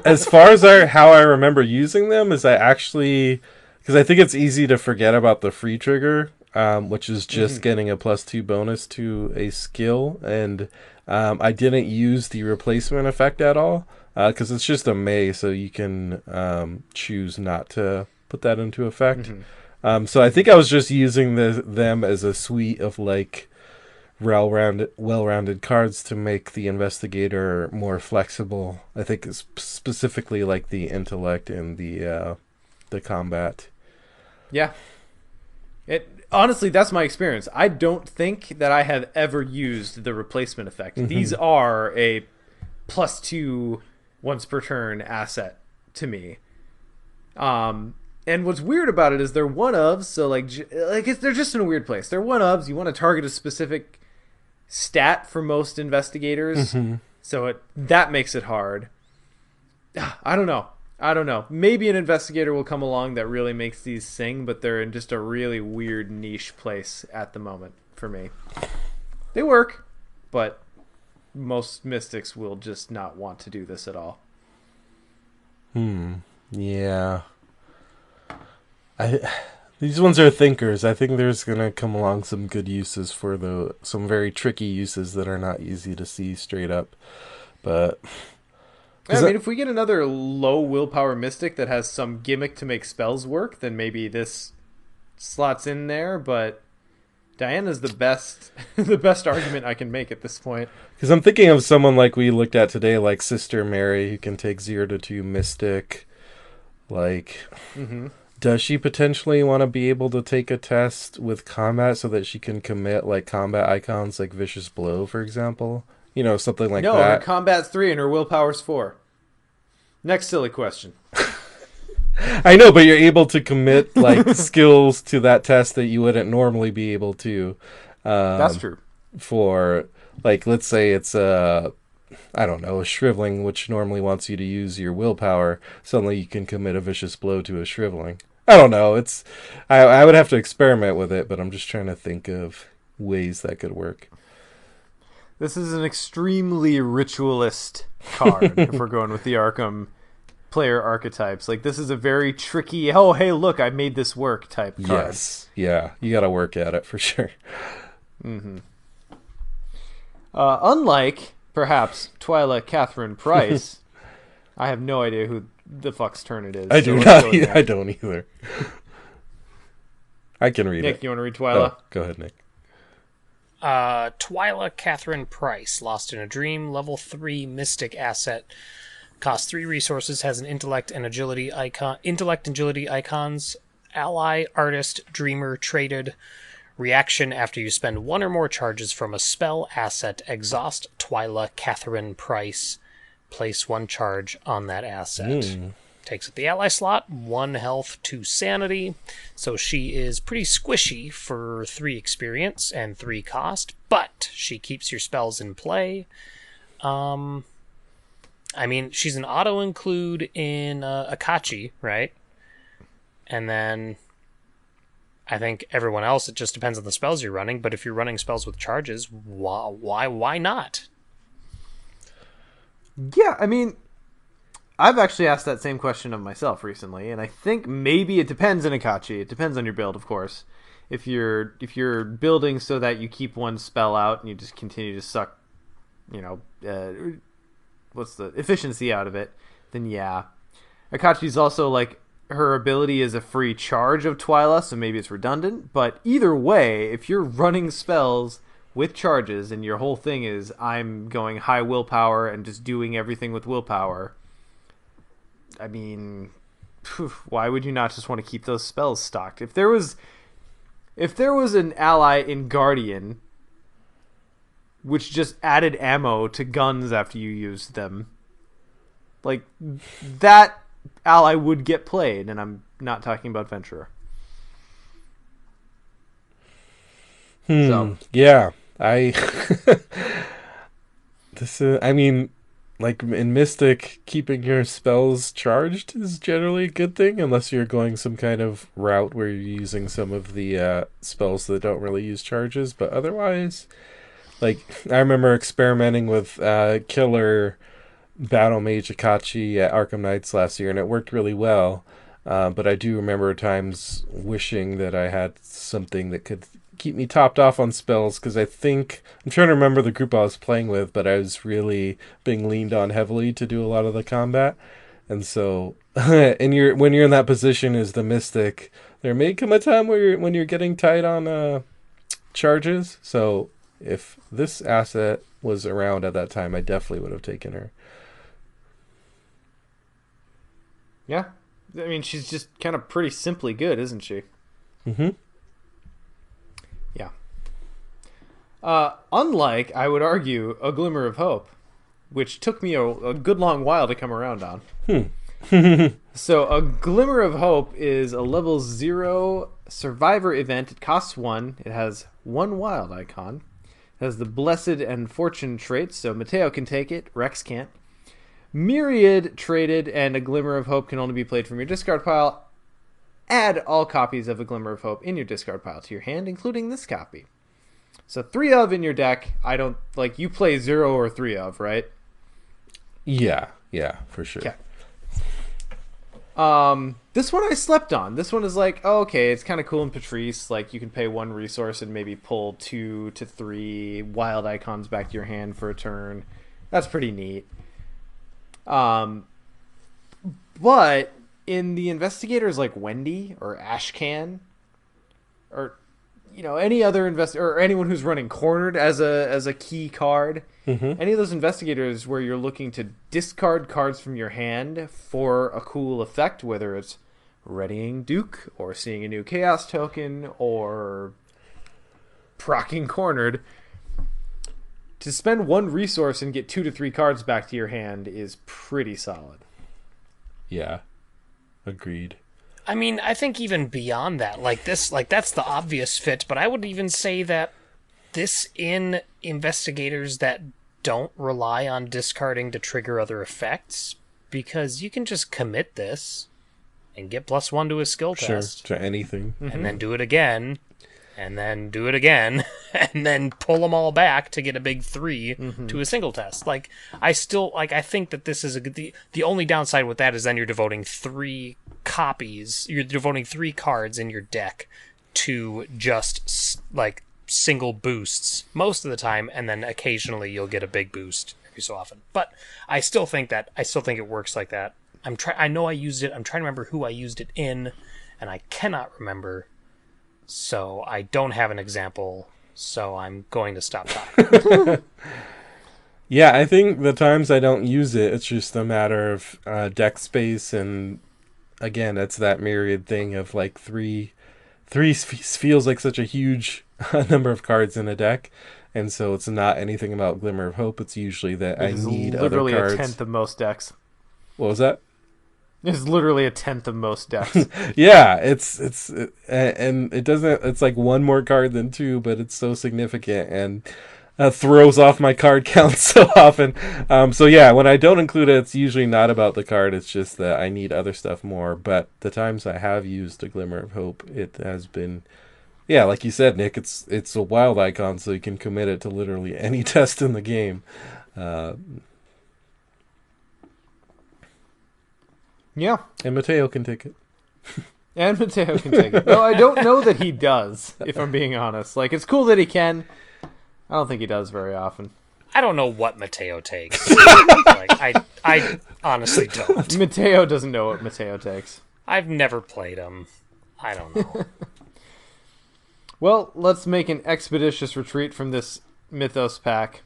as far as how I remember using them, is I actually, because I think it's easy to forget about the free trigger, which is just getting a +2 bonus to a skill, and I didn't use the replacement effect at all, because it's just a May, so you can choose not to put that into effect. So I think I was just using them as a suite of like well-rounded cards to make the investigator more flexible. I think it's specifically like the intellect and the combat. Yeah.
Honestly, that's my experience. I don't think that I have ever used the replacement effect. These are a +2 once per turn asset to me. And what's weird about it is they're one-ofs, so they're just in a weird place. They're one-ofs. You want to target a specific stat for most investigators, so that makes it hard. I don't know. Maybe an investigator will come along that really makes these sing, but they're in just a really weird niche place at the moment for me. They work, but most mystics will just not want to do this at all.
Yeah. These ones are thinkers. I think there's gonna come along some good uses for some very tricky uses that are not easy to see straight up. But
I mean, if we get another low willpower mystic that has some gimmick to make spells work, then maybe this slots in there. But Diana's the best argument I can make at this point.
Because I'm thinking of someone like we looked at today, like Sister Mary, who can take 0 to 2 mystic. Does she potentially want to be able to take a test with combat so that she can commit like combat icons like Vicious Blow, for example? Something like that.
No, her combat's 3 and her willpower's 4. Next silly question.
I know, but you're able to commit like skills to that test that you wouldn't normally be able to.
That's true.
For like, let's say it's a shriveling, which normally wants you to use your willpower. Suddenly you can commit a Vicious Blow to a shriveling. I don't know. I would have to experiment with it, but I'm just trying to think of ways that could work.
This is an extremely ritualist card, if we're going with the Arkham player archetypes. Like, this is a very tricky, oh, hey, look, I made this work type card.
Yes. Yeah. You got to work at it for sure.
Unlike, perhaps, Twyla Catherine Price, I have no idea who the fuck's turn it is.
I do not. I don't either. I can read it.
Nick, you want to read Twyla?
Oh, go ahead, Nick.
Twyla Catherine Price, Lost in a Dream, level 3 mystic asset. Costs 3 resources, has an intellect and agility icons. Ally, artist, dreamer, traded. Reaction after you spend 1 or more charges from a spell asset. Exhaust Twyla Catherine Price. Place 1 charge on that asset. Takes up the ally slot, 1 health, 2 sanity. So she is pretty squishy for 3 experience and 3 cost, but she keeps your spells in play. I mean, she's an auto-include in Akachi, right? And then I think everyone else, it just depends on the spells you're running, but if you're running spells with charges, why not?
Yeah, I mean, I've actually asked that same question of myself recently, and I think maybe it depends in Akachi. It depends on your build, of course. If you're building so that you keep one spell out and you just continue to suck, what's the efficiency out of it, then yeah. Akachi's also like her ability is a free charge of Twyla, so maybe it's redundant. But either way, if you're running spells with charges and your whole thing is I'm going high willpower and just doing everything with willpower, I mean, why would you not just want to keep those spells stocked? If there was an ally in Guardian which just added ammo to guns after you used them, like that ally would get played, and I'm not talking about Venturer. So
yeah, I I mean, like in Mystic, keeping your spells charged is generally a good thing, unless you're going some kind of route where you're using some of the spells that don't really use charges. But otherwise, like I remember experimenting with Killer Battle Mage Akachi at Arkham Knights last year, and it worked really well. But I do remember times wishing that I had something that could keep me topped off on spells, because I'm trying to remember the group I was playing with, but I was really being leaned on heavily to do a lot of the combat. And so when you're in that position as the Mystic, there may come a time when you're getting tight on charges. So if this asset was around at that time, I definitely would have taken her.
yeah, I mean she's just kind of pretty simply good, isn't she?
Mm-hmm.
Yeah. Unlike, I would argue, A Glimmer of Hope, which took me a good long while to come around on. So, A Glimmer of Hope is a level 0 survivor event. It costs 1. It has 1 wild icon. It has the Blessed and Fortune traits, so Mateo can take it, Rex can't. Myriad traded, and A Glimmer of Hope can only be played from your discard pile. Add all copies of A Glimmer of Hope in your discard pile to your hand, including this copy. So 3 of in your deck. I don't like you play 0 or 3 of, right?
Yeah, for sure.
Okay. This one I slept on. This one is like, oh, okay, it's kind of cool in Patrice. Like you can pay 1 resource and maybe pull 2 to 3 wild icons back to your hand for a turn. That's pretty neat. But in the investigators like Wendy or Ashcan, or any other or anyone who's running Cornered as a key card, any of those investigators where you're looking to discard cards from your hand for a cool effect, whether it's readying Duke or seeing a new Chaos token or procking Cornered, to spend 1 resource and get 2 to 3 cards back to your hand is pretty solid.
Yeah. Agreed.
I mean, I think even beyond that, that's the obvious fit, but I would even say that this in investigators that don't rely on discarding to trigger other effects, because you can just commit this and get +1 to a skill test.
Sure, to anything.
And then do it again, and then do it again, and then pull them all back to get a big 3 to a single test. Like, I think that this is the only downside with that is then you're devoting 3 copies, you're devoting 3 cards in your deck to just, like, single boosts most of the time, and then occasionally you'll get a big boost every so often. But I still think it works like that. I know I used it, I'm trying to remember who I used it in, and I cannot remember. So I don't have an example, so I'm going to stop talking.
Yeah, I think the times I don't use it, it's just a matter of deck space, and again, it's that Myriad thing of like three feels like such a huge number of cards in a deck, and so it's not anything about Glimmer of Hope. It's usually that I need other cards.
Literally a tenth of most decks.
What was that?
It's literally a tenth of most decks.
Yeah, and it doesn't. It's like 1 more card than 2, but it's so significant and throws off my card count so often. So yeah, when I don't include it, it's usually not about the card. It's just that I need other stuff more. But the times I have used a Glimmer of Hope, it has been, yeah, like you said, Nick. It's a wild icon, so you can commit it to literally any test in the game.
Yeah.
And Mateo can take it.
And Mateo can take it. Though I don't know that he does, if I'm being honest. Like, it's cool that he can. I don't think he does very often.
I don't know what Mateo takes. Like, I honestly don't.
Mateo doesn't know what Mateo takes.
I've never played him. I don't know.
Well, let's make an expeditious retreat from this Mythos pack.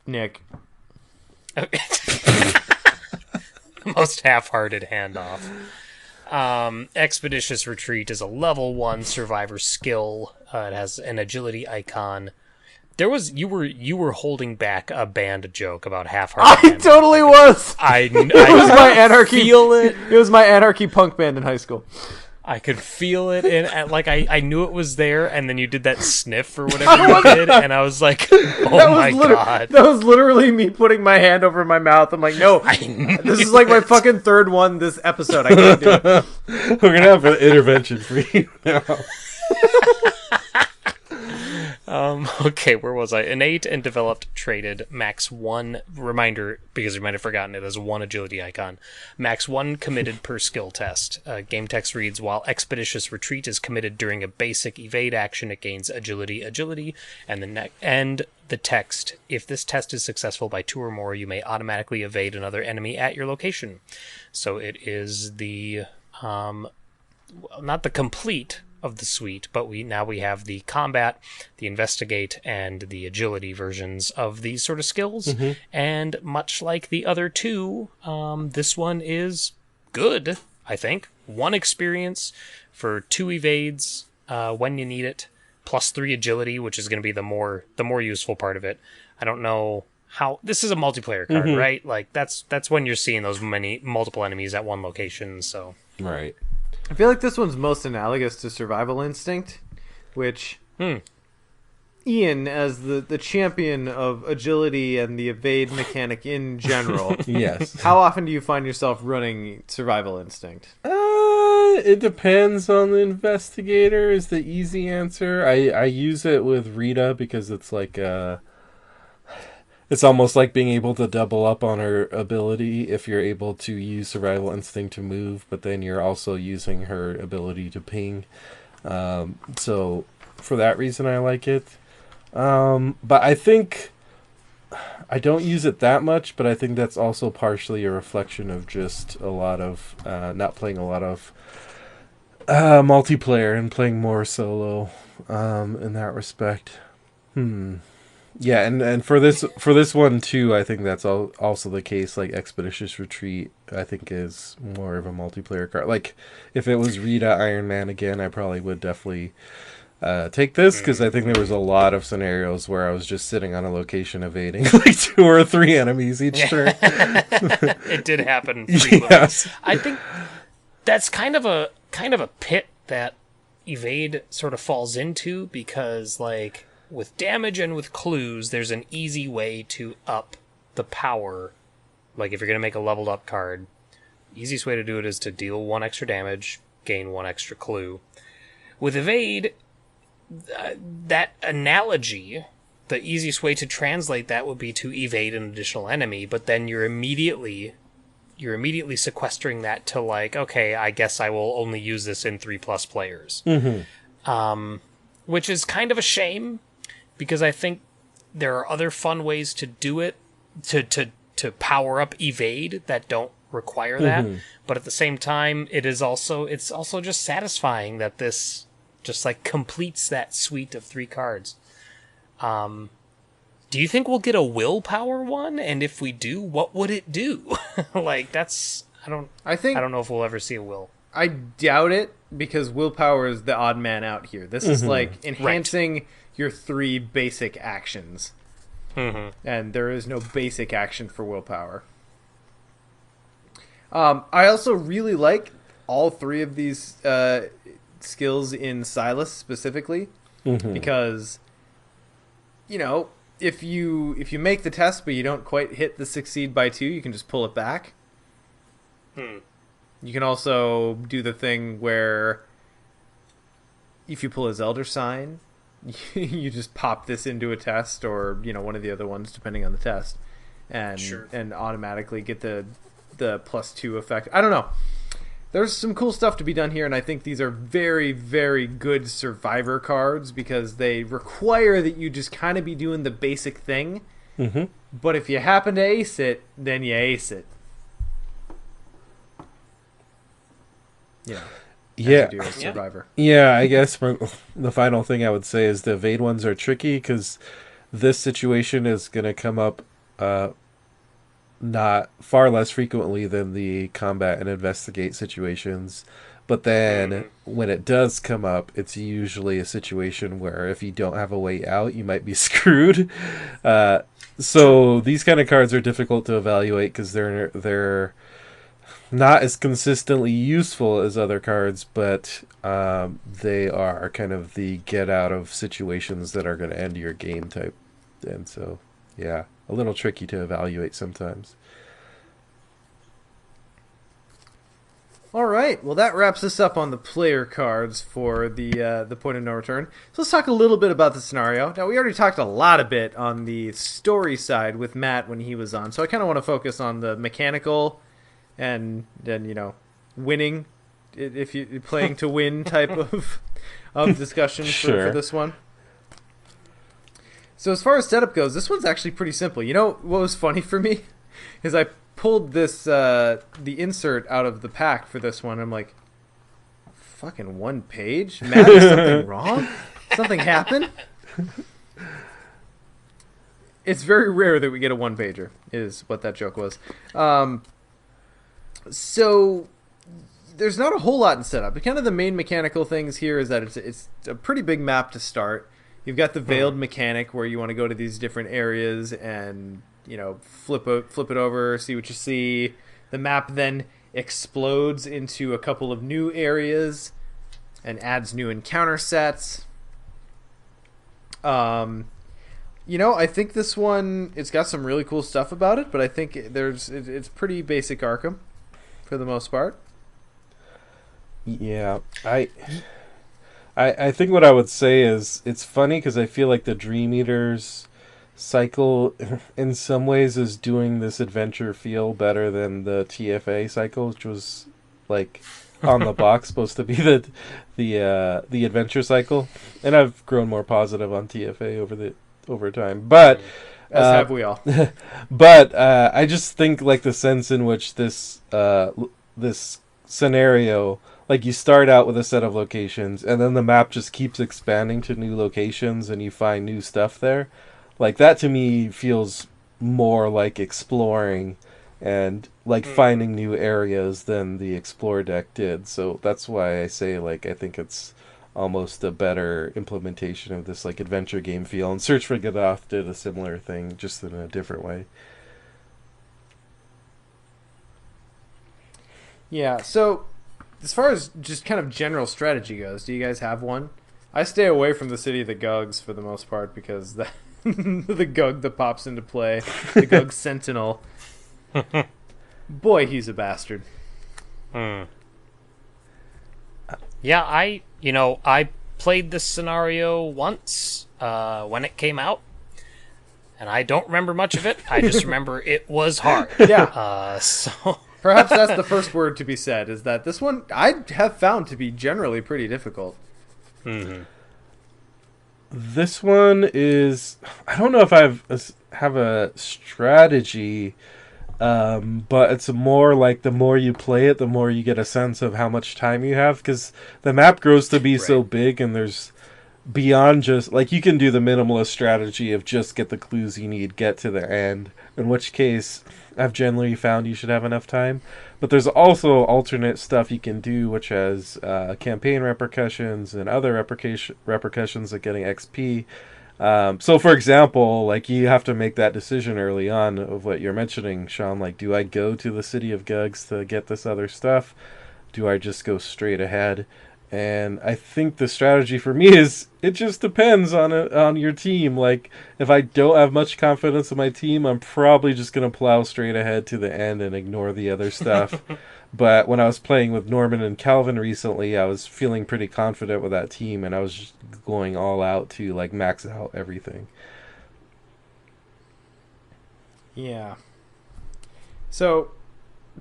Nick.
Most half-hearted handoff. Expeditious Retreat is a level 1 survivor skill. It has an agility icon. You were holding back a band joke about half-hearted.
I totally was.
It
was my anarchy.
Feel it.
It was my anarchy punk band in high school.
I could feel it, and like I knew it was there, and then you did that sniff or whatever you did, and I was like, "Oh my god!"
That was literally me putting my hand over my mouth. I'm like, "No, this is like my fucking third one this episode. I can't do it."
We're gonna have an intervention for you now.
Okay, where was I? Innate and developed traded max 1 reminder, because you might have forgotten it as 1 agility icon. Max 1 committed per skill test. Game text reads, while Expeditious Retreat is committed during a basic evade action, it gains agility, and the text. If this test is successful by 2 or more, you may automatically evade another enemy at your location. So it is the not the complete of the suite, but we have the combat, the investigate, and the agility versions of these sort of skills. And much like the other two, this one is good, I think. 1 experience for 2 evades when you need it, plus 3 agility, which is going to be the more useful part of it. I don't know how this is a multiplayer card, right? Like that's when you're seeing those multiple enemies at one location. So
Right.
I feel like this one's most analogous to Survival Instinct, which Ian, as the champion of agility and the evade mechanic in general,
Yes.
how often do you find yourself running Survival Instinct?
It depends on the investigator is the easy answer. I use it with Rita because it's like it's almost like being able to double up on her ability if you're able to use Survival Instinct to move, but then you're also using her ability to ping. So for that reason I like it. But I think I don't use it that much, but I think that's also partially a reflection of just a lot of not playing a lot of multiplayer and playing more solo in that respect. Yeah, and for this one too, I think that's also the case. Like Expeditious Retreat, I think is more of a multiplayer card. Like if it was Rita Iron Man again, I probably would definitely take this because I think there was a lot of scenarios where I was just sitting on a location evading like 2 or 3 enemies each turn.
it did happen frequently.
Yes.
I think that's kind of a pit that evade sort of falls into, because like with damage and with clues, there's an easy way to up the power. Like if you're going to make a leveled up card, easiest way to do it is to deal 1 extra damage, gain 1 extra clue. With evade, that analogy, the easiest way to translate that would be to evade an additional enemy, but then you're immediately sequestering that to like, okay, I guess I will only use this in 3+ players. Which is kind of a shame, because I think there are other fun ways to do it, to power up evade that don't require that. But at the same time, it's also just satisfying that this just like completes that suite of 3 cards. Do you think we'll get a willpower one? And if we do, what would it do? Like I don't know if we'll ever see a will.
I doubt it, because willpower is the odd man out here. This is like enhancing your 3 basic actions. And there is no basic action for willpower. I also really like all 3 of these skills in Silas specifically, because if you make the test but you don't quite hit the succeed by 2, you can just pull it back. You can also do the thing where if you pull a Zelda sign, you just pop this into a test, or one of the other ones depending on the test, and automatically get the the +2 effect. I don't know. There's some cool stuff to be done here, and I think these are very, very good survivor cards because they require that you just kind of be doing the basic thing.
Mm-hmm.
But if you happen to ace it, then you ace it. Yeah.
Yeah.
You do as survivor.
Yeah, I guess the final thing I would say is the evade ones are tricky because this situation is going to come up not far less frequently than the combat and investigate situations. But then when it does come up, it's usually a situation where if you don't have a way out, you might be screwed. So these kind of cards are difficult to evaluate because they're not as consistently useful as other cards, but they are kind of the get out of situations that are going to end your game type. And so, yeah, a little tricky to evaluate sometimes.
All right. Well, that wraps us up on the player cards for the point of no return. So let's talk a little bit about the scenario. Now, we already talked a lot of bit on the story side with Matt when he was on, so I kind of want to focus on the mechanical and then, winning, if you're playing to win type of discussion for this one. So as far as setup goes, this one's actually pretty simple. You know what was funny for me is I pulled this the insert out of the pack for this one. I'm like, fucking 1 page? Matt, is something wrong? Something happened? It's very rare that we get a 1-pager, is what that joke was. So there's not a whole lot in setup. But kind of the main mechanical things here is that it's a pretty big map to start. You've got the veiled mechanic where you want to go to these different areas and flip it over, see what you see. The map then explodes into a couple of new areas and adds new encounter sets. I think this one, it's got some really cool stuff about it, but I think it's pretty basic Arkham for the most part.
Yeah, I think what I would say is it's funny because I feel like the Dream Eaters cycle in some ways is doing this adventure feel better than the TFA cycle, which was like on the box supposed to be the adventure cycle. And I've grown more positive on TFA over time, but
as have we all.
But I just think like the sense in which this scenario, like you start out with a set of locations and then the map just keeps expanding to new locations and you find new stuff there. Like that to me feels more like exploring and like finding new areas than the Explore deck did. So that's why I say like I think it's almost a better implementation of this like adventure game feel. And Search for Gaddafi did a similar thing, just in a different way.
Yeah, so as far as just kind of general strategy goes, do you guys have one? I stay away from the City of the Gugs for the most part because the Gug that pops into play, the Gug Sentinel, boy, he's a bastard.
Yeah, I played this scenario once when it came out, and I don't remember much of it. I just remember it was hard.
Yeah.
So
perhaps that's the first word to be said, is that this one I have found to be generally pretty difficult.
Mm-hmm.
This one is, I don't know if I have a strategy, but it's more like the more you play it, the more you get a sense of how much time you have, because the map grows to be so big and there's beyond just, like you can do the minimalist strategy of just get the clues you need, get to the end, in which case I've generally found you should have enough time. But there's also alternate stuff you can do, which has campaign repercussions and other repercussions like getting XP. So, for example, like you have to make that decision early on of what you're mentioning, Sean. Like, do I go to the City of Gugs to get this other stuff? Do I just go straight ahead? And I think the strategy for me is it just depends on your team. Like, if I don't have much confidence in my team, I'm probably just going to plow straight ahead to the end and ignore the other stuff. But when I was playing with Norman and Calvin recently, I was feeling pretty confident with that team, and I was just going all out to like max out everything.
Yeah. So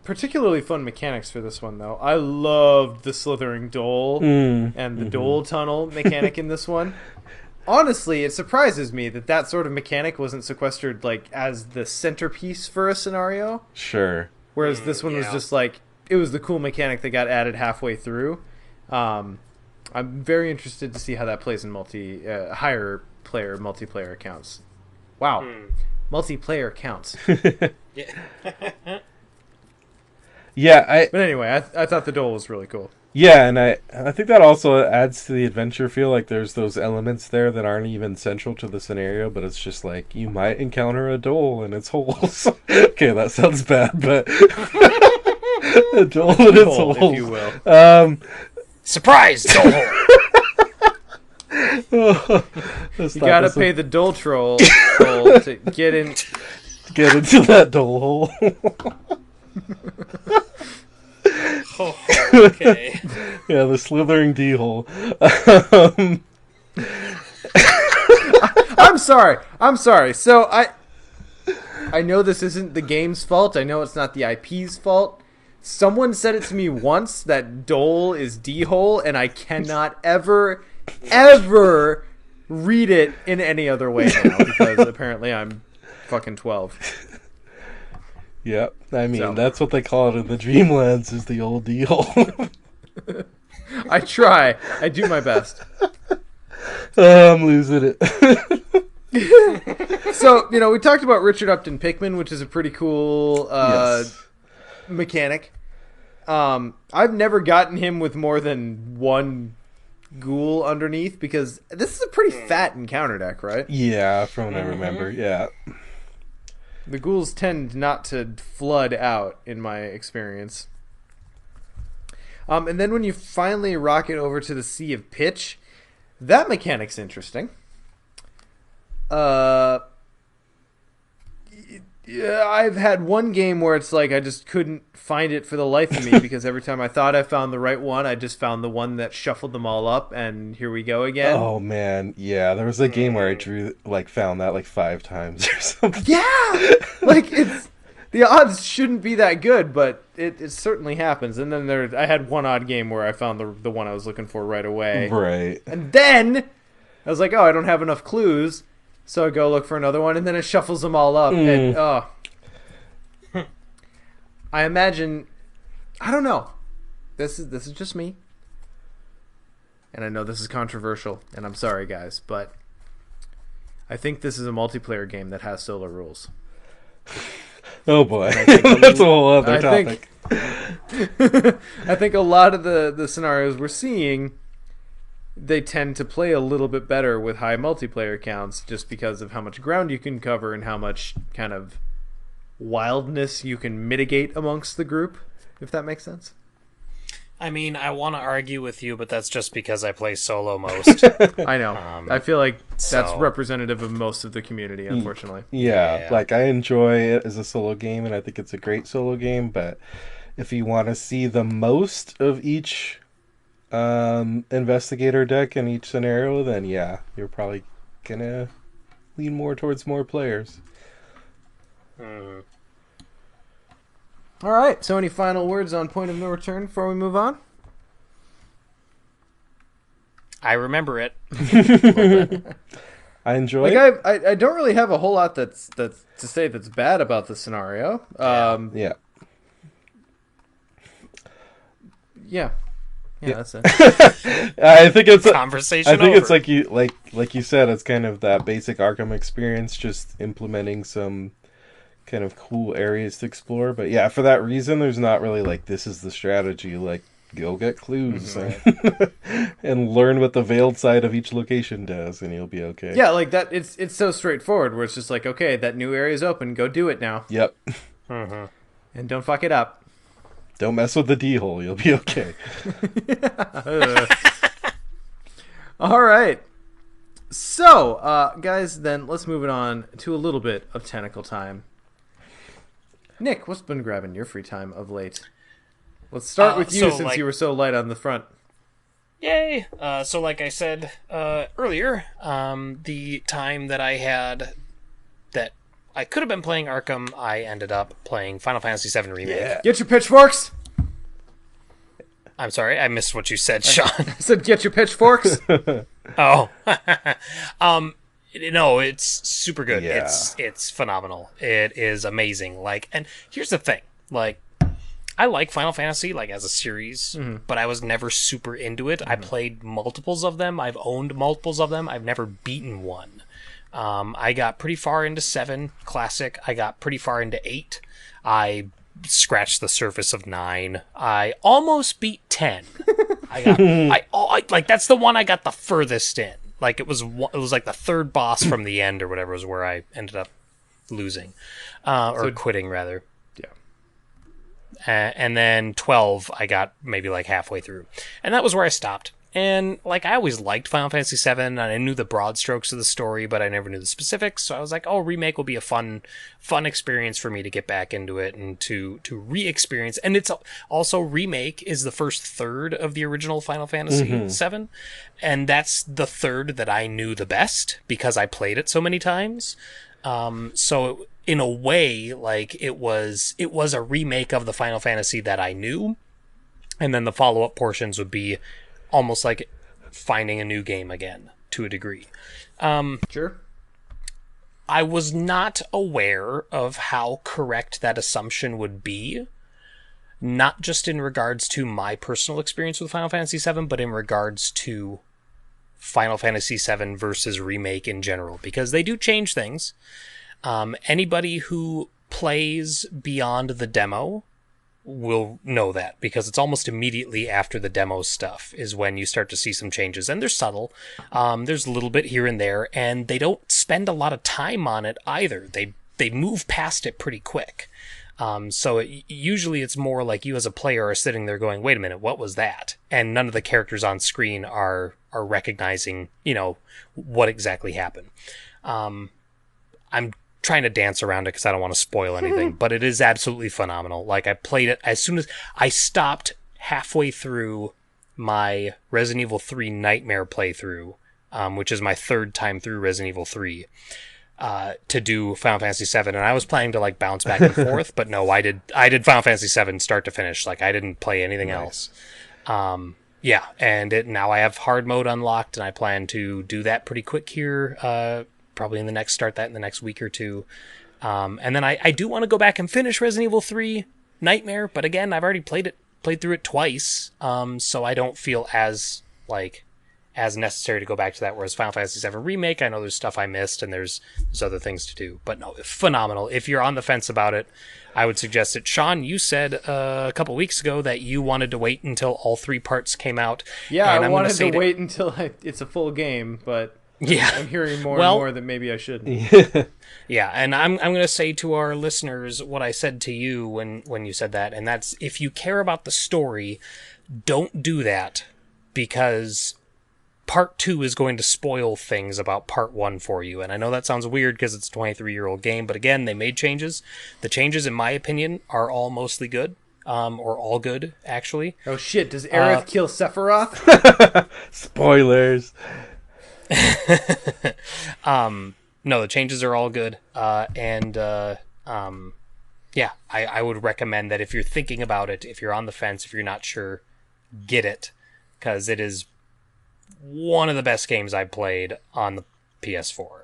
particularly fun mechanics for this one, though. I loved the slithering dole and the dole tunnel mechanic in this one. Honestly, it surprises me that that sort of mechanic wasn't sequestered like as the centerpiece for a scenario.
Sure.
Whereas this one was just like, it was the cool mechanic that got added halfway through. I'm very interested to see how that plays in higher player multiplayer accounts. Wow. Multiplayer counts.
Yeah,
But anyway, I thought the dole was really cool.
yeah, and I think that also adds to the adventure feel. Like there's those elements there that aren't even central to the scenario, but it's just like you might encounter a dole in its holes. Okay, that sounds bad, but a dole in its
Dole,
holes.
if you will.
Surprise, dole hole.
You gotta pay the dole troll to get in.
get into that dole hole.
Oh, okay.
Yeah, the slithering D hole.
I'm sorry. So I know this isn't the game's fault. I know it's not the IP's fault. Someone said it to me once that dole is D-hole, and I cannot ever read it in any other way now because apparently I'm fucking 12.
Yep, I mean
So.
that's what they call it in the Dreamlands, is the old D hole.
I try. I do my best.
I'm losing it.
So, we talked about Richard Upton Pickman, which is a pretty cool
Yes.
mechanic. I've never gotten him with more than one ghoul underneath because this is a pretty fat encounter deck, right?
Yeah, from what I remember. Yeah.
The ghouls tend not to flood out, in my experience. And then when you finally rocket over to the Sea of Pitch, that mechanic's interesting. Yeah, I've had one game where it's like I just couldn't find it for the life of me because every time I thought I found the right one, I just found the one that shuffled them all up, and here we go again.
Oh man, yeah. There was a game where I found that 5 times or something.
Yeah, like the odds shouldn't be that good, but it certainly happens. And then I had one odd game where I found the one I was looking for right away,
Right.
and then I was like, oh, I don't have enough clues. So I go look for another one, and then it shuffles them all up. And I imagine, I don't know. This is just me, and I know this is controversial, and I'm sorry, guys, but I think this is a multiplayer game that has solo rules.
Oh boy, that's a whole other topic.
I think a lot of the scenarios we're seeing, they tend to play a little bit better with high multiplayer counts just because of how much ground you can cover and how much kind of wildness you can mitigate amongst the group, if that makes sense.
I mean, I want to argue with you, but that's just because I play solo most.
I know. I feel like that's
so-
representative of most of the community, unfortunately.
Yeah,
Yeah.
I enjoy it as a solo game, and I think it's a great solo game. But if you want to see the most of each investigator deck in each scenario, then yeah, you're probably gonna lean more towards more players.
All right. So, any final words on Point of No Return before we move on?
I remember it.
I enjoy
Like
it.
I don't really have a whole lot that's to say that's bad about the scenario.
Yeah.
Yeah, that's it.
I think it's
Conversation
I think
over.
it's like you said, it's kind of that basic Arkham experience, just implementing some kind of cool areas to explore. But yeah, for that reason, there's not really this is the strategy. Go get clues and learn what the veiled side of each location does, and you'll be okay.
Yeah, like that. It's so straightforward. Where it's just like, okay, that new area is open. Go do it now,
Yep.
and don't fuck it up.
Don't mess with the D hole. You'll be okay.
All right. So, guys, then let's move it on to a little bit of tentacle time. Nick, what's been grabbing your free time of late? Let's start with you since you were so light on the front.
Yay! So like I said earlier, the time that I had that I could have been playing Arkham. I ended up playing Final Fantasy VII Remake.
Yeah.
Get your pitchforks.
I'm sorry, I missed what you said, Sean.
I said, get your pitchforks.
Oh. No, it's super good.
Yeah.
It's phenomenal. It is amazing. Like, and here's the thing. Like, I like Final Fantasy, like, as a series, but I was never super into it. I played multiples of them. I've owned multiples of them. I've never beaten one. I got pretty far into 7, classic. I got pretty far into 8. I scratched the surface of 9. I almost beat 10. Like, that's the one I got the furthest in. Like, it was like the third boss from the end or whatever was where I ended up losing. Or quitting, rather. And then 12, I got maybe like halfway through. And that was where I stopped. And like, I always liked Final Fantasy VII, and I knew the broad strokes of the story, but I never knew the specifics. So I was like, oh, Remake will be a fun experience for me to get back into it and to re-experience. And it's also, Remake is the first third of the original Final Fantasy VII. And that's the third that I knew the best because I played it so many times. So in a way, like, it was a remake of the Final Fantasy that I knew, and then the follow-up portions would be almost like finding a new game again, to a degree.
Sure.
I was not aware of how correct that assumption would be, not just in regards to my personal experience with Final Fantasy VII, but in regards to Final Fantasy VII versus Remake in general, because they do change things. Anybody who plays beyond the demo will know that, because it's almost immediately after the demo stuff is when you start to see some changes, and they're subtle. There's a little bit here and there, and they don't spend a lot of time on it either. They move past it pretty quick. So usually it's more like you as a player are sitting there going, wait a minute, what was that? And none of the characters on screen are recognizing, what exactly happened. I'm trying to dance around it because I don't want to spoil anything, but it is absolutely phenomenal. Like, I played it as soon as I stopped halfway through my Resident Evil 3 Nightmare playthrough, which is my third time through Resident Evil 3, to do Final Fantasy VII, and I was planning to like bounce back and forth, but no, I did Final Fantasy VII start to finish. Like, I didn't play anything else. Yeah, and now I have hard mode unlocked, and I plan to do that pretty quick here. Probably start that in the next week or two. And then I do want to go back and finish Resident Evil 3 Nightmare, but again, I've already played through it twice, so I don't feel as necessary to go back to that, whereas Final Fantasy VII Remake, I know there's stuff I missed, and there's other things to do. But no, phenomenal. If you're on the fence about it, I would suggest it. Sean, you said a couple weeks ago that you wanted to wait until all 3 parts came out.
Yeah,
and
I wanted to wait until it's a full game, but
yeah,
I'm hearing more and more that maybe I shouldn't.
Yeah, and I'm going to say to our listeners what I said to you when you said that, and that's, if you care about the story, don't do that, because Part 2 is going to spoil things about Part 1 for you. And I know that sounds weird because it's a 23-year-old game, but again, they made changes. The changes, in my opinion, are all mostly good. Or all good, actually.
Oh shit, does Aerith kill Sephiroth?
Spoilers.
No, the changes are all good. Yeah, I would recommend that if you're thinking about it, if you're on the fence, if you're not sure, get it, because it is one of the best games I've played on the PS4.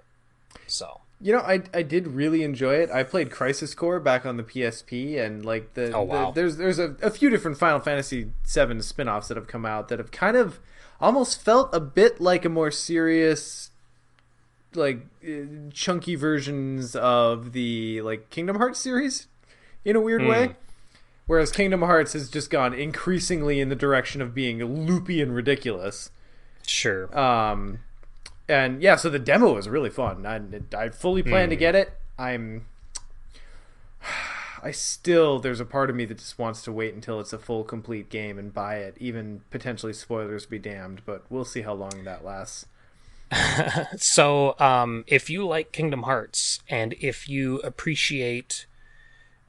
So,
I did really enjoy it. I played Crisis Core back on the PSP, and like there's a few different Final Fantasy VII spin-offs that have come out that have kind of almost felt a bit like a more serious, like chunky versions of the like Kingdom Hearts series in a weird way. Whereas Kingdom Hearts has just gone increasingly in the direction of being loopy and ridiculous.
Sure.
And yeah, so the demo was really fun. I fully plan to get it. There's a part of me that just wants to wait until it's a full, complete game and buy it. Even potentially, spoilers be damned, but we'll see how long that lasts.
So, if you like Kingdom Hearts, and if you appreciate...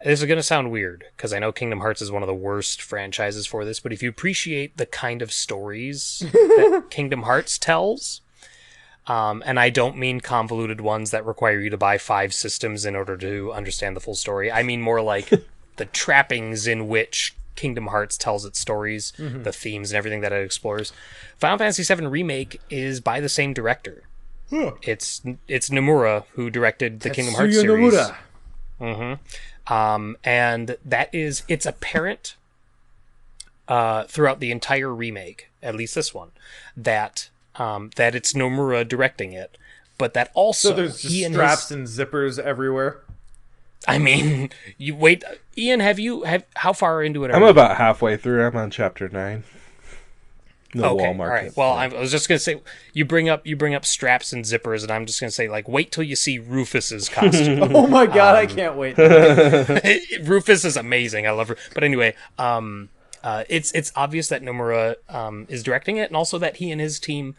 This is going to sound weird, because I know Kingdom Hearts is one of the worst franchises for this, but if you appreciate the kind of stories that Kingdom Hearts tells, And I don't mean convoluted ones that require you to buy 5 systems in order to understand the full story. I mean more like the trappings in which Kingdom Hearts tells its stories, the themes and everything that it explores. Final Fantasy VII Remake is by the same director. It's Nomura who directed the Kingdom Hearts series. And it's apparent throughout the entire remake, at least this one, that it's Nomura directing it, but that also
So there's just straps and zippers everywhere.
I mean, you wait, Ian. How far into it are
I'm
you?
about halfway through. I'm on chapter 9. The
Okay,
wall market.
all right. Well, I was just gonna say you bring up straps and zippers, and I'm just gonna say like wait till you see Rufus's costume.
Oh my god, I can't wait.
Rufus is amazing. I love her. But anyway, it's obvious that Nomura is directing it, and also that he and his team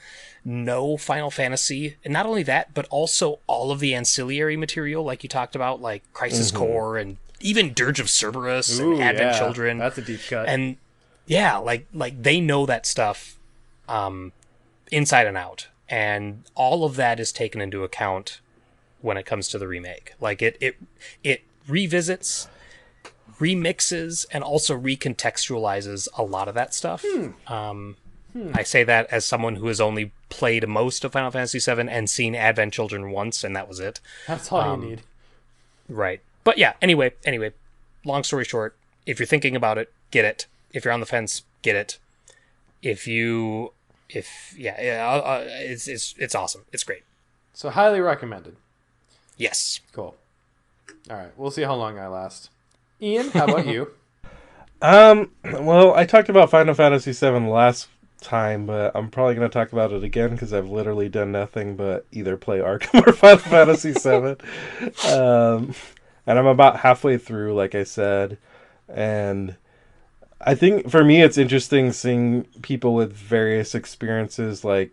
know Final Fantasy, and not only that, but also all of the ancillary material, like you talked about, like Crisis Core and even Dirge of Cerberus and Advent Children.
That's a deep cut.
And yeah, like they know that stuff inside and out, and all of that is taken into account when it comes to the remake. Like it revisits, remixes, and also recontextualizes a lot of that stuff. I say that as someone who has only played most of Final Fantasy VII and seen Advent Children once, and that was it.
That's all you need.
Right. But yeah, anyway, long story short, if you're thinking about it, get it. If you're on the fence, get it. It's awesome. It's great.
So highly recommended.
Yes.
Cool. All right, we'll see how long I last. Ian, how about you?
Well, I talked about Final Fantasy VII last time, but I'm probably going to talk about it again because I've literally done nothing but either play Arkham or Final Fantasy VII. And I'm about halfway through, like I said, and I think for me it's interesting seeing people with various experiences, like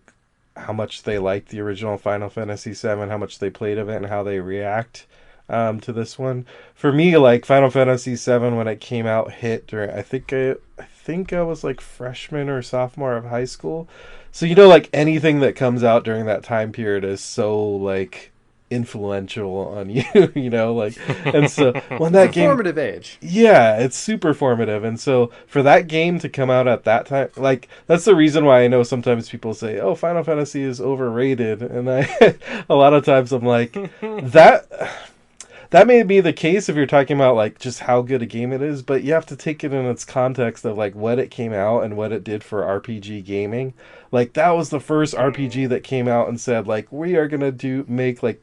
how much they liked the original Final Fantasy VII, how much they played of it, and how they react to this one. For me, like Final Fantasy VII when it came out hit during, I think I was like freshman or sophomore of high school. So like anything that comes out during that time period is so like influential on you, like, and so when that game,
formative age,
yeah, it's super formative. And so for that game to come out at that time, like, that's the reason why I know sometimes people say, oh, Final Fantasy is overrated, and I a lot of times I'm like, that may be the case if you're talking about like just how good a game it is, but you have to take it in its context of like what it came out and what it did for RPG gaming. Like that was the first RPG that came out and said like, we are gonna make like,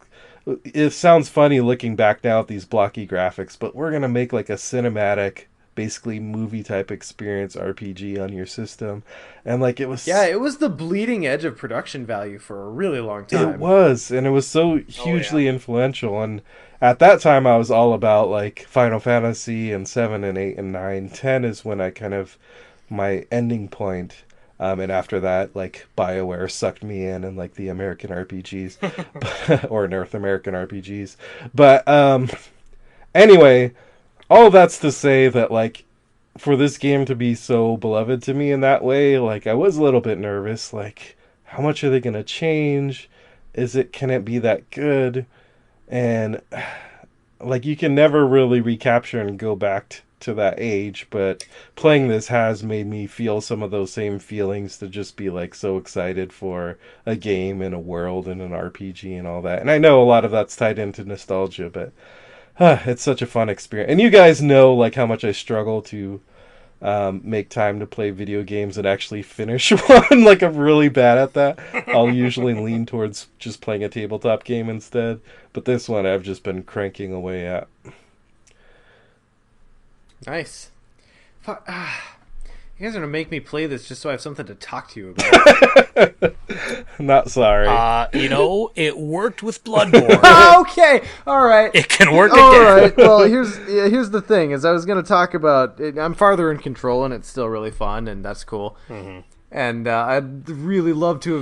it sounds funny looking back now at these blocky graphics, but we're gonna make like a cinematic, basically movie type experience RPG on your system. And like it was
the bleeding edge of production value for a really long time.
It was, and it was so hugely influential. And at that time I was all about like Final Fantasy and 7 and 8 and 9. 10 is when I kind of my ending point. And after that, like, BioWare sucked me in and, like, the American RPGs. Or North American RPGs. But, anyway, all that's to say that, like, for this game to be so beloved to me in that way, like, I was a little bit nervous. Like, how much are they going to change? Can it be that good? And, like, you can never really recapture and go back to that age, but playing this has made me feel some of those same feelings, to just be like so excited for a game and a world and an RPG and all that. And I know a lot of that's tied into nostalgia, but it's such a fun experience. And you guys know like how much I struggle to make time to play video games and actually finish one. Like I'm really bad at that. I'll usually lean towards just playing a tabletop game instead, but this one I've just been cranking away at.
Nice. You guys are going to make me play this just so I have something to talk to you about.
Not sorry.
It worked with Bloodborne.
Okay, all right.
It can work again.
All right. Well, here's the thing: is I was going to talk about. I'm farther in control, and it's still really fun, and that's cool.
Mm-hmm.
And I'd really love to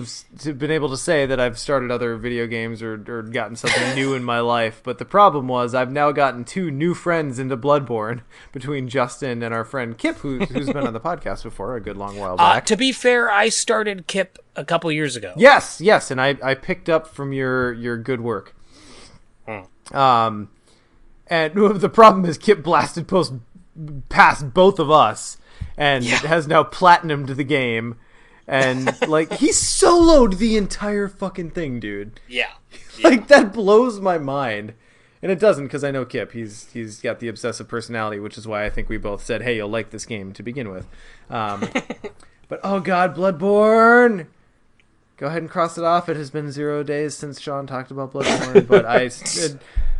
have been able to say that I've started other video games or gotten something new in my life. But the problem was I've now gotten 2 new friends into Bloodborne between Justin and our friend Kip, who's been on the podcast before a good long while back.
To be fair, I started Kip a couple years ago.
Yes, and I picked up from your good work. And the problem is Kip blasted past both of us. And has now platinumed the game. And, like, he soloed the entire fucking thing, dude.
Yeah.
Like, that blows my mind. And it doesn't, because I know Kip. He's got the obsessive personality, which is why I think we both said, hey, you'll like this game to begin with. But, oh god, Bloodborne! Go ahead and cross it off. It has been 0 days since Sean talked about Bloodborne, but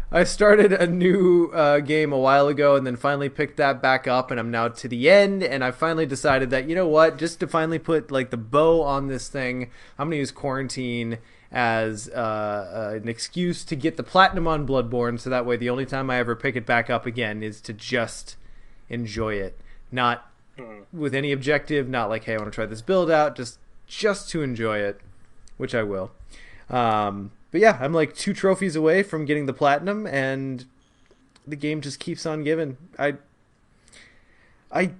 I started a new game a while ago and then finally picked that back up, and I'm now to the end, and I finally decided that, you know what, just to finally put like the bow on this thing, I'm going to use quarantine as an excuse to get the platinum on Bloodborne, so that way the only time I ever pick it back up again is to just enjoy it. Not with any objective, not like, hey, I want to try this build out, just to enjoy it, which I will. But yeah, I'm like 2 trophies away from getting the platinum, and the game just keeps on giving. I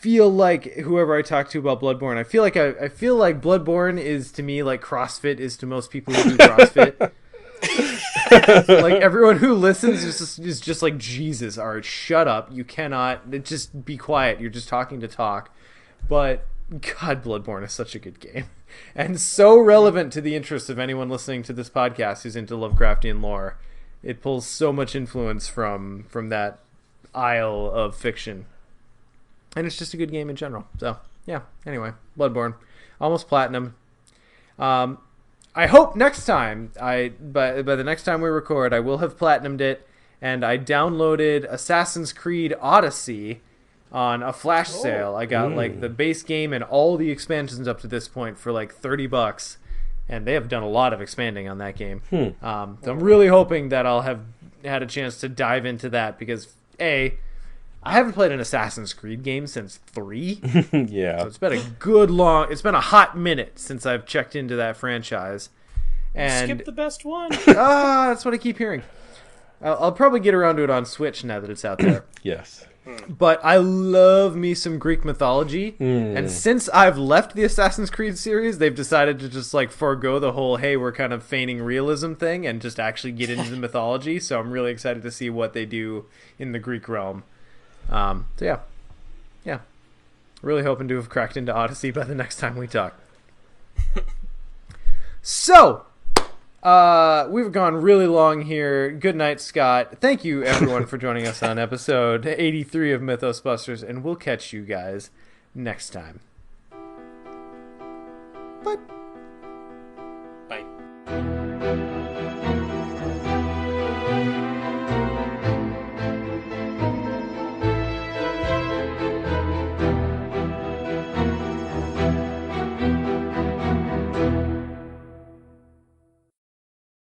feel like whoever I talk to about Bloodborne, I feel like Bloodborne is to me like CrossFit is to most people who do CrossFit. Like everyone who listens is just like, Jesus, Art, shut up. You cannot just be quiet. You're just talking to talk. But God, Bloodborne is such a good game. And so relevant to the interests of anyone listening to this podcast who's into Lovecraftian lore. It pulls so much influence from that aisle of fiction. And it's just a good game in general. So, yeah. Anyway, Bloodborne. Almost platinum. I hope next time, by the next time we record, I will have platinumed it. And I downloaded Assassin's Creed Odyssey on a flash sale. I got like the base game and all the expansions up to this point for like $30, and they have done a lot of expanding on that game. So I'm really hoping that I'll have had a chance to dive into that, because I haven't played an Assassin's Creed game since 3.
Yeah.
So it's been it's been a hot minute since I've checked into that franchise. And
Skip the best one.
that's what I keep hearing. I'll probably get around to it on Switch now that it's out there.
Yes.
But I love me some Greek mythology, and since I've left the Assassin's Creed series, they've decided to just like forego the whole, hey, we're kind of feigning realism thing, and just actually get into the mythology. So I'm really excited to see what they do in the Greek realm. So yeah, really hoping to have cracked into Odyssey by the next time we talk. So we've gone really long here. Good night, Scott. Thank you, everyone, for joining us on episode 83 of Mythos Busters, and we'll catch you guys next time. Bye.